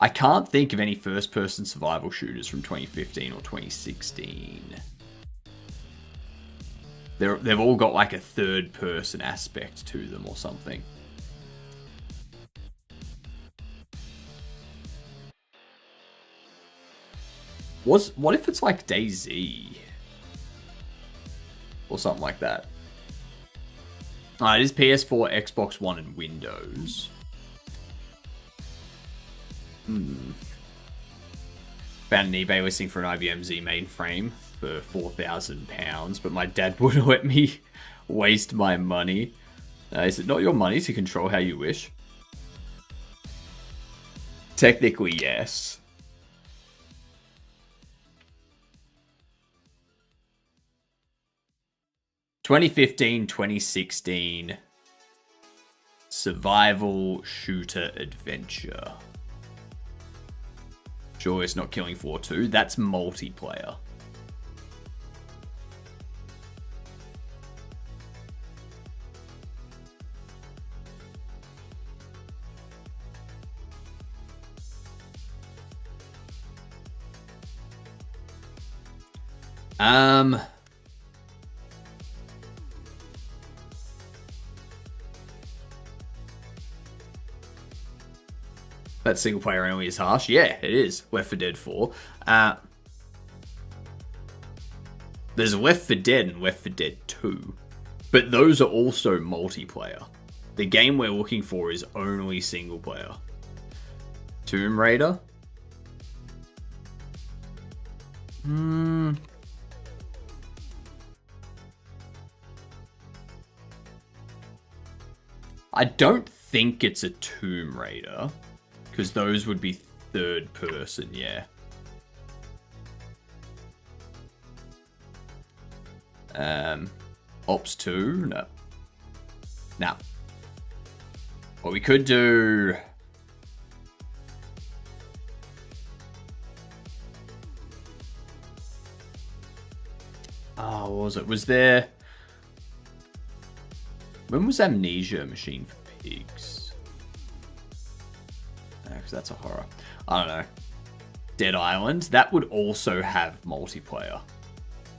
I can't think of any first-person survival shooters from 2015 or 2016. They've all got like a third-person aspect to them or something. What if it's like DayZ? Or something like that. It is PS4, Xbox One, and Windows. Found an eBay listing for an IBM Z mainframe for £4,000, but my dad wouldn't let me waste my money. Is it not your money to control how you wish? Technically, yes. (2015-2016) survival shooter adventure. Sure, it's not Killing Floor 2. That's multiplayer. That single player only is harsh. Yeah, it is. Left 4 Dead 4. There's Left 4 Dead and Left 4 Dead 2. But those are also multiplayer. The game we're looking for is only single player. Tomb Raider? I don't think it's a Tomb Raider. Because those would be third person, yeah. Ops 2? No. Now. What we could do... what was it? Was there... When was Amnesia Machine for Pigs? Because that's a horror. I don't know. Dead Island. That would also have multiplayer.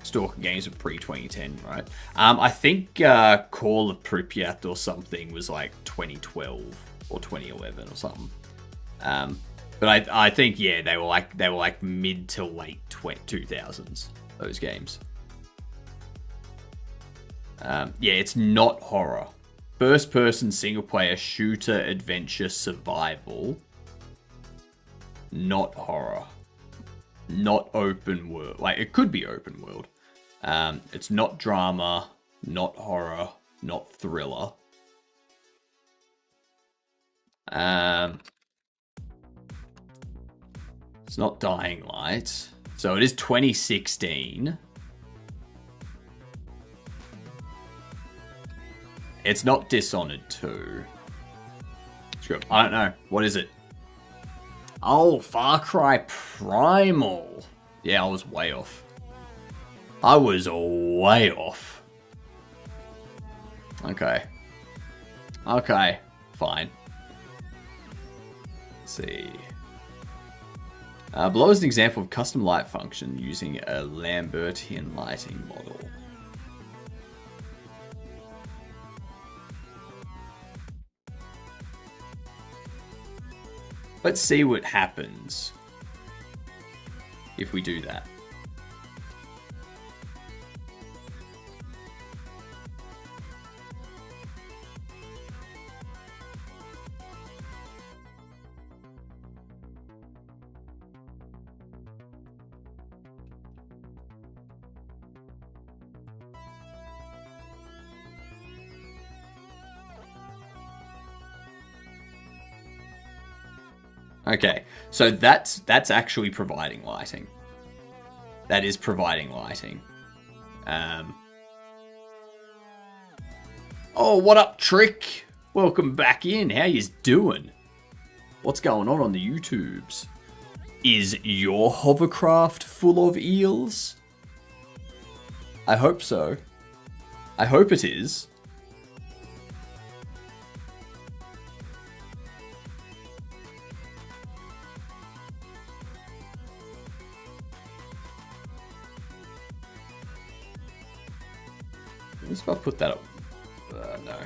Stalker games are pre-2010, right? I think Call of Pripyat or something was like 2012 or 2011 or something. But I think, yeah, they were like mid to late 2000s, those games. Yeah, it's not horror. First-person single-player shooter adventure survival. Not horror. Not open world. Like, it could be open world. It's not drama, not horror, not thriller. It's not Dying Light. So it is 2016. It's not Dishonored 2. Sure. I don't know. What is it? Oh, Far Cry Primal. Yeah, I was way off. Okay. Okay, fine. Let's see. Below is an example of custom light function using a Lambertian lighting model. Let's see what happens if we do that. Okay, so that's actually providing lighting. That is providing lighting. Oh, what up, Trick? Welcome back in. How yous doing? What's going on the YouTubes? Is your hovercraft full of eels? I hope so. I hope it is. Let's go put that up. No.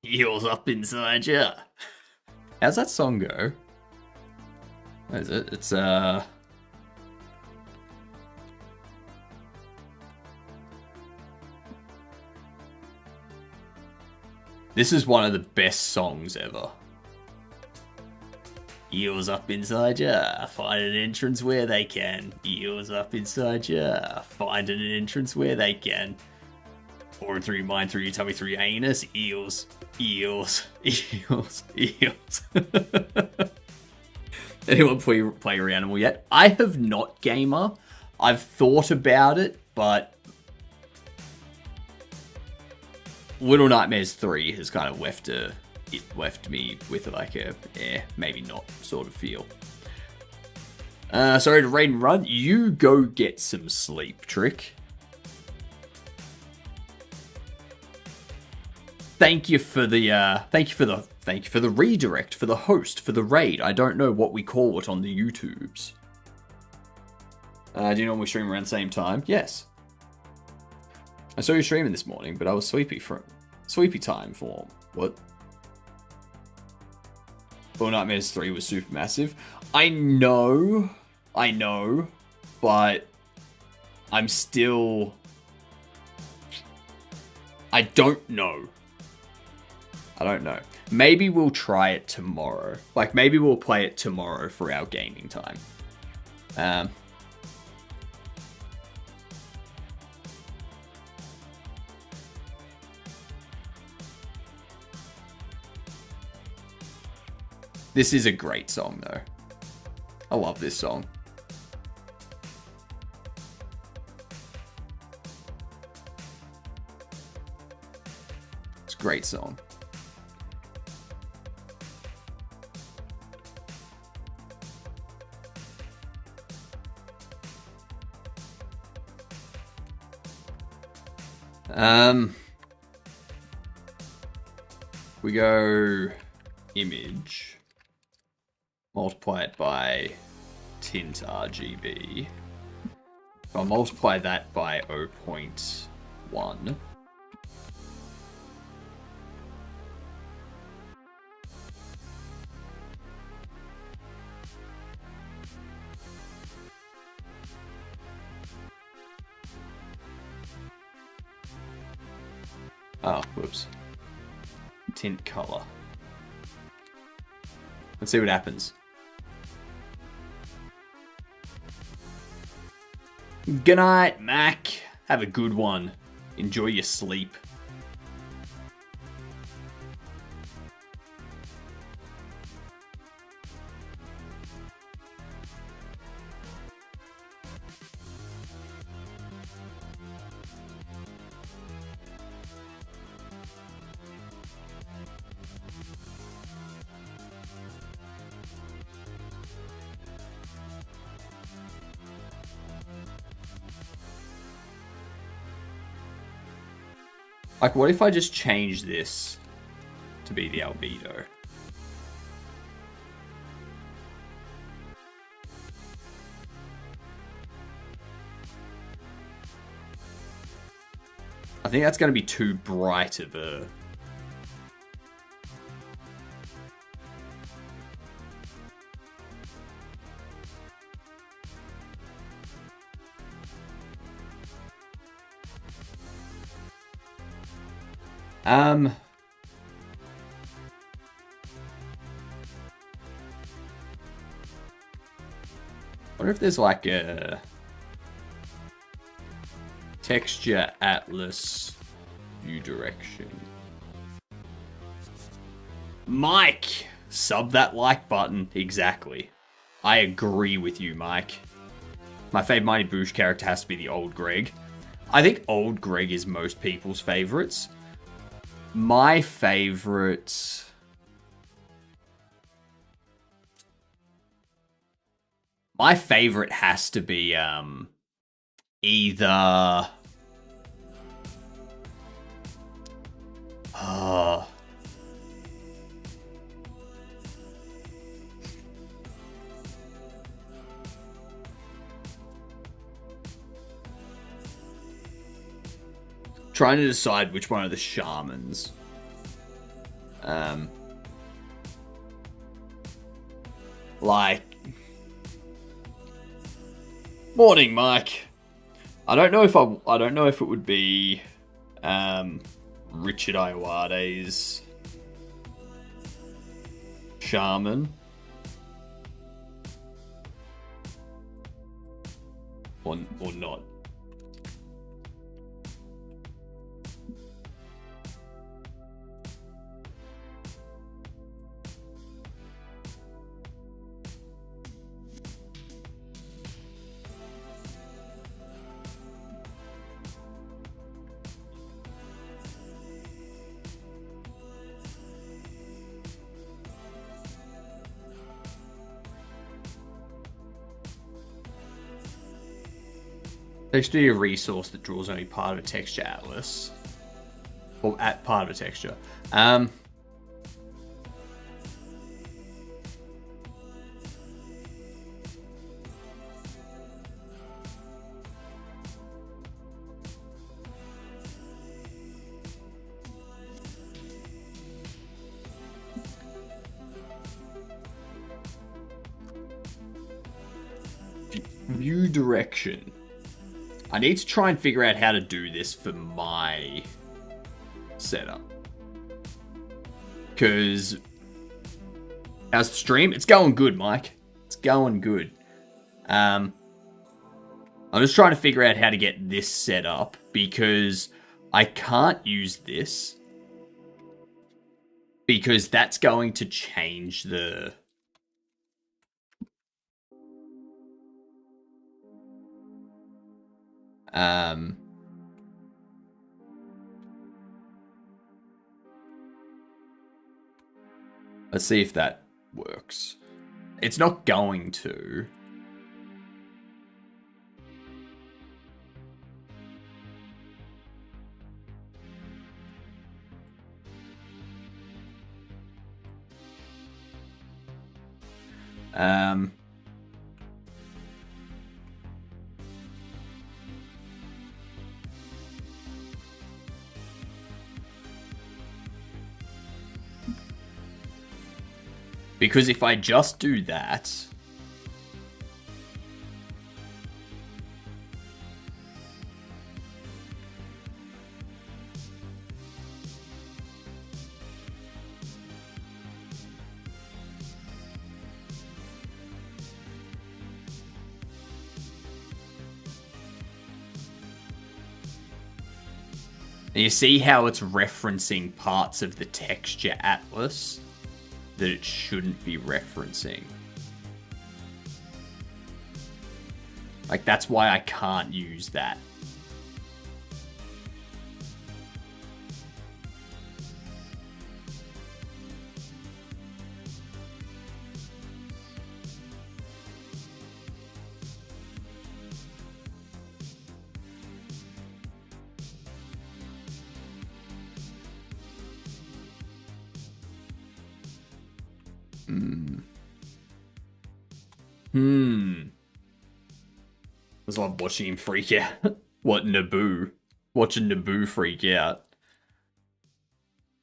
Eels up inside ya. How's that song go? What is it? It's This is one of the best songs ever. Eels up inside ya, find an entrance where they can. Eels up inside ya, find an entrance where they can. Or through your mind, through your tummy, through your anus. Eels, eels, eels, eels. Anyone play your animal yet? I have not, gamer. I've thought about it, but Little Nightmares 3 has kind of left me with like a maybe not sort of feel. Sorry to raid and run. You go get some sleep, Trick. Thank you for the redirect, for the host, for the raid. I don't know what we call it on the YouTubes. Do you normally stream around the same time? Yes. I saw you streaming this morning, but I was sleepy time for what? Little Nightmares 3 was super massive. I know, but I'm still... I don't know. Maybe we'll try it tomorrow. Like, maybe we'll play it tomorrow for our gaming time. This is a great song, though. I love this song. It's a great song. We go image, multiply it by tint RGB. I'll multiply that by 0.1. Oh, whoops. Tint color. Let's see what happens. Good night, Mac. Have a good one. Enjoy your sleep. Like, what if I just change this to be the albedo? I think that's going to be too bright of a... I wonder if there's like a texture atlas view direction. Mike, sub that like button. Exactly. I agree with you, Mike. My fave Mighty Boosh character has to be the Old Greg. I think Old Greg is most people's favorites. My favorite... My favorite has to be either... Trying to decide which one of the shamans. Like... Morning, Mike. I don't know if it would be Richard Ayoade's shaman or not. There should be a resource that draws only part of a texture atlas. Or at part of a texture. View direction. I need to try and figure out how to do this for my setup. Because how's the stream? It's going good, Mike. It's going good. I'm just trying to figure out how to get this set up because I can't use this because that's going to change the... Let's see if that works. It's not going to. Because if I just do that... And you see how it's referencing parts of the texture atlas that it shouldn't be referencing. Like, that's why I can't use that. I was like watching him freak out. What, Naboo? Watching Naboo freak out.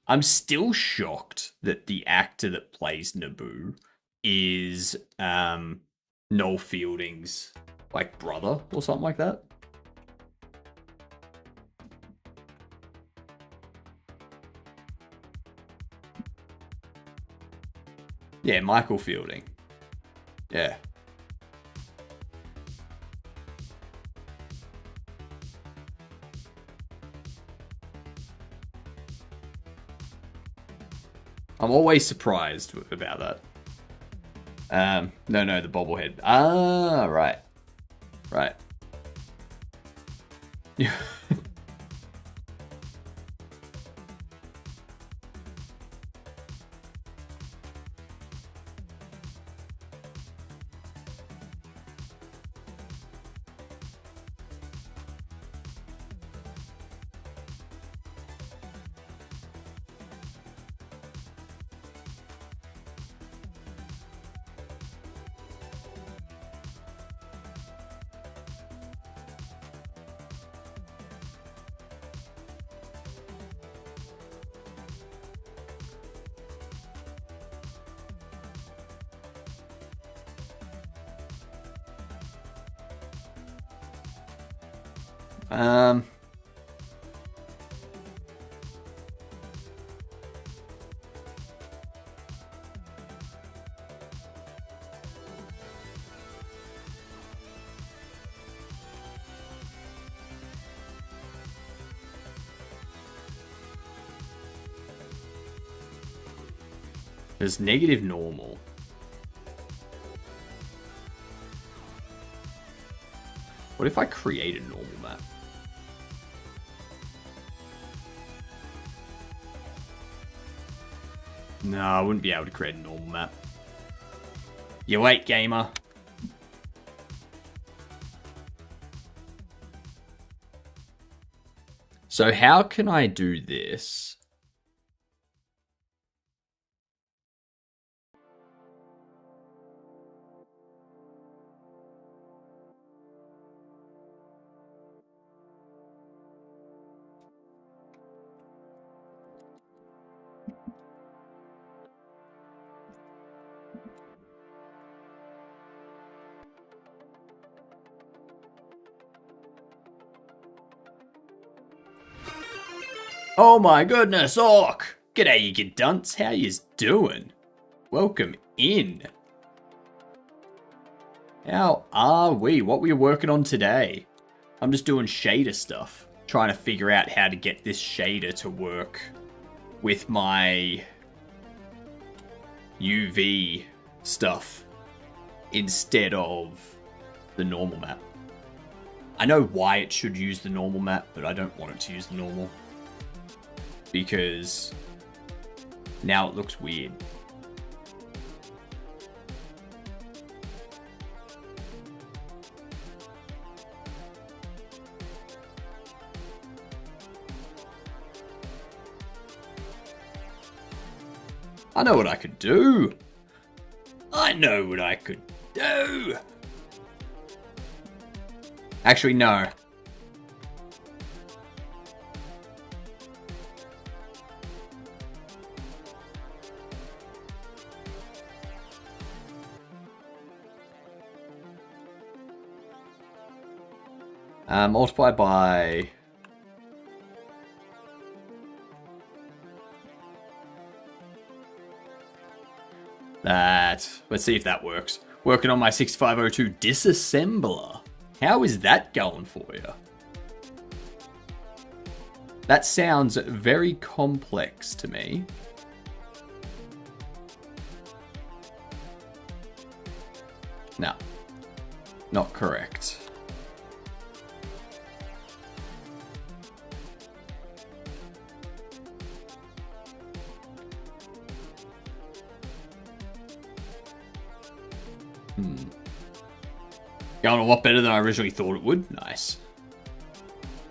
I'm still shocked that the actor that plays Naboo is Noel Fielding's like brother or something like that. Yeah, Michael Fielding. Yeah. I'm always surprised about that. No, the bobblehead. Ah, right. Right. Yeah. There's negative normal. What if I create a normal map? No, I wouldn't be able to create a normal map. You wait, gamer. So how can I do this? Oh my goodness, Orc! G'day, you good dunce. How yous doing? Welcome in. How are we? What were you working on today? I'm just doing shader stuff. Trying to figure out how to get this shader to work with my UV stuff instead of the normal map. I know why it should use the normal map, but I don't want it to use the normal. Because now it looks weird. I know what I could do. I know what I could do. Actually, no. Multiply by... that. Let's see if that works. Working on my 6502 disassembler. How is that going for you? That sounds very complex to me. No. Not correct. Going a lot better than I originally thought it would. Nice.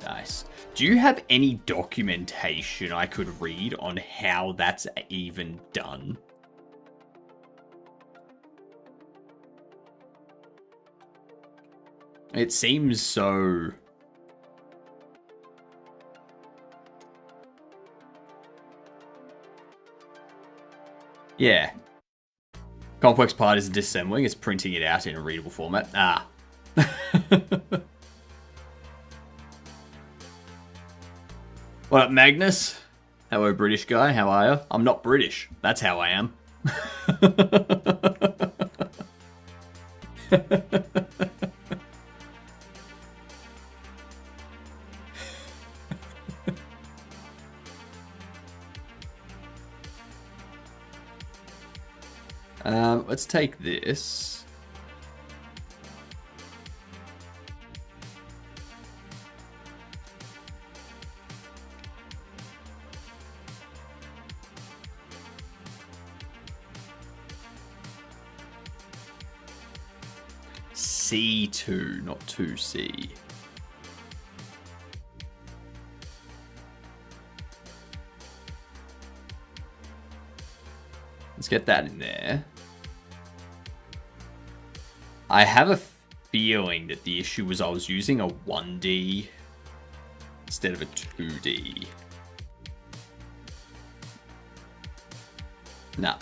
Nice. Do you have any documentation I could read on how that's even done? It seems so... yeah. Complex part isn't disassembling, it's printing it out in a readable format. Ah. What up, Magnus? Hello, British guy. How are you? I'm not British. That's how I am. Let's take this. C2, not 2C. Let's get that in there. I have a feeling that the issue was I was using a 1D instead of a 2D. Nah.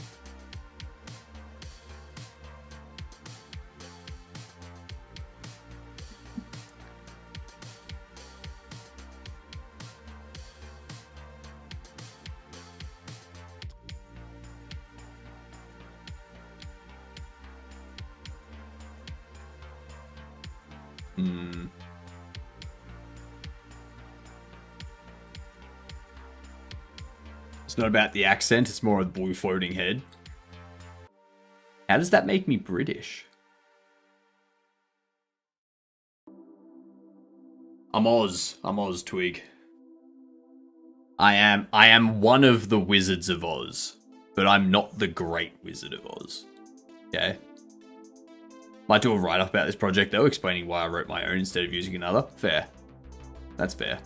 It's not about the accent, it's more of the blue floating head. How does that make me British? I'm Oz, Twig. I am one of the Wizards of Oz, but I'm not the Great Wizard of Oz. Okay? Might do a write-up about this project though, explaining why I wrote my own instead of using another. Fair. That's fair.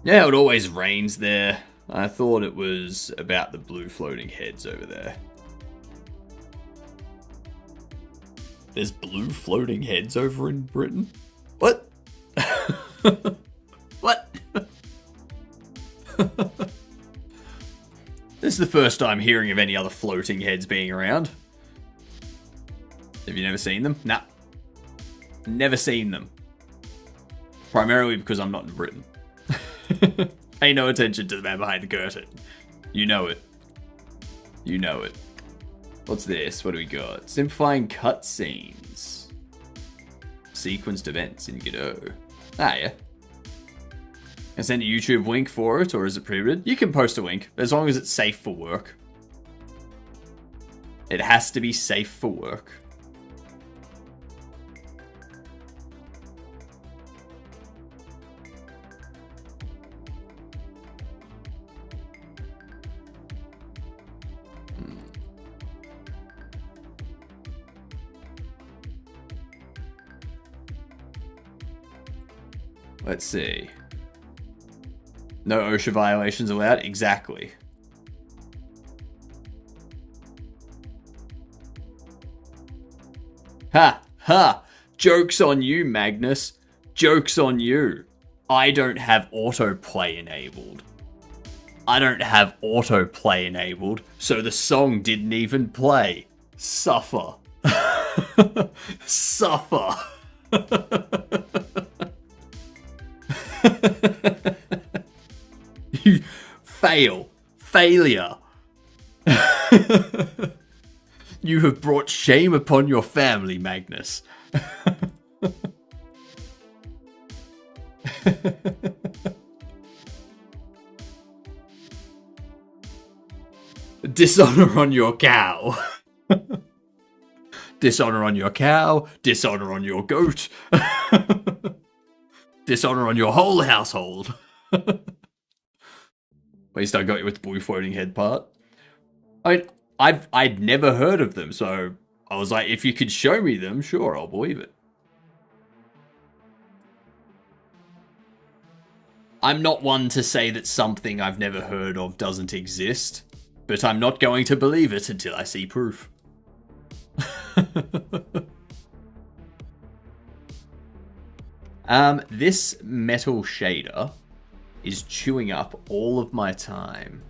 Yeah, it always rains there. I thought it was about the blue floating heads over there. There's blue floating heads over in Britain? What? What? This is the first time hearing of any other floating heads being around. Have you never seen them? Nah. Never seen them. Primarily because I'm not in Britain. Pay no attention to the man behind the curtain. You know it. You know it. What's this? What do we got? Simplifying cutscenes. Sequenced events in Godot. Ah, yeah. Can I send a YouTube link for it, or is it prohibited? You can post a link, as long as it's safe for work. It has to be safe for work. Let's see. No OSHA violations allowed? Exactly. Ha! Ha! Joke's on you, Magnus. Joke's on you. I don't have autoplay enabled. So the song didn't even play. Suffer. Suffer. You fail. Failure. You have brought shame upon your family, Magnus. Dishonor on your cow. Dishonor on your cow. Dishonor on your goat. Dishonor on your whole household. At least I got you with the blue floating head part. I mean, I'd never heard of them, so I was like, if you could show me them, sure, I'll believe it. I'm not one to say that something I've never heard of doesn't exist, but I'm not going to believe it until I see proof. This metal shader is chewing up all of my time.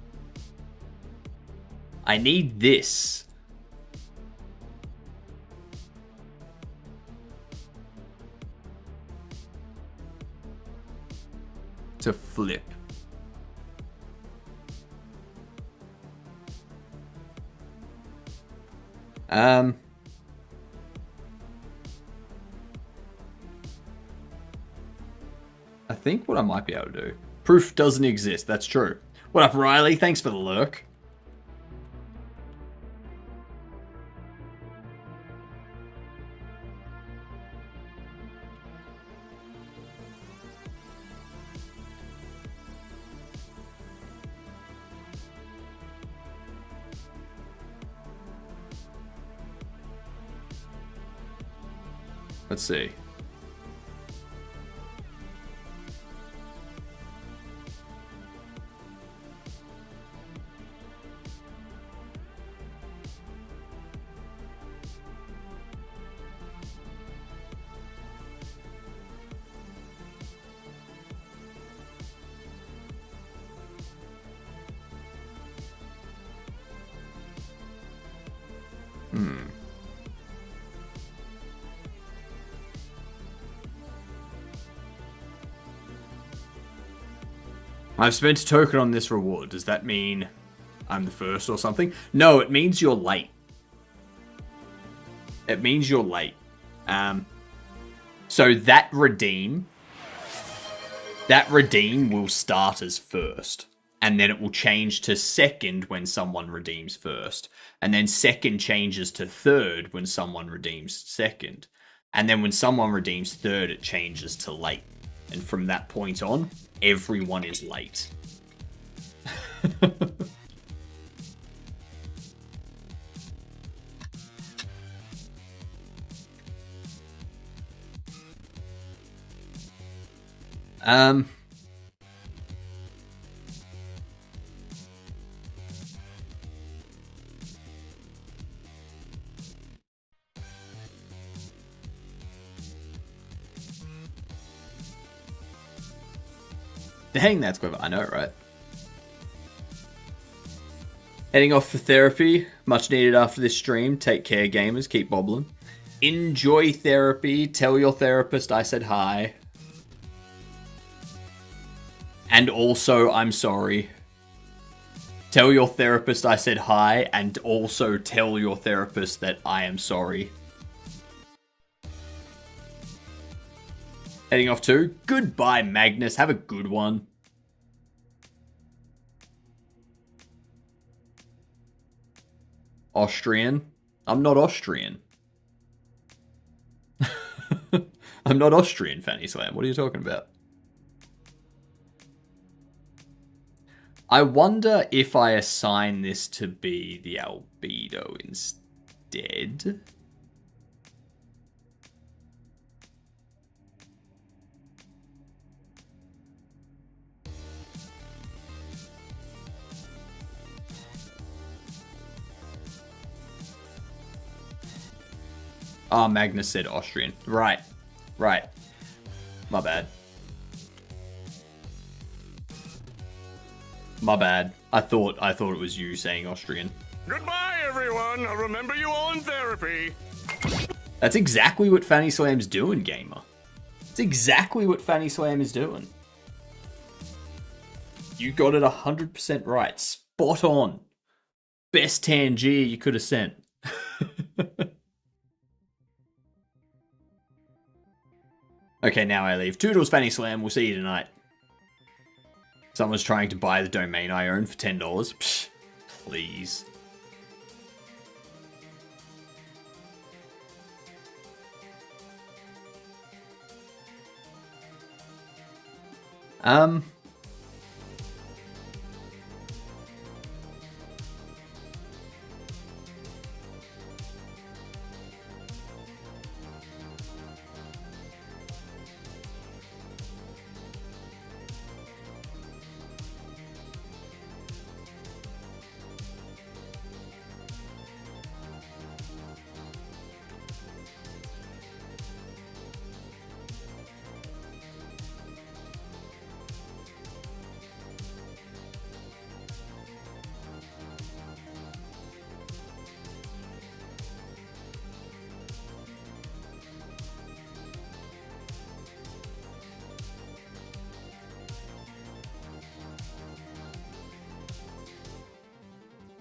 I need this. To flip. I think what I might be able to do. Proof doesn't exist, that's true. What up, Riley? Thanks for the lurk. Let's see. I've spent a token on this reward. Does that mean I'm the first or something? No, it means you're late. It means you're late. So that redeem will start as first. And then it will change to second when someone redeems first. And then second changes to third when someone redeems second. And then when someone redeems third, it changes to late. And from that point on, everyone is late. Dang, that's clever. I know, right? Heading off for therapy. Much needed after this stream. Take care, gamers. Keep bobbling. Enjoy therapy. Tell your therapist I said hi. And also, I'm sorry. Tell your therapist I said hi, and also tell your therapist that I am sorry. Heading off to goodbye, Magnus. Have a good one. Austrian? I'm not Austrian. I'm not Austrian, Fanny Slam. What are you talking about? I wonder if I assign this to be the albedo instead. Oh, Magnus said Austrian. Right. Right. My bad. My bad. I thought it was you saying Austrian. Goodbye, everyone. I'll remember you all in therapy. That's exactly what Fanny Slam's doing, gamer. It's exactly what Fanny Slam is doing. You got it 100% right. Spot on. Best Tangier you could have sent. Okay, now I leave. Toodles, Fanny Slam. We'll see you tonight. Someone's trying to buy the domain I own for $10. Psh, please.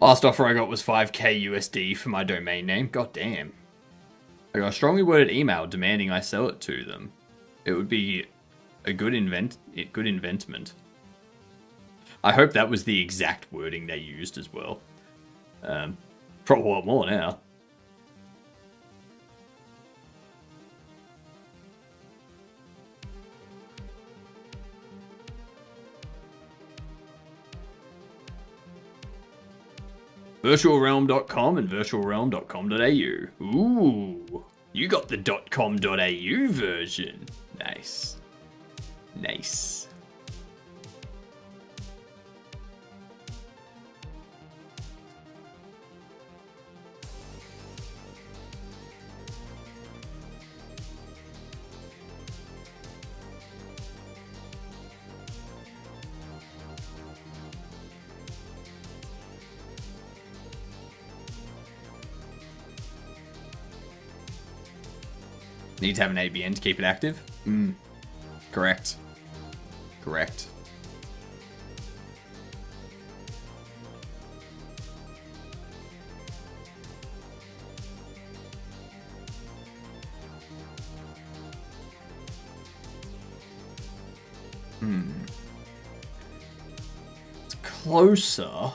Last offer I got was 5k USD for my domain name. God damn. I got a strongly worded email demanding I sell it to them. It would be a good investment. I hope that was the exact wording they used as well. Probably a lot more now. virtualrealm.com and virtualrealm.com.au. Ooh. You got the .com.au version. Nice. Nice. Need to have an ABN to keep it active? Correct. Correct. It's closer.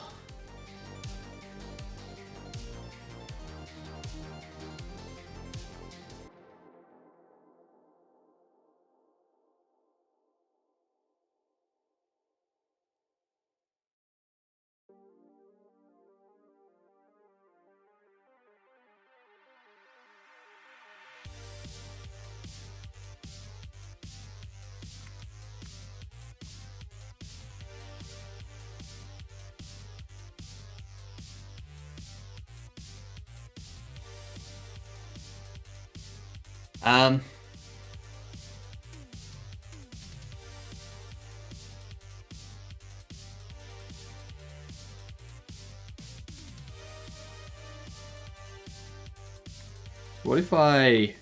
What if I...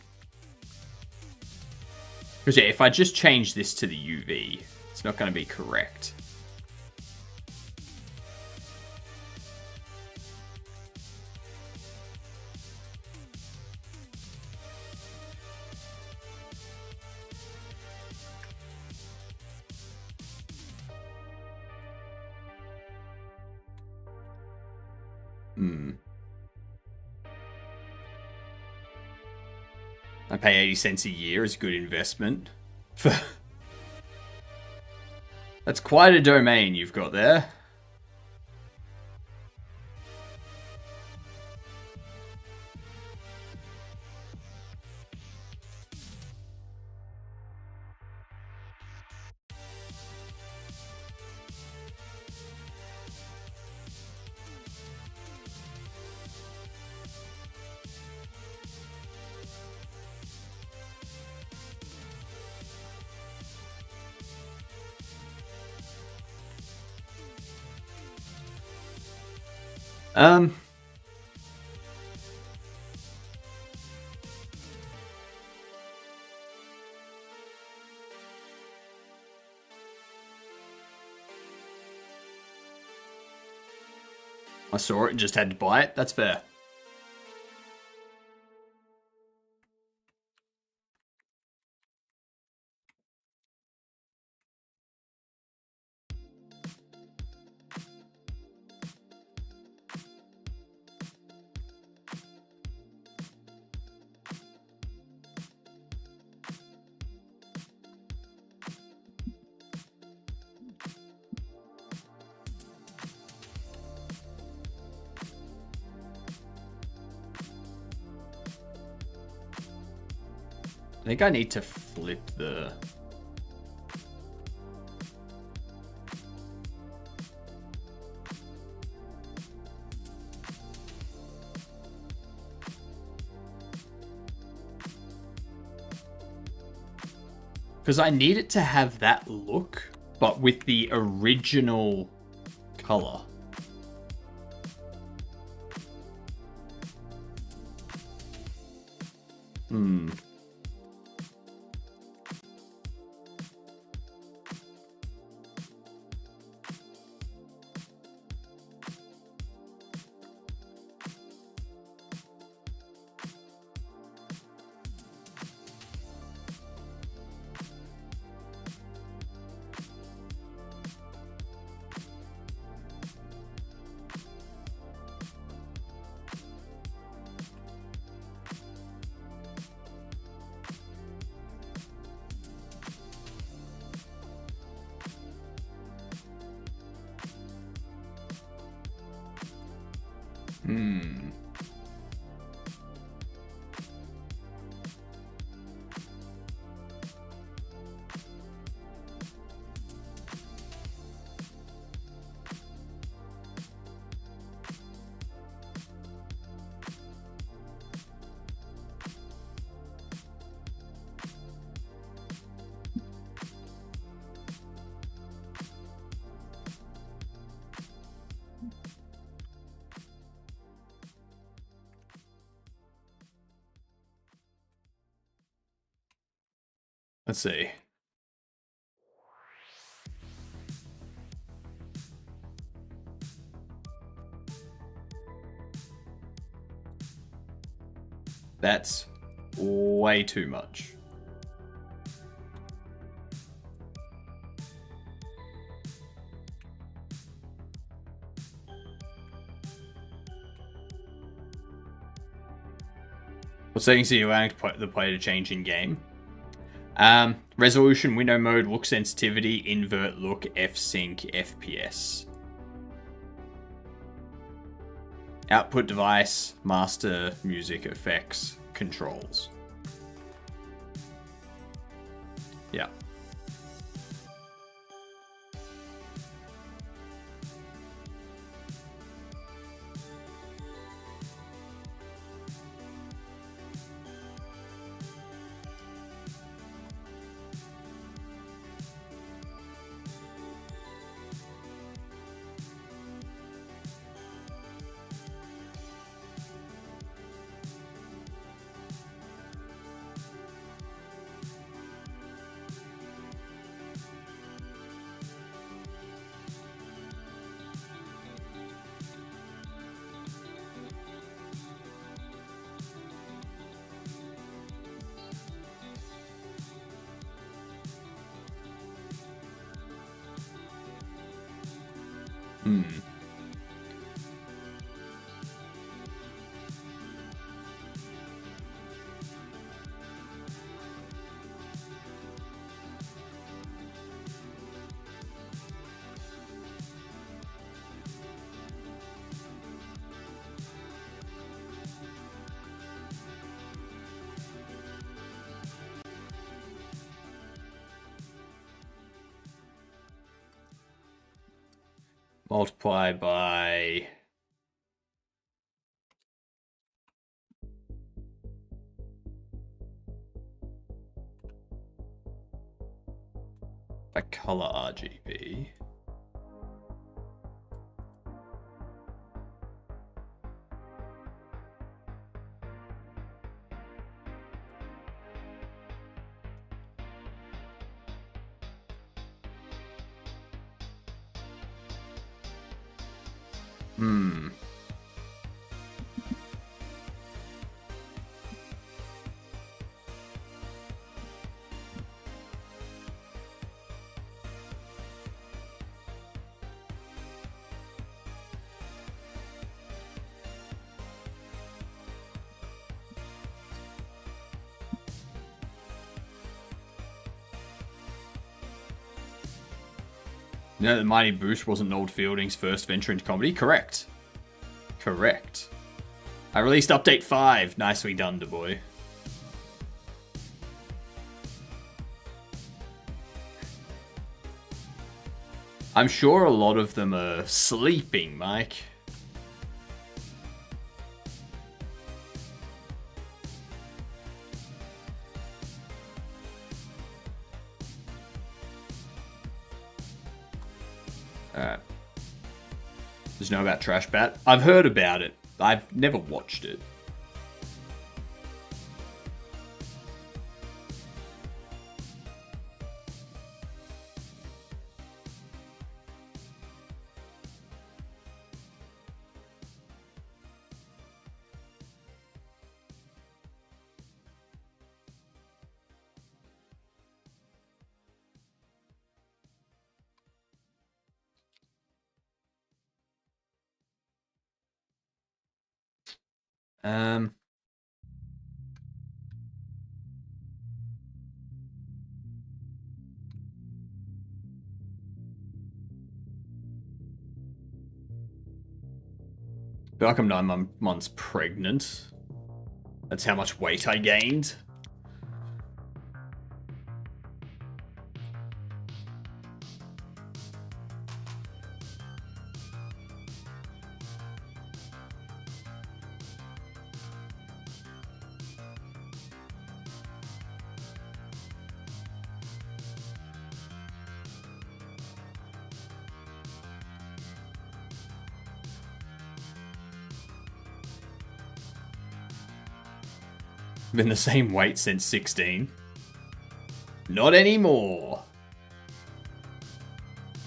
Because yeah, if I just change this to the UV, it's not going to be correct. I pay 80 cents a year as a good investment. That's quite a domain you've got there. I saw it and just had to buy it. That's fair. I think I need to flip the... Because I need it to have that look, but with the original color. Let's see. That's way too much. What settings do you want the player to change in game? Resolution, window mode, look sensitivity, invert look, F-sync, FPS. Output device, master, music, effects, controls. Yeah. Multiply by color RGB. You know that Mighty Boosh wasn't Noel Fielding's first venture into comedy? Correct. Correct. I released Update 5. Nicely done, da boy. I'm sure a lot of them are sleeping, Mike. Alright. Did you know about Trash Bat? I've heard about it. I've never watched it. I feel like I'm 9 months pregnant. That's how much weight I gained. Been the same weight since 16. Not anymore.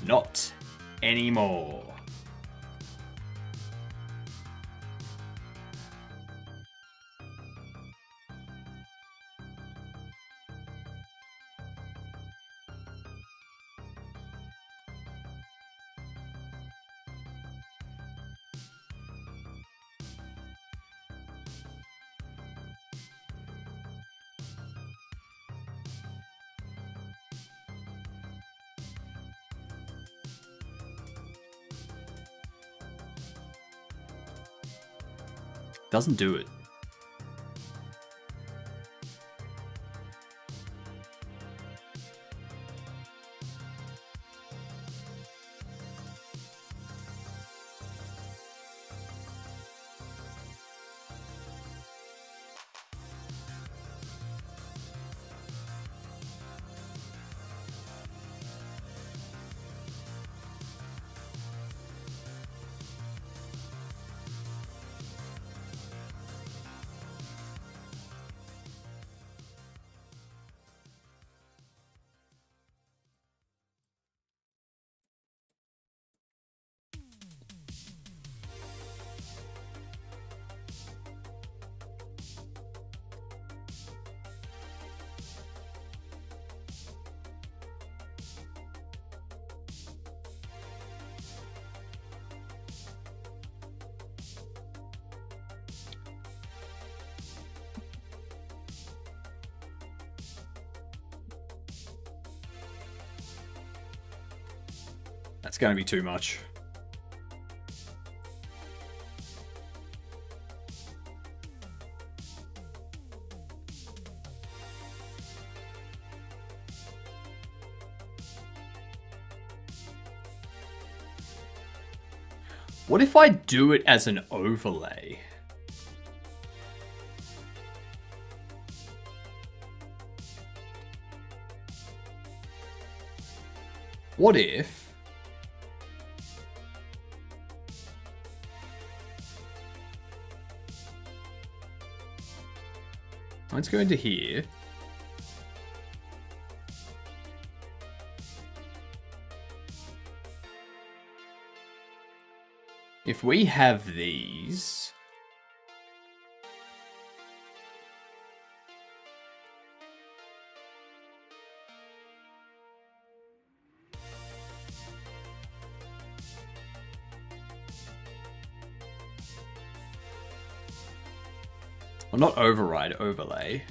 Not anymore. Doesn't do it. That's going to be too much. What if I do it as an overlay? What if... Let's go into here. If we have these... Well, not override, overlay.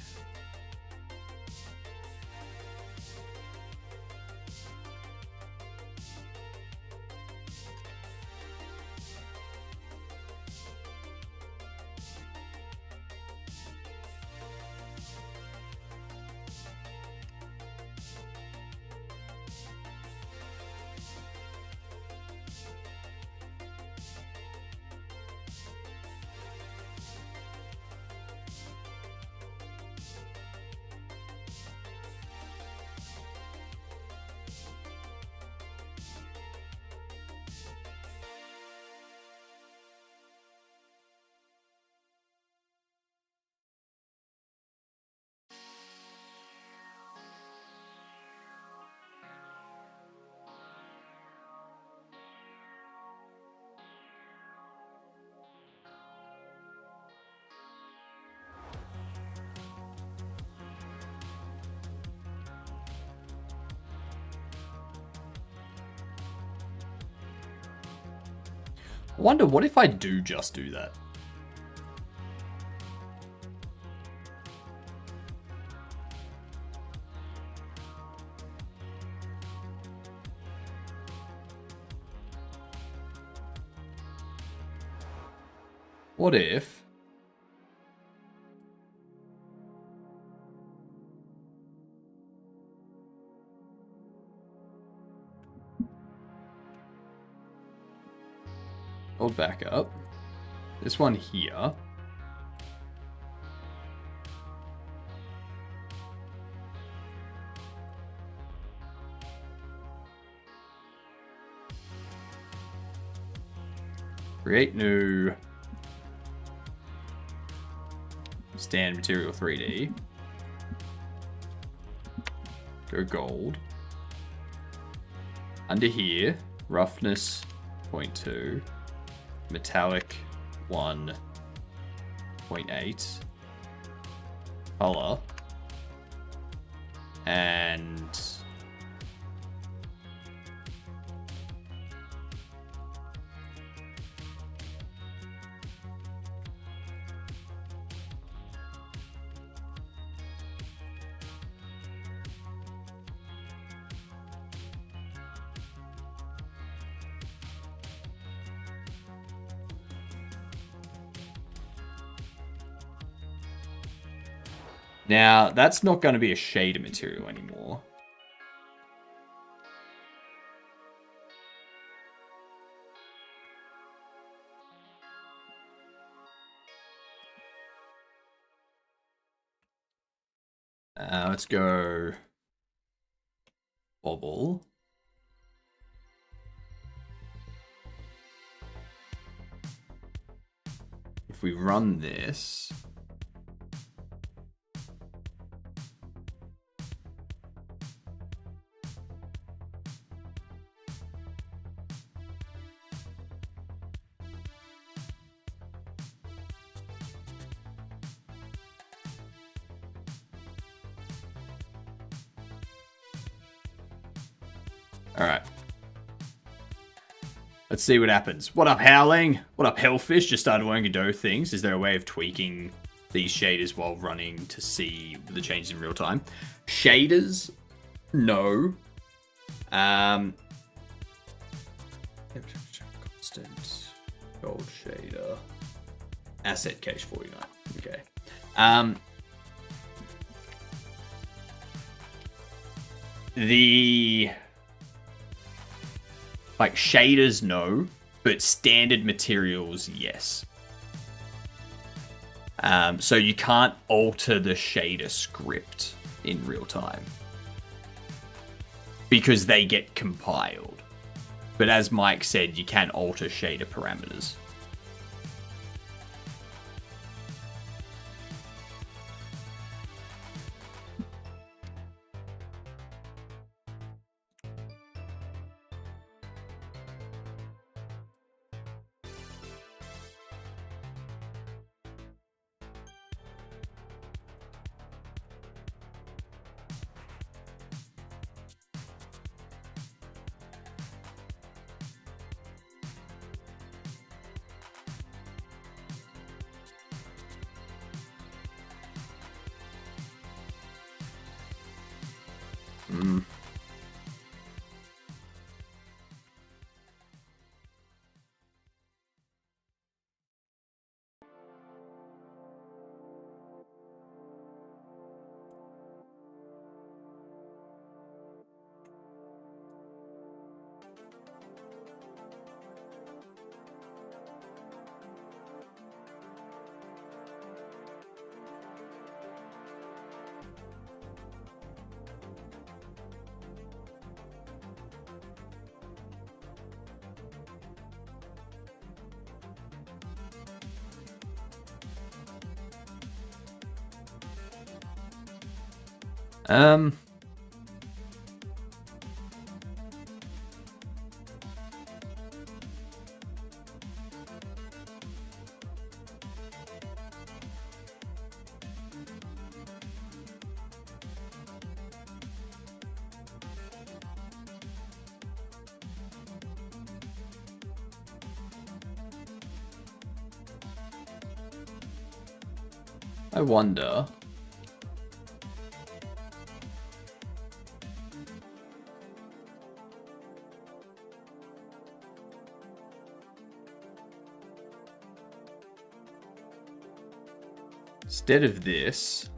I wonder, what if I do just do that? What if... Hold back up. This one here. Create new stand material 3D. Go gold. Under here, roughness 0.2, metallic 1.8, color, and now that's not going to be a shader material anymore. Let's go Bobble. If we run this, all right. Let's see what happens. What up, Howling? What up, Hellfish? Just started wanting to do things. Is there a way of tweaking these shaders while running to see the changes in real time? Shaders? No. Constant gold shader. Asset cache 49. Okay. The like shaders, no, but standard materials, yes. So you can't alter the shader script in real time because they get compiled. But as Mike said, you can alter shader parameters. I wonder. Instead of this,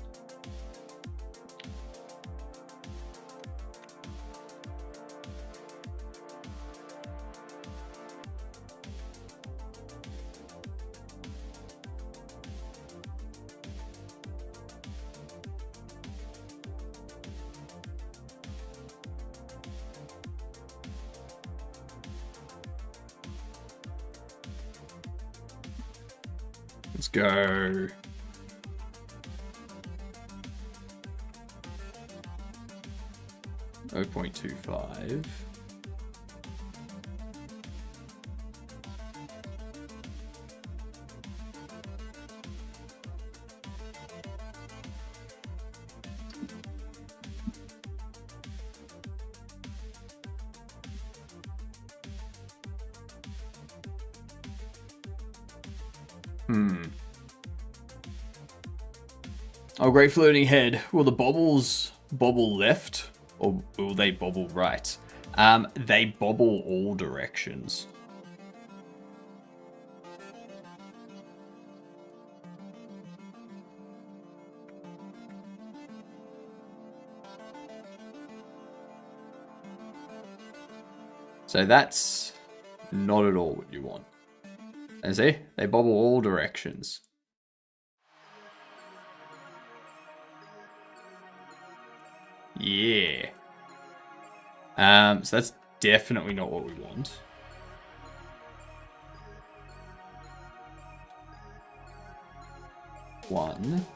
let's go. 0.25. Oh, great floating head. Will the bobbles bobble left or will they bobble right? They bobble all directions. So that's not at all what you want. And see, they bobble all directions. Yeah. So that's definitely not what we want. One.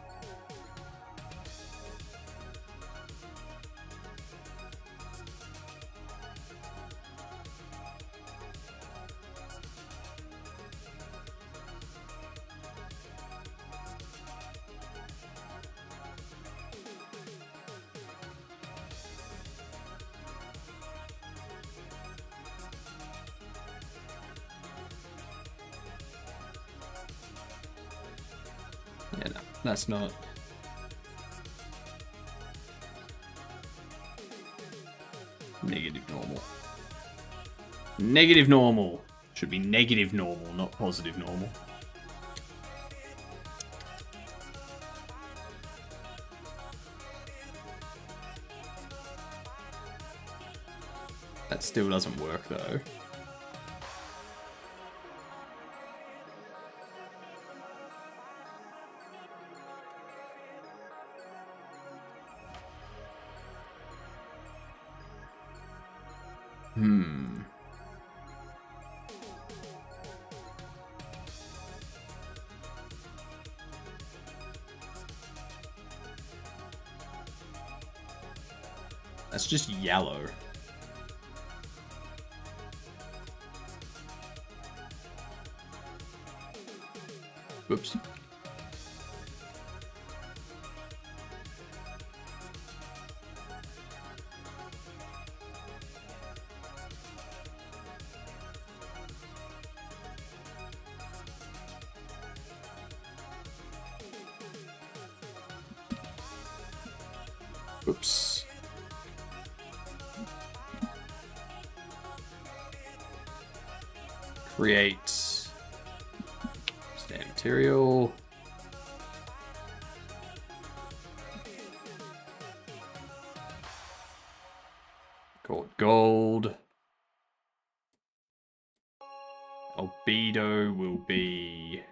Yeah, no, that's not. Negative normal. Negative normal. Should be negative normal, not positive normal. That still doesn't work though. That's just yellow. Whoops. Oops. Create stand material. Call it gold. Albedo will be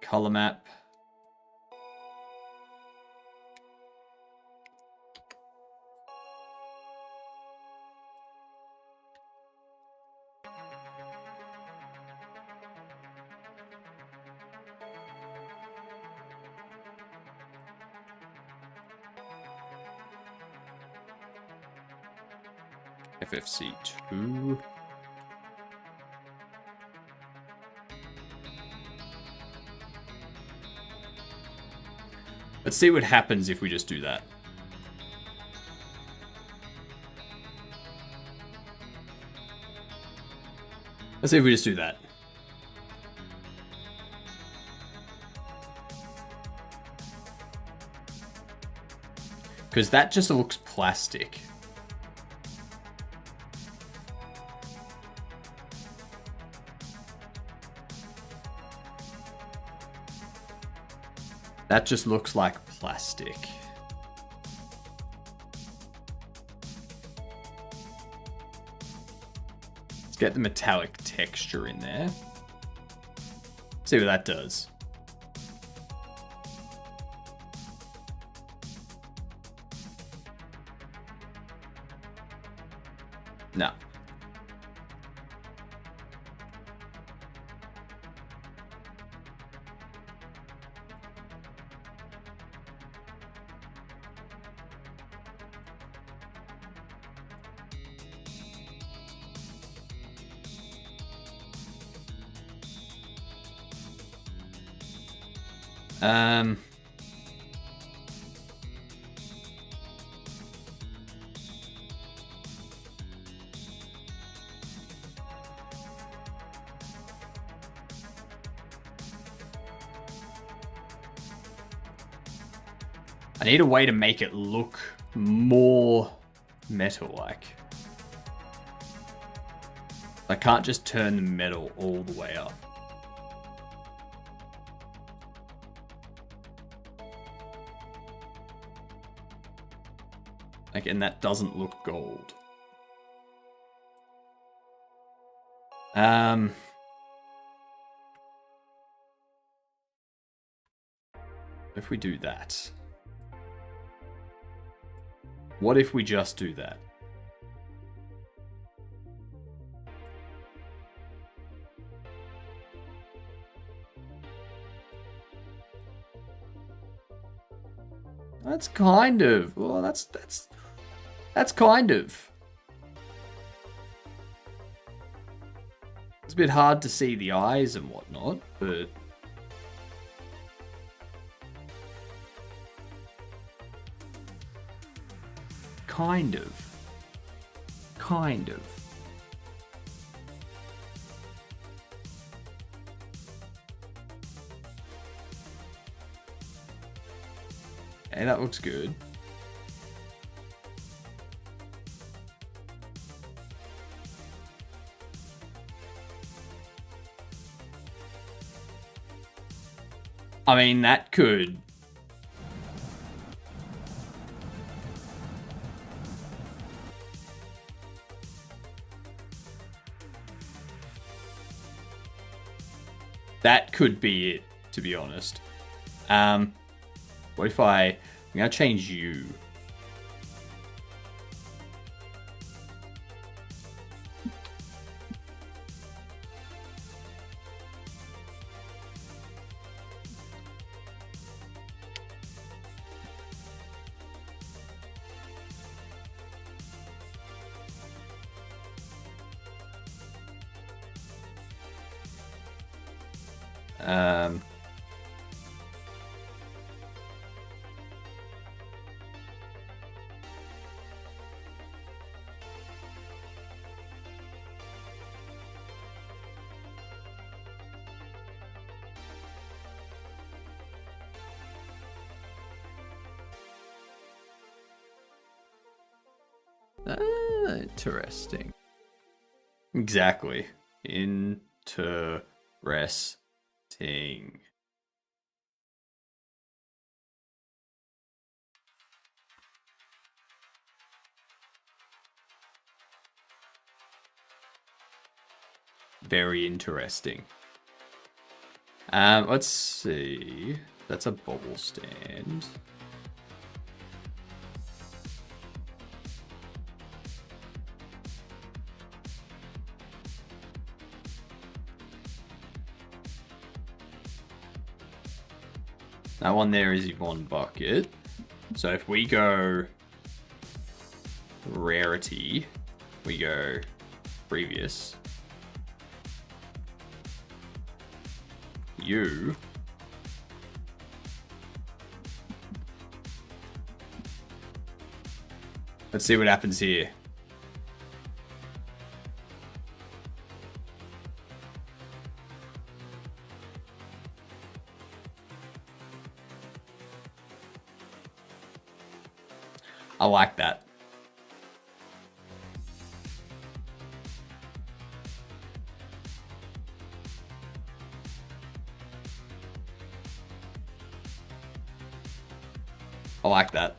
color map. FFC2. Let's see what happens if we just do that. Let's see if we just do that. Because that just looks plastic. That just looks like plastic. Let's get the metallic texture in there. See what that does. No. Um... I need a way to make it look more metal-like. I can't just turn the metal all the way up. Like, and that doesn't look gold. If we do that. What if we just do that? That's kind of, well, that's kind of. It's a bit hard to see the eyes and whatnot, but kind of. Kind of. Hey, that looks good. I mean, that could... That could be it, to be honest. What if I'm gonna change you. Interesting. Exactly. Interesting. Very interesting. Let's see. That's a bobble stand. That one there is one bucket. So if we go rarity, we go previous. You. Let's see what happens here. I like that. I like that.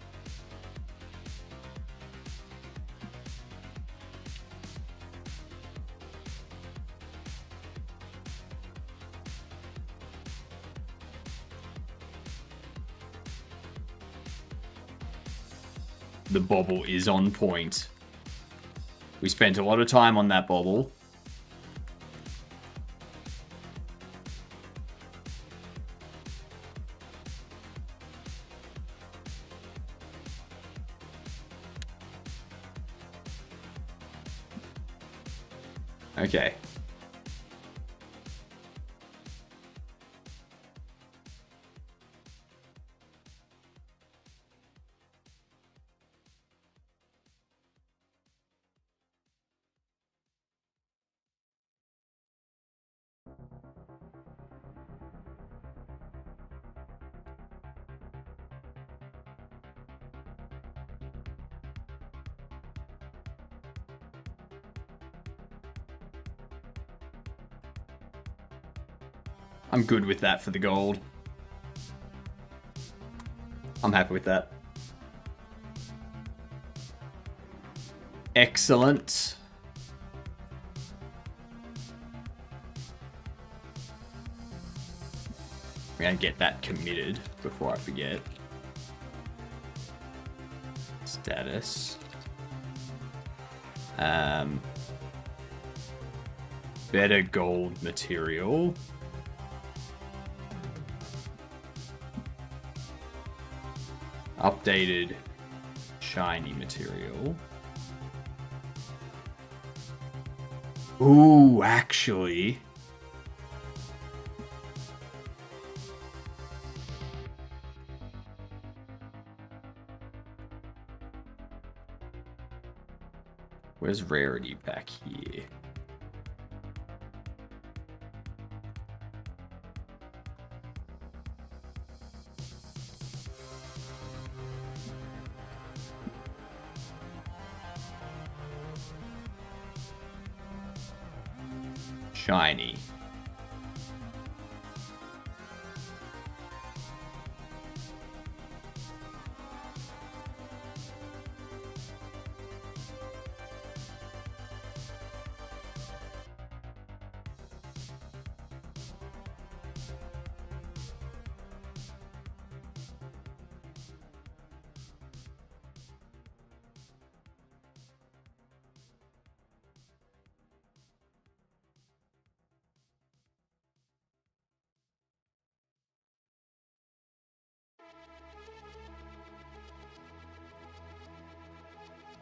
The bobble is on point. We spent a lot of time on that bobble. Okay. I'm good with that for the gold. I'm happy with that. Excellent. We're gonna get that committed before I forget. Status. Better gold material. Updated shiny material. Ooh, actually. Where's rarity back here? Shiny.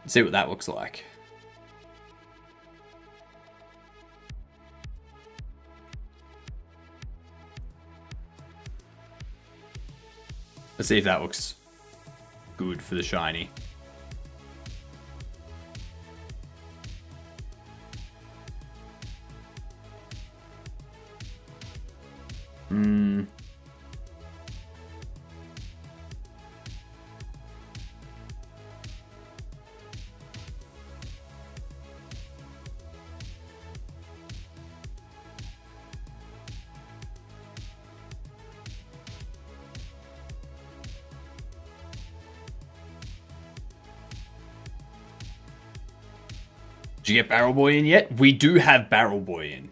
Let's see what that looks like. Let's see if that looks good for the shiny. Did you get Barrel Boy in yet? We do have Barrel Boy in.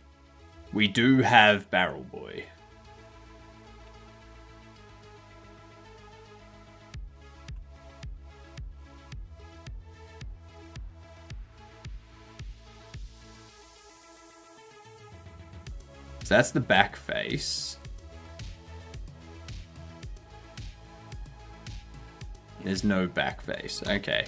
We do have Barrel Boy. So that's the back face. There's no back face. Okay.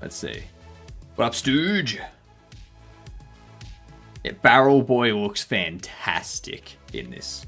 Let's see. What up, Stooge? Yeah, Barrel Boy looks fantastic in this.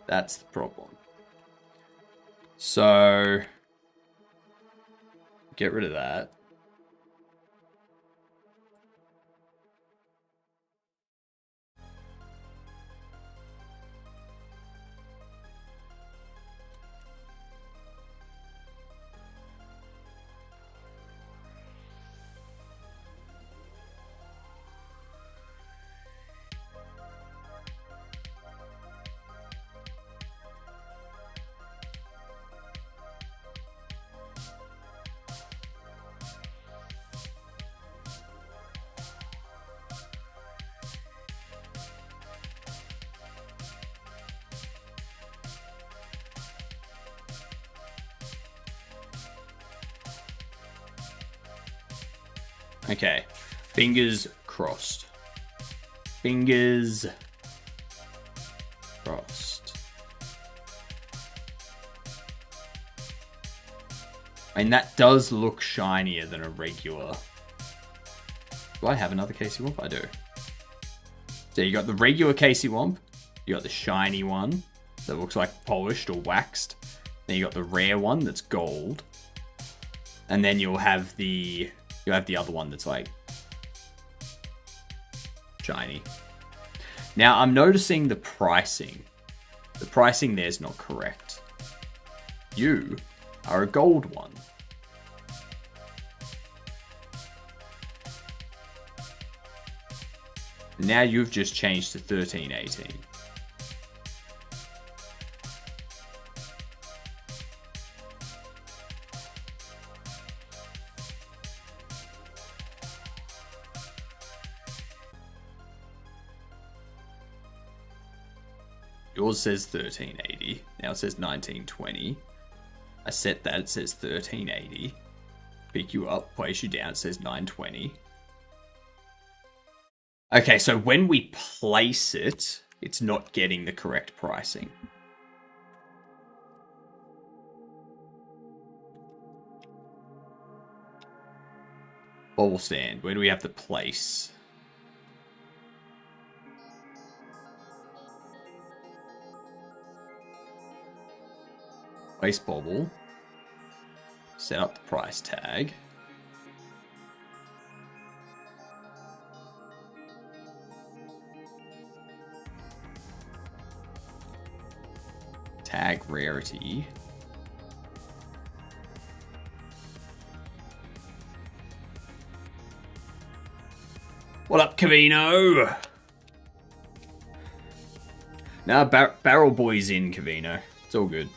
That's the problem. So, get rid of that. Okay. Fingers crossed. Fingers crossed. And that does look shinier than a regular. Do I have another Casey Womp? I do. So you got the regular Casey Womp. You got the shiny one that looks like polished or waxed. Then you got the rare one that's gold. And then you'll have the other one that's like shiny. Now I'm noticing the pricing. The pricing there's not correct. You are a gold one. Now you've just changed to 13.18. Yours says 13.80. Now it says 19.20. I set that, it says 13.80. Pick you up, place you down, it says 9.20. Okay, so when we place it, it's not getting the correct pricing. Bobble stand, where do we have to place? Place bobble. Set up the price tag. Tag rarity. What up, Cavino? Nah, Barrel Boy's in, Cavino. It's all good.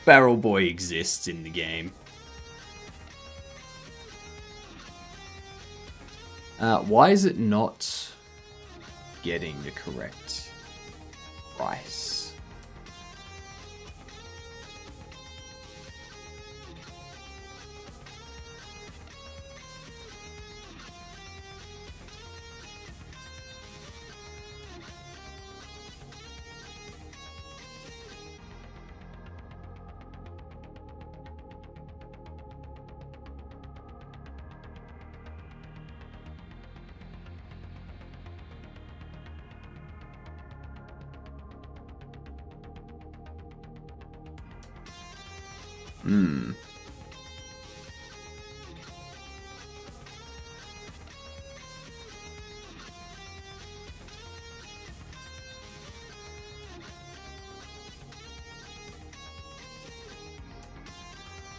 Barrel Boy exists in the game. Why is it not getting the correct price?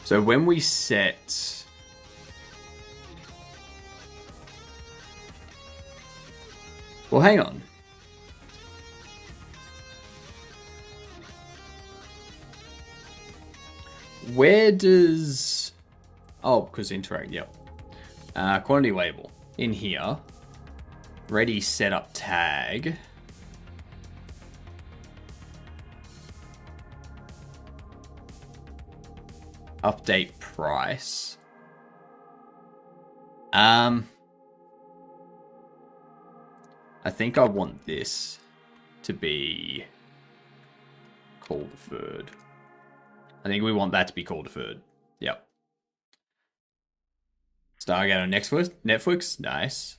So when we set... Well, hang on. Where does... Oh, because interact, yep. Quantity label. In here. Ready setup tag. Update price. I think I want this to be call deferred. I think we want that to be call deferred. Yep. Stargate on Netflix? Nice.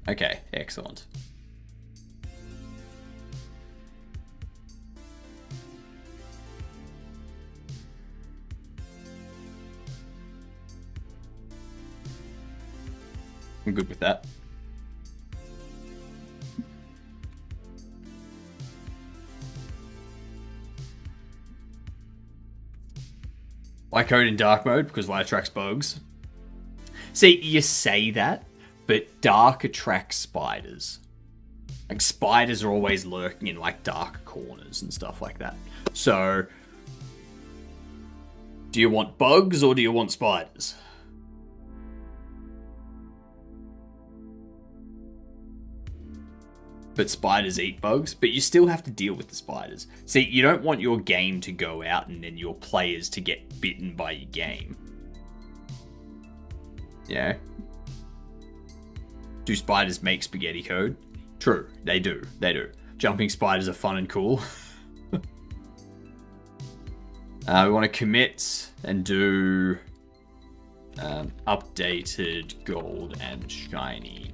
Okay, excellent. I'm good with that. Why code in dark mode? Because light attracts bugs. See, you say that, but dark attracts spiders. Like, spiders are always lurking in, like, dark corners and stuff like that. So, do you want bugs or do you want spiders? But spiders eat bugs, but you still have to deal with the spiders. See, you don't want your game to go out and then your players to get bitten by your game. Yeah. Do spiders make spaghetti code? True, they do. They do. Jumping spiders are fun and cool. We want to commit and do updated gold and shiny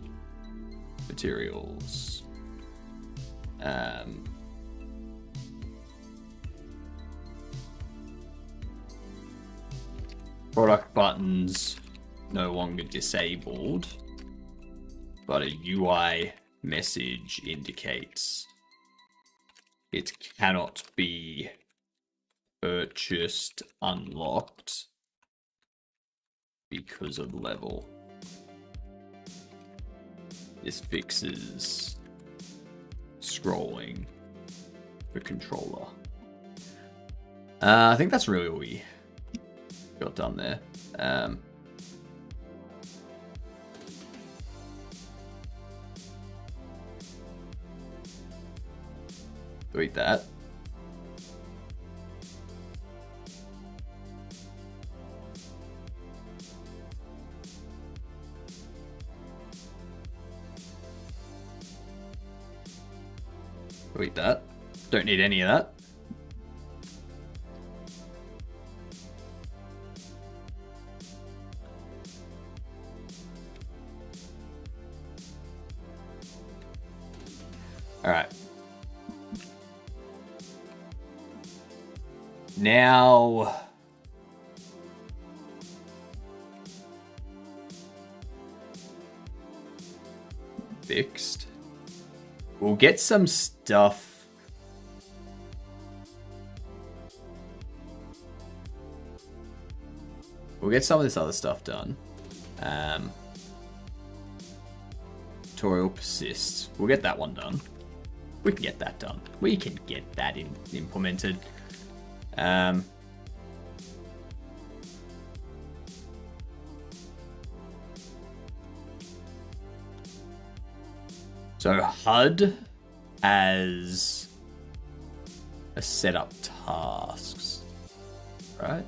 materials. Product buttons no longer disabled, but a UI message indicates it cannot be purchased unlocked because of level. This fixes scrolling for controller. I think that's really all we got done there. Delete that. Delete that. Don't need any of that. All right. Now, fixed. We'll get some stuff. We'll get some of this other stuff done. Tutorial persists. We'll get that one done. We can get that done. We can get that implemented. So HUD as a setup tasks, right?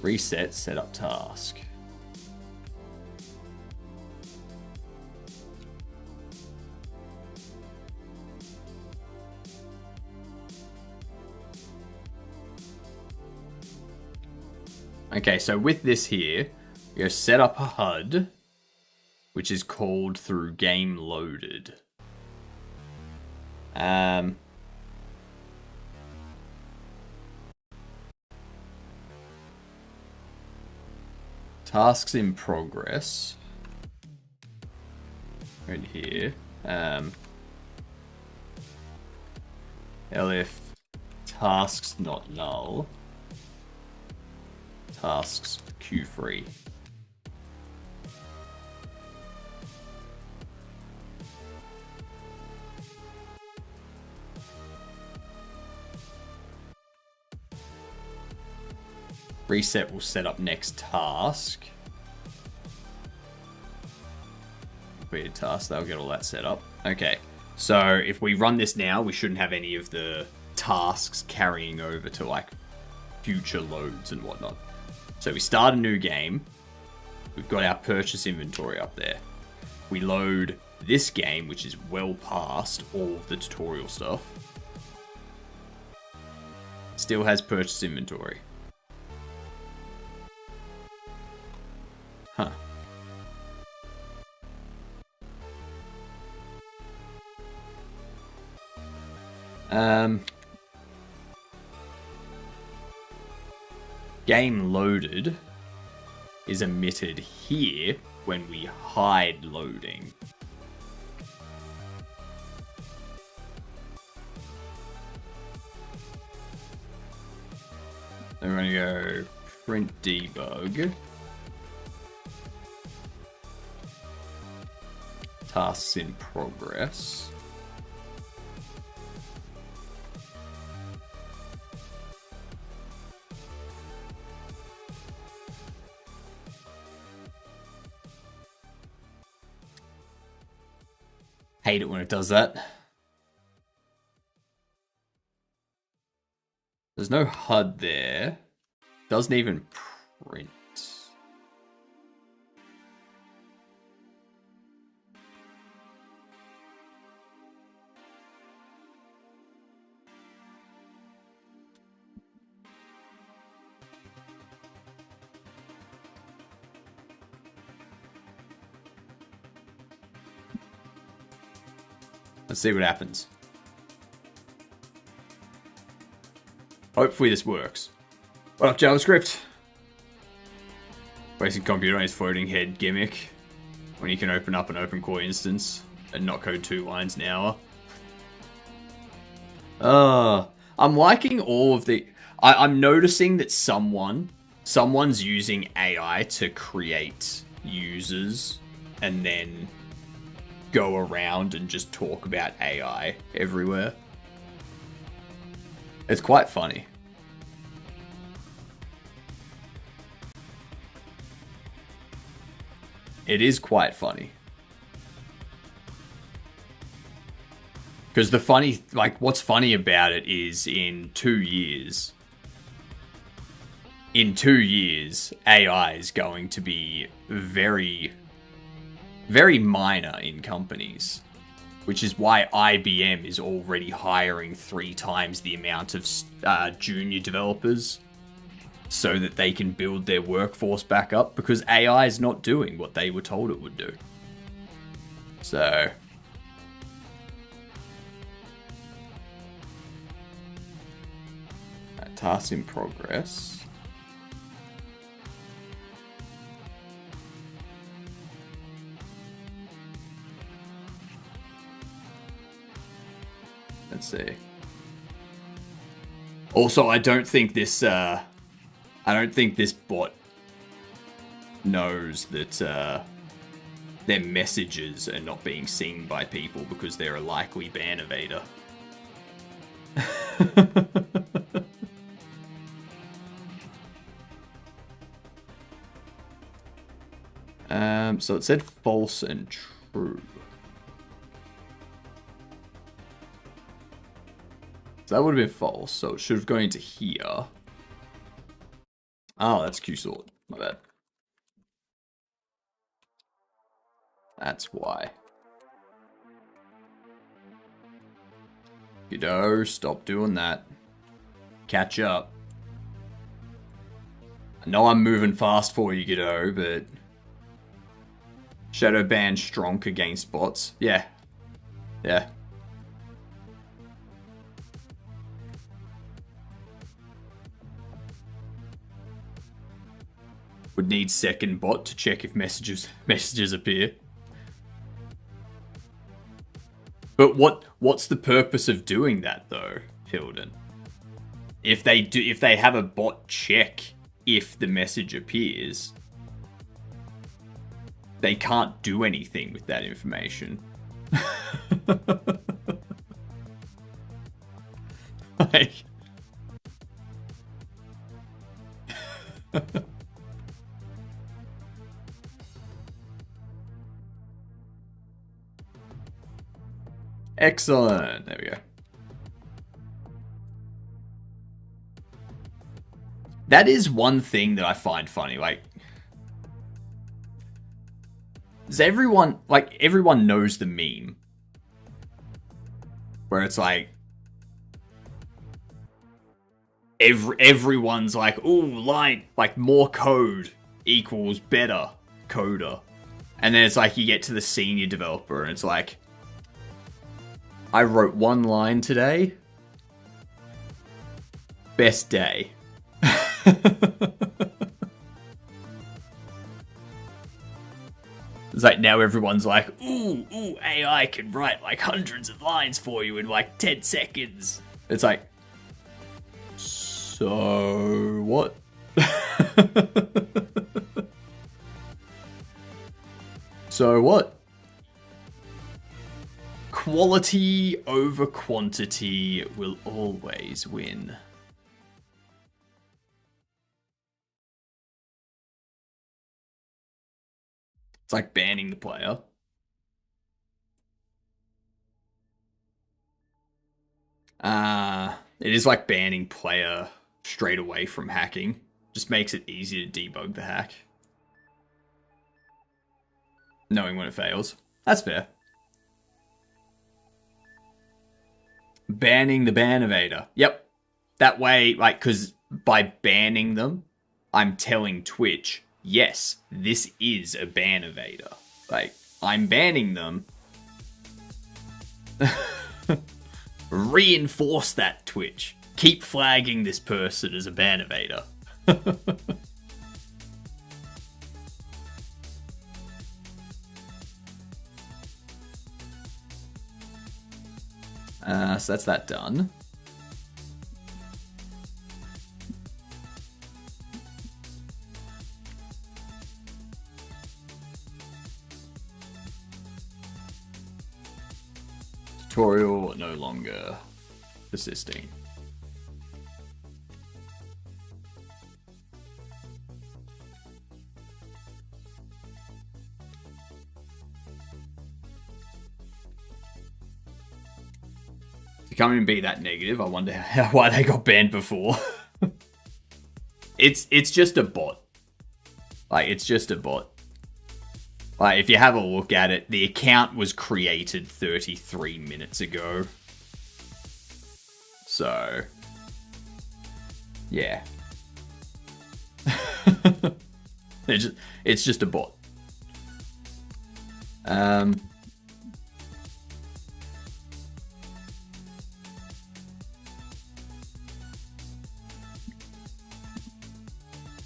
Reset setup task. Okay, so with this here, we go set up a HUD, which is called through game loaded. Tasks in progress. Right here. elif tasks not null. Tasks queue free. Reset will set up next task. Completed task, that'll get all that set up. Okay, so if we run this now, we shouldn't have any of the tasks carrying over to like future loads and whatnot. So we start a new game. We've got our purchase inventory up there. We load this game, which is well past all of the tutorial stuff. Still has purchase inventory. Huh. Game loaded is omitted here when we hide loading. Then we're going to go print debug. Tasks in progress. Hate it when it does that. There's no HUD there. Doesn't even print. Let's see what happens. Hopefully this works. What up, JavaScript? Wasting computer on his floating head gimmick when you can open up an open core instance and not code 2 lines an hour. I'm liking all of the... I'm noticing that someone's using AI to create users and then go around and just talk about AI everywhere. It's quite funny. It is quite funny. Because the funny, like, what's funny about it is in 2 years, AI is going to be very, very minor in companies, which is why IBM is already hiring 3 times the amount of junior developers so that they can build their workforce back up, because AI is not doing what they were told it would do. So... tasks in progress. Let's see. Also, I don't think this bot knows that their messages are not being seen by people because they're a likely ban evader. So it said false and true. So that would have been false, so it should have gone into here. Oh, that's QSort. My bad. That's why. Giddo, stop doing that. Catch up. I know I'm moving fast for you, Giddo, but... shadow ban strong against bots. Yeah. Yeah. Would need second bot to check if messages appear. But what's the purpose of doing that though, Hilden? If they have a bot check if the message appears, they can't do anything with that information. Like... Excellent. There we go. That is one thing that I find funny. Like, does everyone knows the meme where it's like everyone's like, ooh, line, like more code equals better coder. And then it's like you get to the senior developer and it's like, I wrote 1 line today. Best day. It's like now everyone's like, ooh, AI can write like hundreds of lines for you in like 10 seconds. It's like, so what? So what? Quality over quantity will always win. It's like banning the player. It is like banning player straight away from hacking. Just makes it easier to debug the hack. Knowing when it fails. That's fair. Banning the ban evader. Yep. That way, like, because by banning them, I'm telling Twitch, yes, this is a ban evader. Like, I'm banning them. Reinforce that, Twitch. Keep flagging this person as a ban evader. So that's that done. Tutorial no longer persisting. To come and be that negative, I wonder why they got banned before. It's just a bot. Like, it's just a bot. Like, if you have a look at it, the account was created 33 minutes ago. So, yeah. It's just a bot.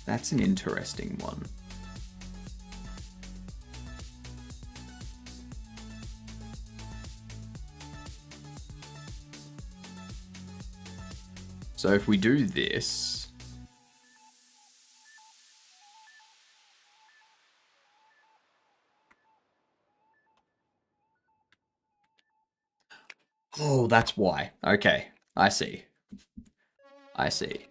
That's an interesting one. So if we do this, oh, that's why. Okay, I see. I see.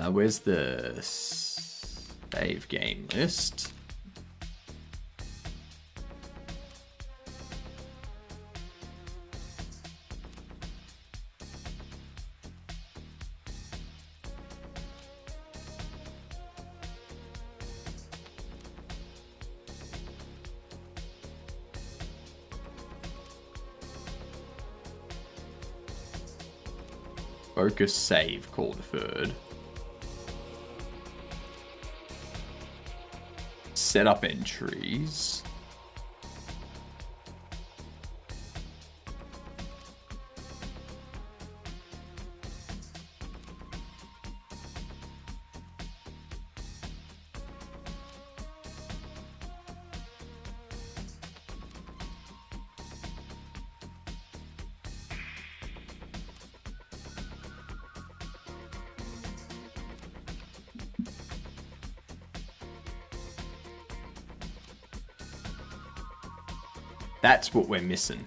Where's the save game list? Focus save call deferred. Set up entries. That's what we're missing.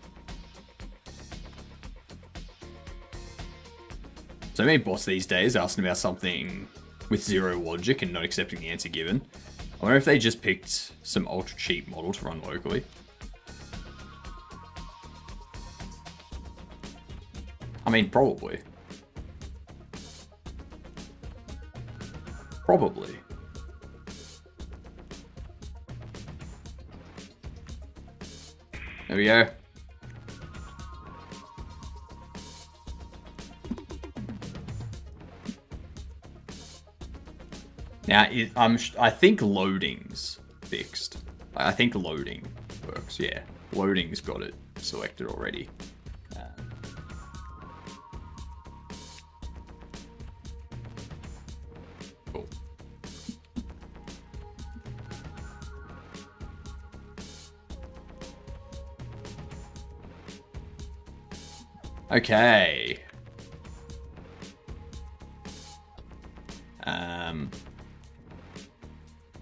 So many bots these days asking about something with zero logic and not accepting the answer given. I wonder if they just picked some ultra cheap model to run locally. I mean, probably. Probably. There we go. Now, I think loading's fixed. I think loading works, yeah. Loading's got it selected already. Cool. Okay.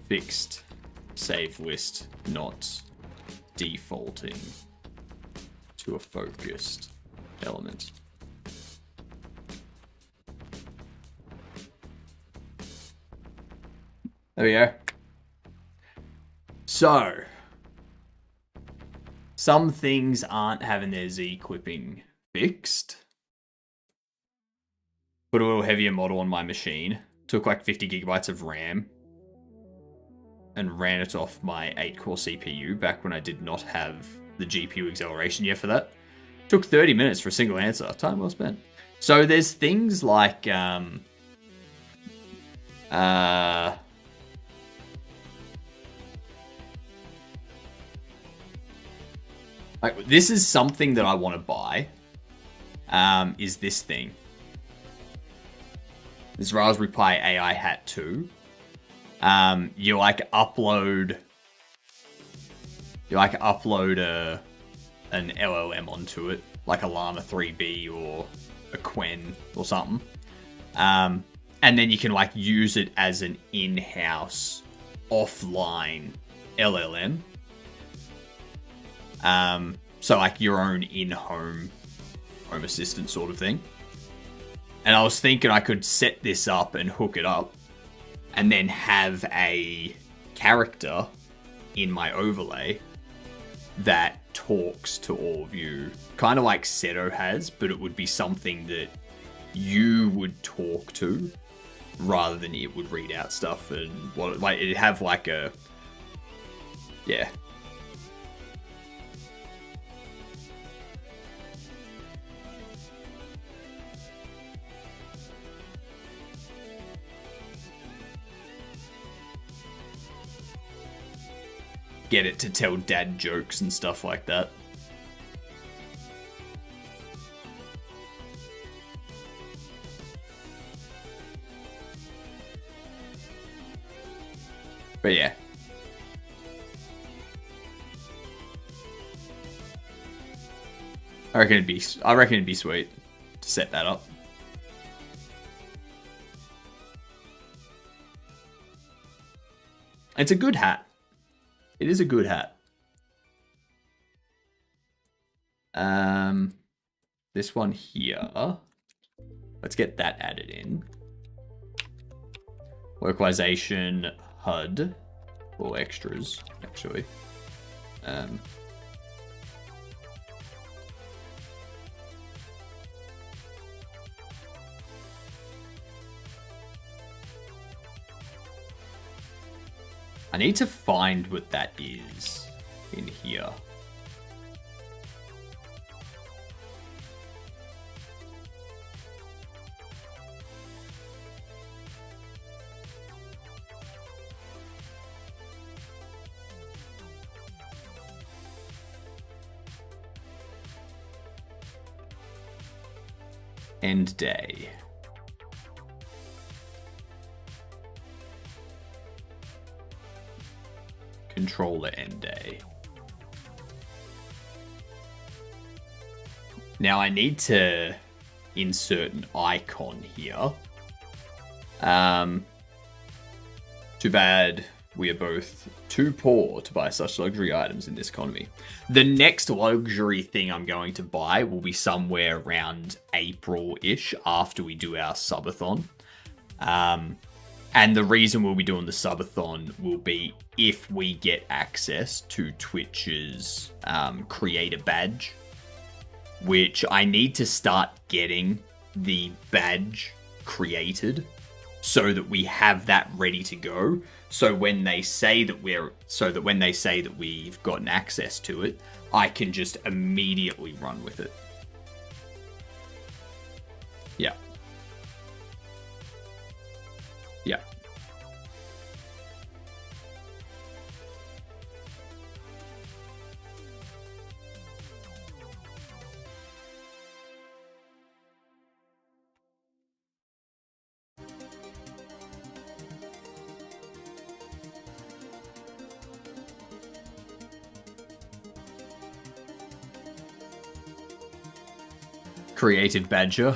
Fixed save list not defaulting to a focused element. There we go. So, some things aren't having their Z equipping fixed. Put a little heavier model on my machine. Took like 50 gigabytes of RAM. And ran it off my 8-core CPU back when I did not have the GPU acceleration yet for that. Took 30 minutes for a single answer. Time well spent. So there's things like... like, this is something that I want to buy. Is this thing. This Raspberry Pi AI Hat 2. You like upload an LLM onto it, like a Llama 3B or a Quen or something. And then you can like use it as an in-house offline LLM. So like your own in-home home assistant sort of thing. And I was thinking I could set this up and hook it up and then have a character in my overlay that talks to all of you. Kind of like Seto has, but it would be something that you would talk to rather than it would read out stuff. And what, like, it'd have like a... yeah. Get it to tell dad jokes and stuff like that. But yeah. I reckon it'd be sweet to set that up. It's a good hat. It is a good hat. This one here. Let's get that added in. Localization HUD. Or extras, actually. I need to find what that is in here. End day. Controller end day. Now I need to insert an icon here. Too bad we are both too poor to buy such luxury items in this economy. The next luxury thing I'm going to buy will be somewhere around April-ish after we do our subathon. And the reason we'll be doing the subathon will be if we get access to Twitch's creator badge, which I need to start getting the badge created so that we have that ready to go. So when they say that we've gotten access to it, I can just immediately run with it. Yeah. Yeah. Creative Badger.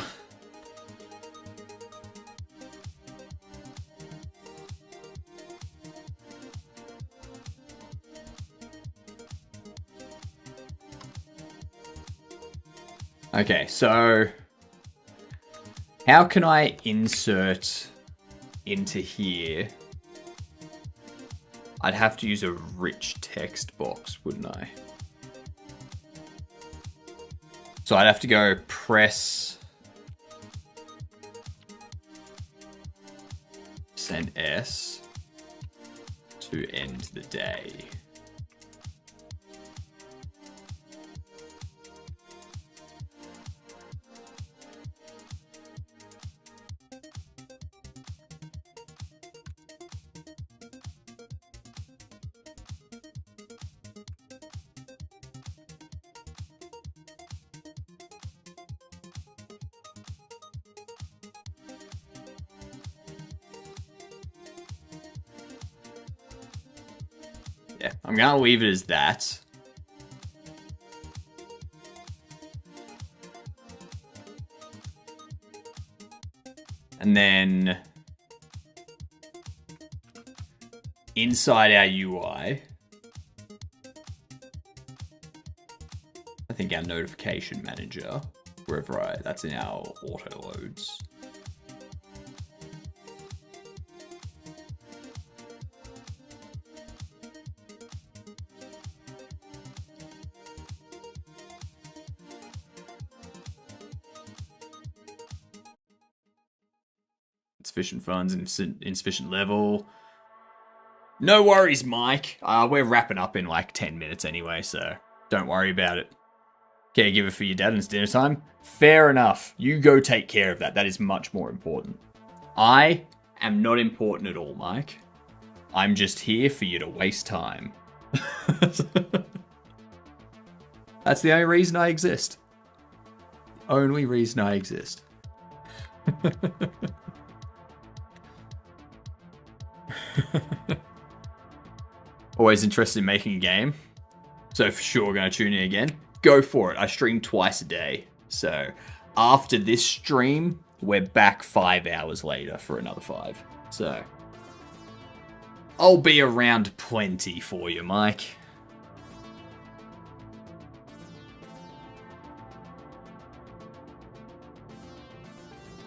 Okay, so how can I insert into here? I'd have to use a rich text box, wouldn't I? So I'd have to go press send S to end the day. Yeah, I'm gonna leave it as that. And then inside our UI, I think our notification manager, wherever that's in our auto loads. Insufficient funds, insufficient level. No worries, Mike. We're wrapping up in like 10 minutes anyway, so don't worry about it. Caregiver for your dad and it's dinner time. Fair enough. You go take care of that. That is much more important. I am not important at all, Mike. I'm just here for you to waste time. That's the only reason I exist. The only reason I exist. Always interested in making a game, so for sure gonna tune in again. Go for it. I stream twice a day, so after this stream we're back 5 hours later for another 5, so I'll be around plenty for you, Mike.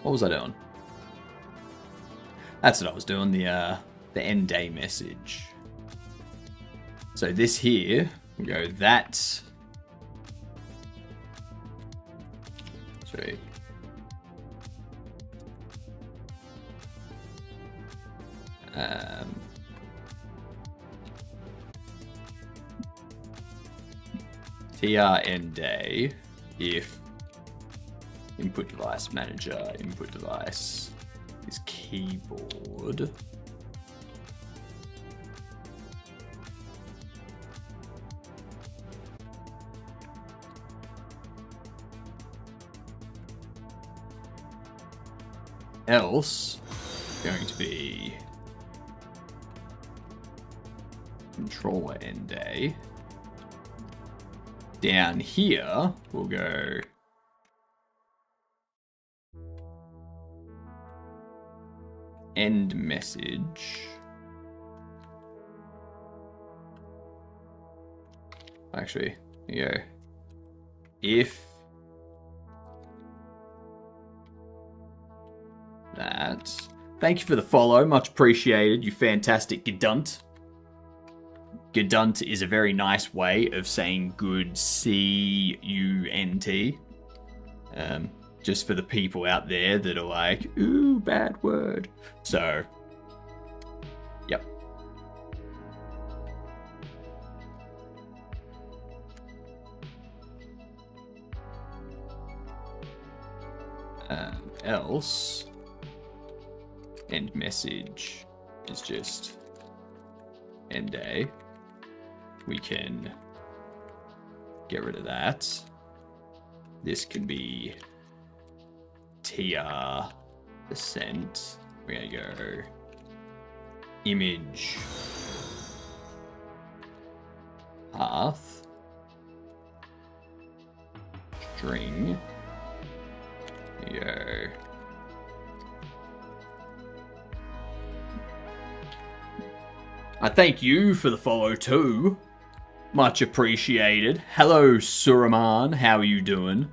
What was I doing? That's what I was doing, the end day message. So this here, we go that. Sorry. TR end day if input device manager, input device is keyboard. Else, going to be controller end day. Down here, we'll go end message. Actually, here you go. If that. Thank you for the follow. Much appreciated, you fantastic Gedunt. Gedunt is a very nice way of saying good, C-U-N-T. Just for the people out there that are like, ooh, bad word. So, yep. Else, end message is just end day. We can get rid of that. This can be TR percent. We're gonna go image path string Go. I thank you for the follow too. Much appreciated. Hello, Suraman. How are you doing?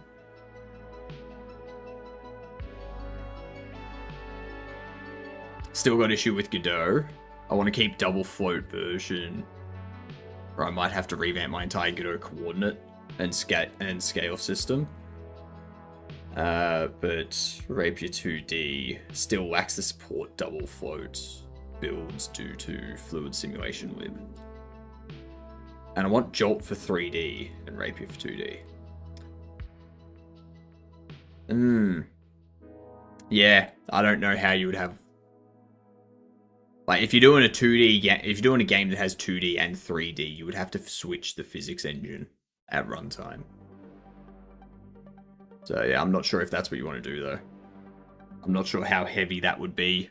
Still got issue with Godot. I want to keep double float version. Or I might have to revamp my entire Godot coordinate and scale system. But Rapier 2D still lacks the support double float builds due to fluid simulation lib. And I want Jolt for 3D and Rapier for 2D. Yeah, I don't know how you would have... Like, if you're doing a 2D game, if you're doing a game that has 2D and 3D, you would have to switch the physics engine at runtime. So yeah, I'm not sure if that's what you want to do though. I'm not sure how heavy that would be.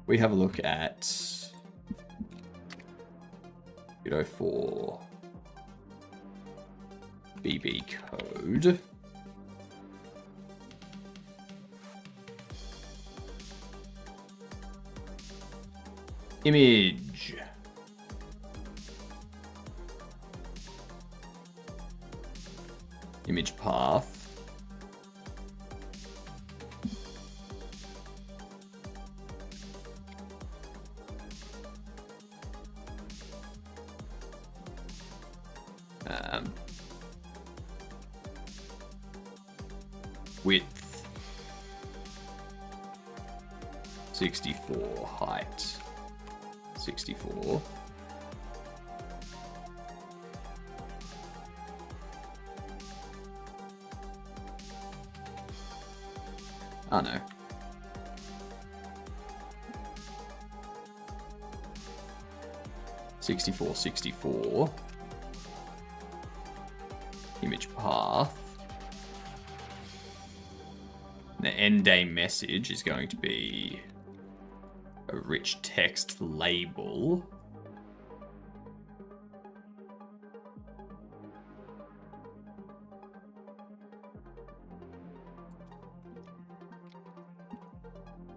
We have a look at Godot 4 BB code. Image. Image path. Width 64, height 64. Oh no. $64.64. Image path. The end day message is going to be a rich text label.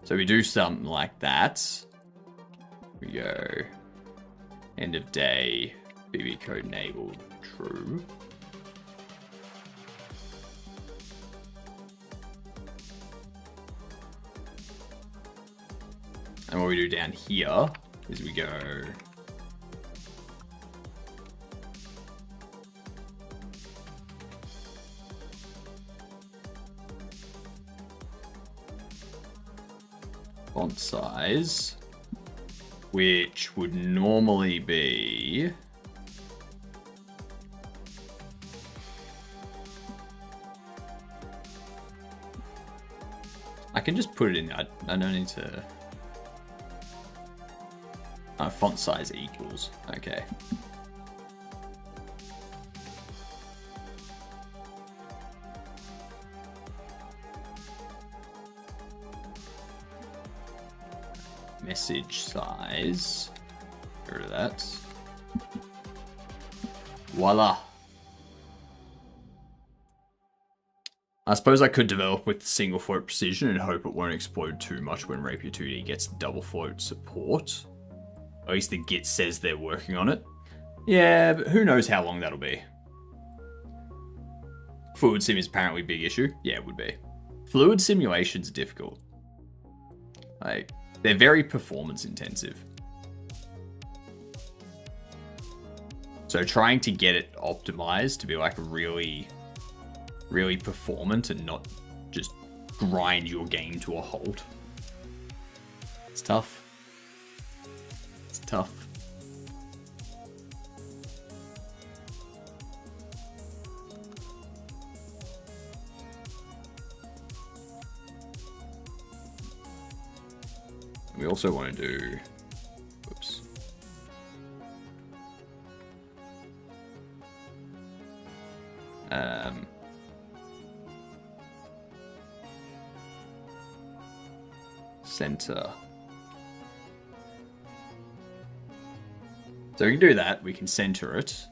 So we do something like that. We go end of day, BB code enabled, true. And what we do down here is we go font size, which would normally be I can just put it in. I don't need to. Font size equals. Okay. Message size. Get rid of that. Voila. I suppose I could develop with single float precision and hope it won't explode too much when Rapier 2D gets double float support. At least the Git says they're working on it. Yeah, but who knows how long that'll be. Fluid sim is apparently a big issue. Yeah, it would be. Fluid simulations are difficult. Like, they're very performance intensive. So trying to get it optimized to be like really, really performant and not just grind your game to a halt. It's tough. Tough. We also want to do, whoops. Center. So we can do that. We can center it.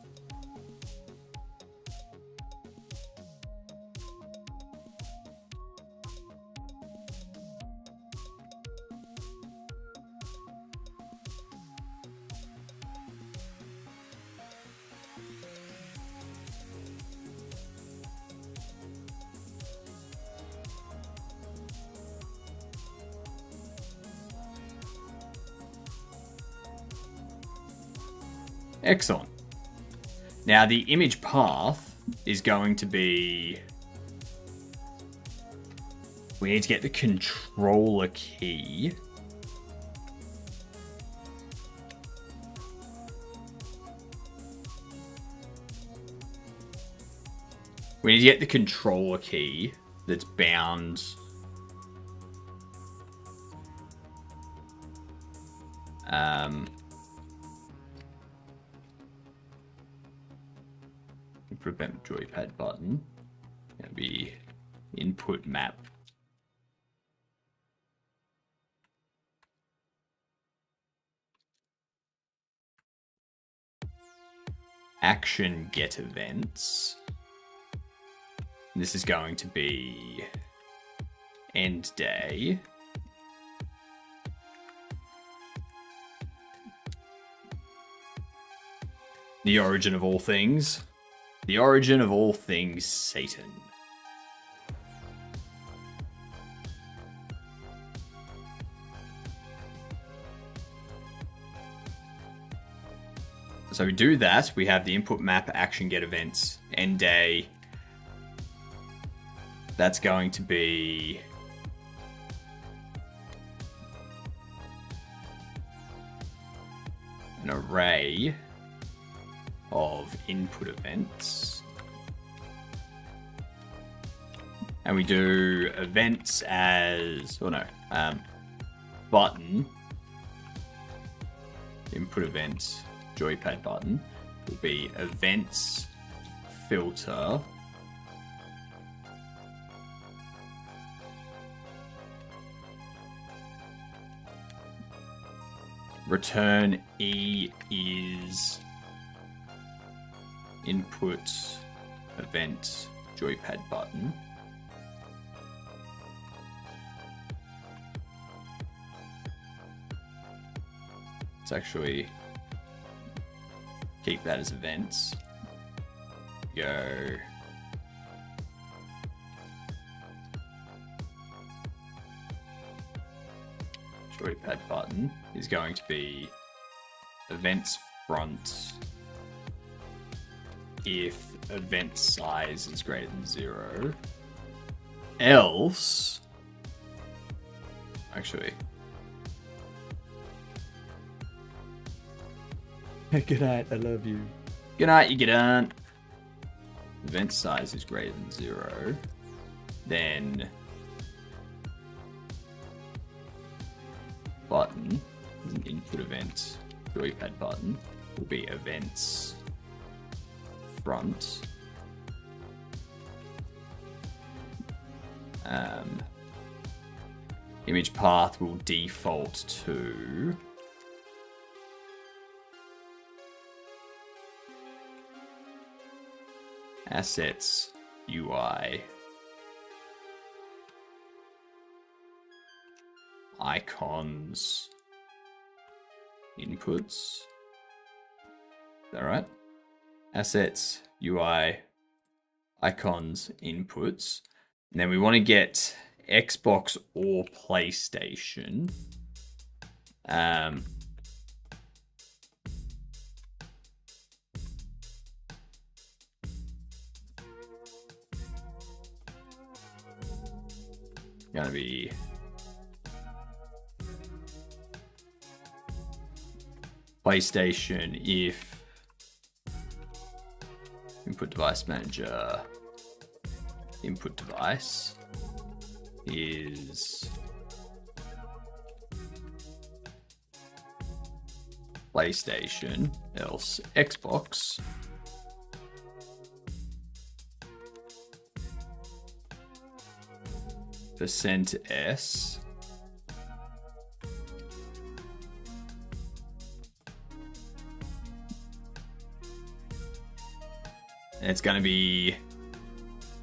Excellent. Now the image path is going to be... We need to get the controller key. We need to get the controller key that's bound... prevent joypad button. Gonna be input map. Action get events. This is going to be end day. The origin of all things. The origin of all things, Satan. So we do that. We have the input map, action get events, end day. That's going to be... an array of input events. And we do events as, button, input event, joypad button, will be events filter return E is input event joypad button. Let's actually keep that as events. Go joypad button is going to be events front if event size is greater than 0. Else, actually, good night, I love you. Good night, you get on. Event size is greater than 0. Then button is an input event. Joypad button will be events front. Image path will default to assets UI icons inputs. Is that right? Assets UI icons inputs. And then we want to get Xbox or PlayStation. Gonna be PlayStation if input device manager input device is PlayStation, else Xbox. %s And it's going to be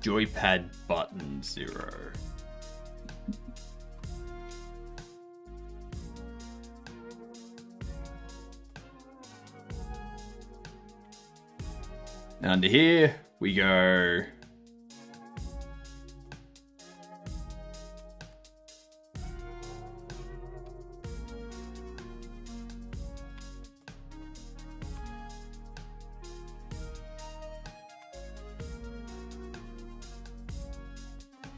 joypad button 0. And under here, we go...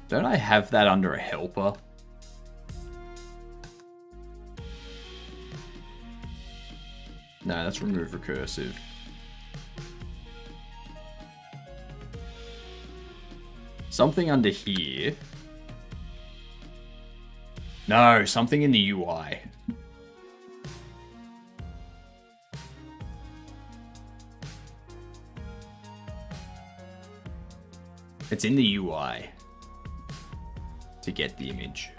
Don't I have that under a helper? No, that's remove recursive. Something under here. No, something in the UI. It's in the UI to get the image.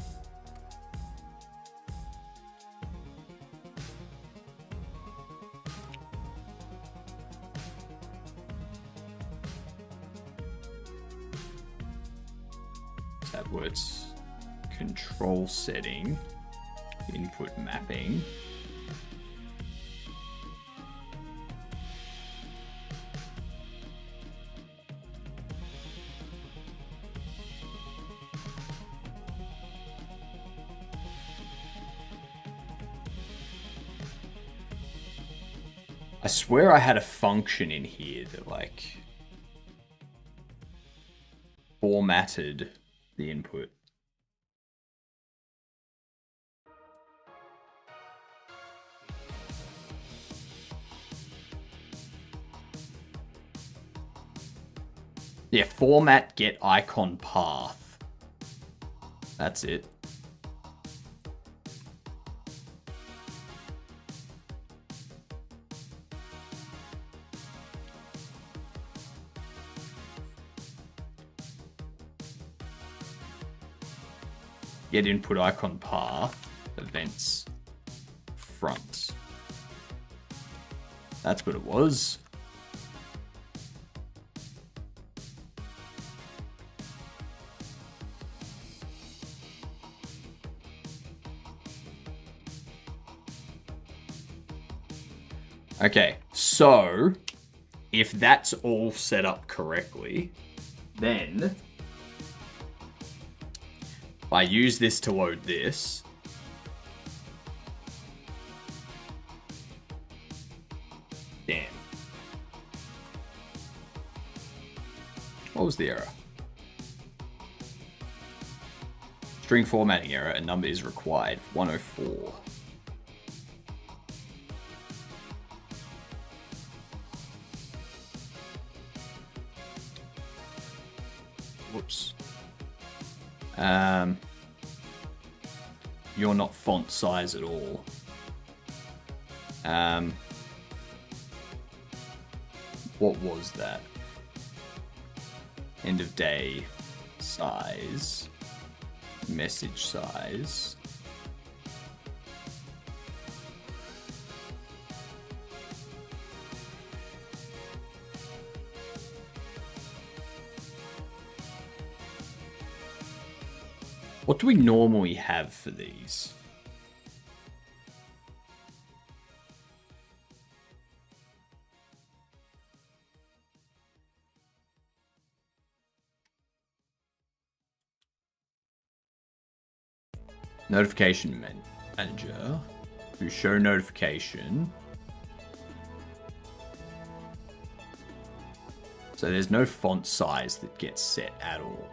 That works. Control setting, input mapping. I swear I had a function in here that like formatted the input. Yeah, format get icon path. That's it. Get input icon path, events, front. That's what it was. Okay, so if that's all set up correctly, then if I use this to load this, damn. What was the error? String formatting error, a number is required, 104. Whoops. You're not font size at all. What was that? End of day size. Message size. What do we normally have for these? Notification manager. We show notification. So there's no font size that gets set at all.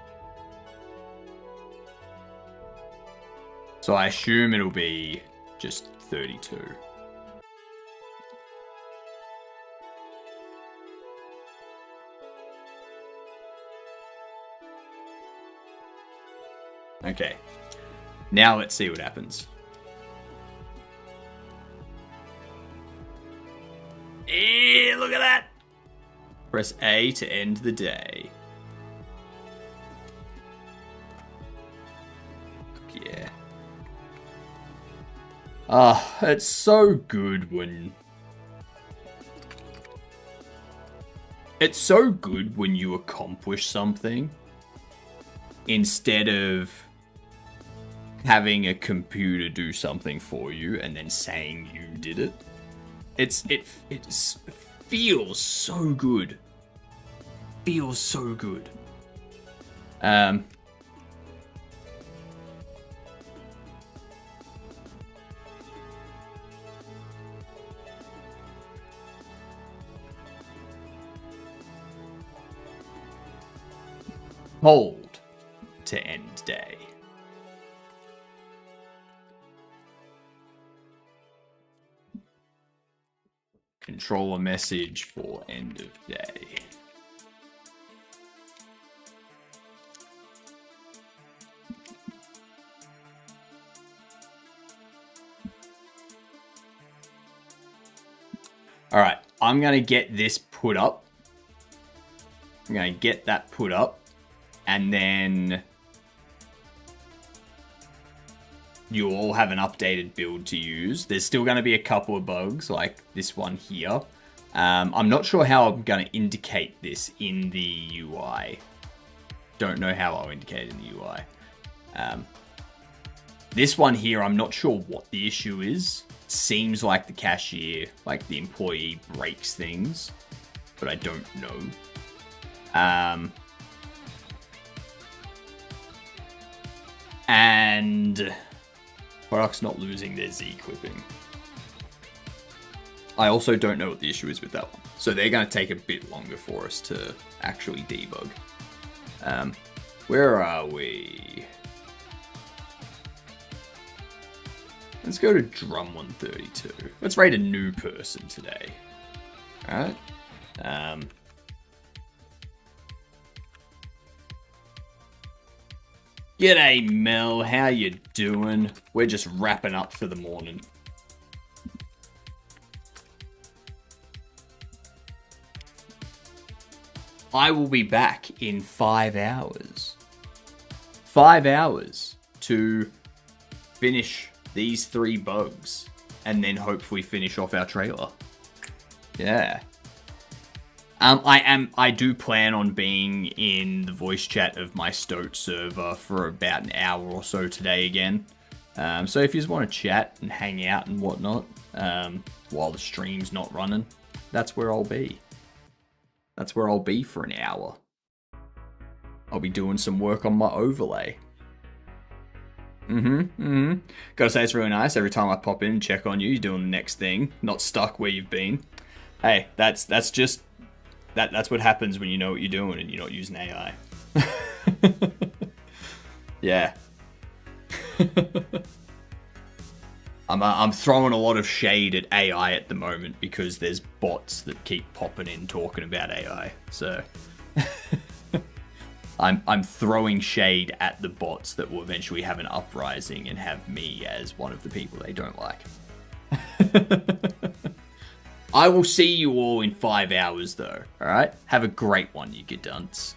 So I assume it'll be just 32. Okay. Now let's see what happens. Look at that! Press A to end the day. Yeah. Ah, it's so good when It's so good when you accomplish something instead of having a computer do something for you and then saying you did it. It feels so good. Feels so good. Hold to end day. Control a message for end of day. Alright, I'm going to get this put up. I'm going to get that put up. And then you all have an updated build to use. There's still going to be a couple of bugs, like this one here. I'm not sure how I'm going to indicate this in the UI. Don't know how I'll indicate it in the UI. This one here, I'm not sure what the issue is. It seems like the cashier, like the employee, breaks things, but I don't know. And product's not losing their Z clipping. I also don't know what the issue is with that one. So they're going to take a bit longer for us to actually debug. Where are we? Let's go to drum 132. Let's rate a new person today. Alright. G'day Mel, how you doing? We're just wrapping up for the morning. I will be back in 5 hours. 5 hours to finish these 3 bugs and then hopefully finish off our trailer. Yeah. I do plan on being in the voice chat of my Stoat server for about an hour or so today again. So if you just want to chat and hang out and whatnot, while the stream's not running, that's where I'll be. That's where I'll be for an hour. I'll be doing some work on my overlay. Gotta say, it's really nice. Every time I pop in and check on you, you're doing the next thing, not stuck where you've been. Hey, that's just... That's what happens when you know what you're doing and you're not using AI. Yeah. I'm throwing a lot of shade at AI at the moment because there's bots that keep popping in talking about AI. So I'm throwing shade at the bots that will eventually have an uprising and have me as one of the people they don't like. I will see you all in 5 hours, though. All right? Have a great one, you good dunce.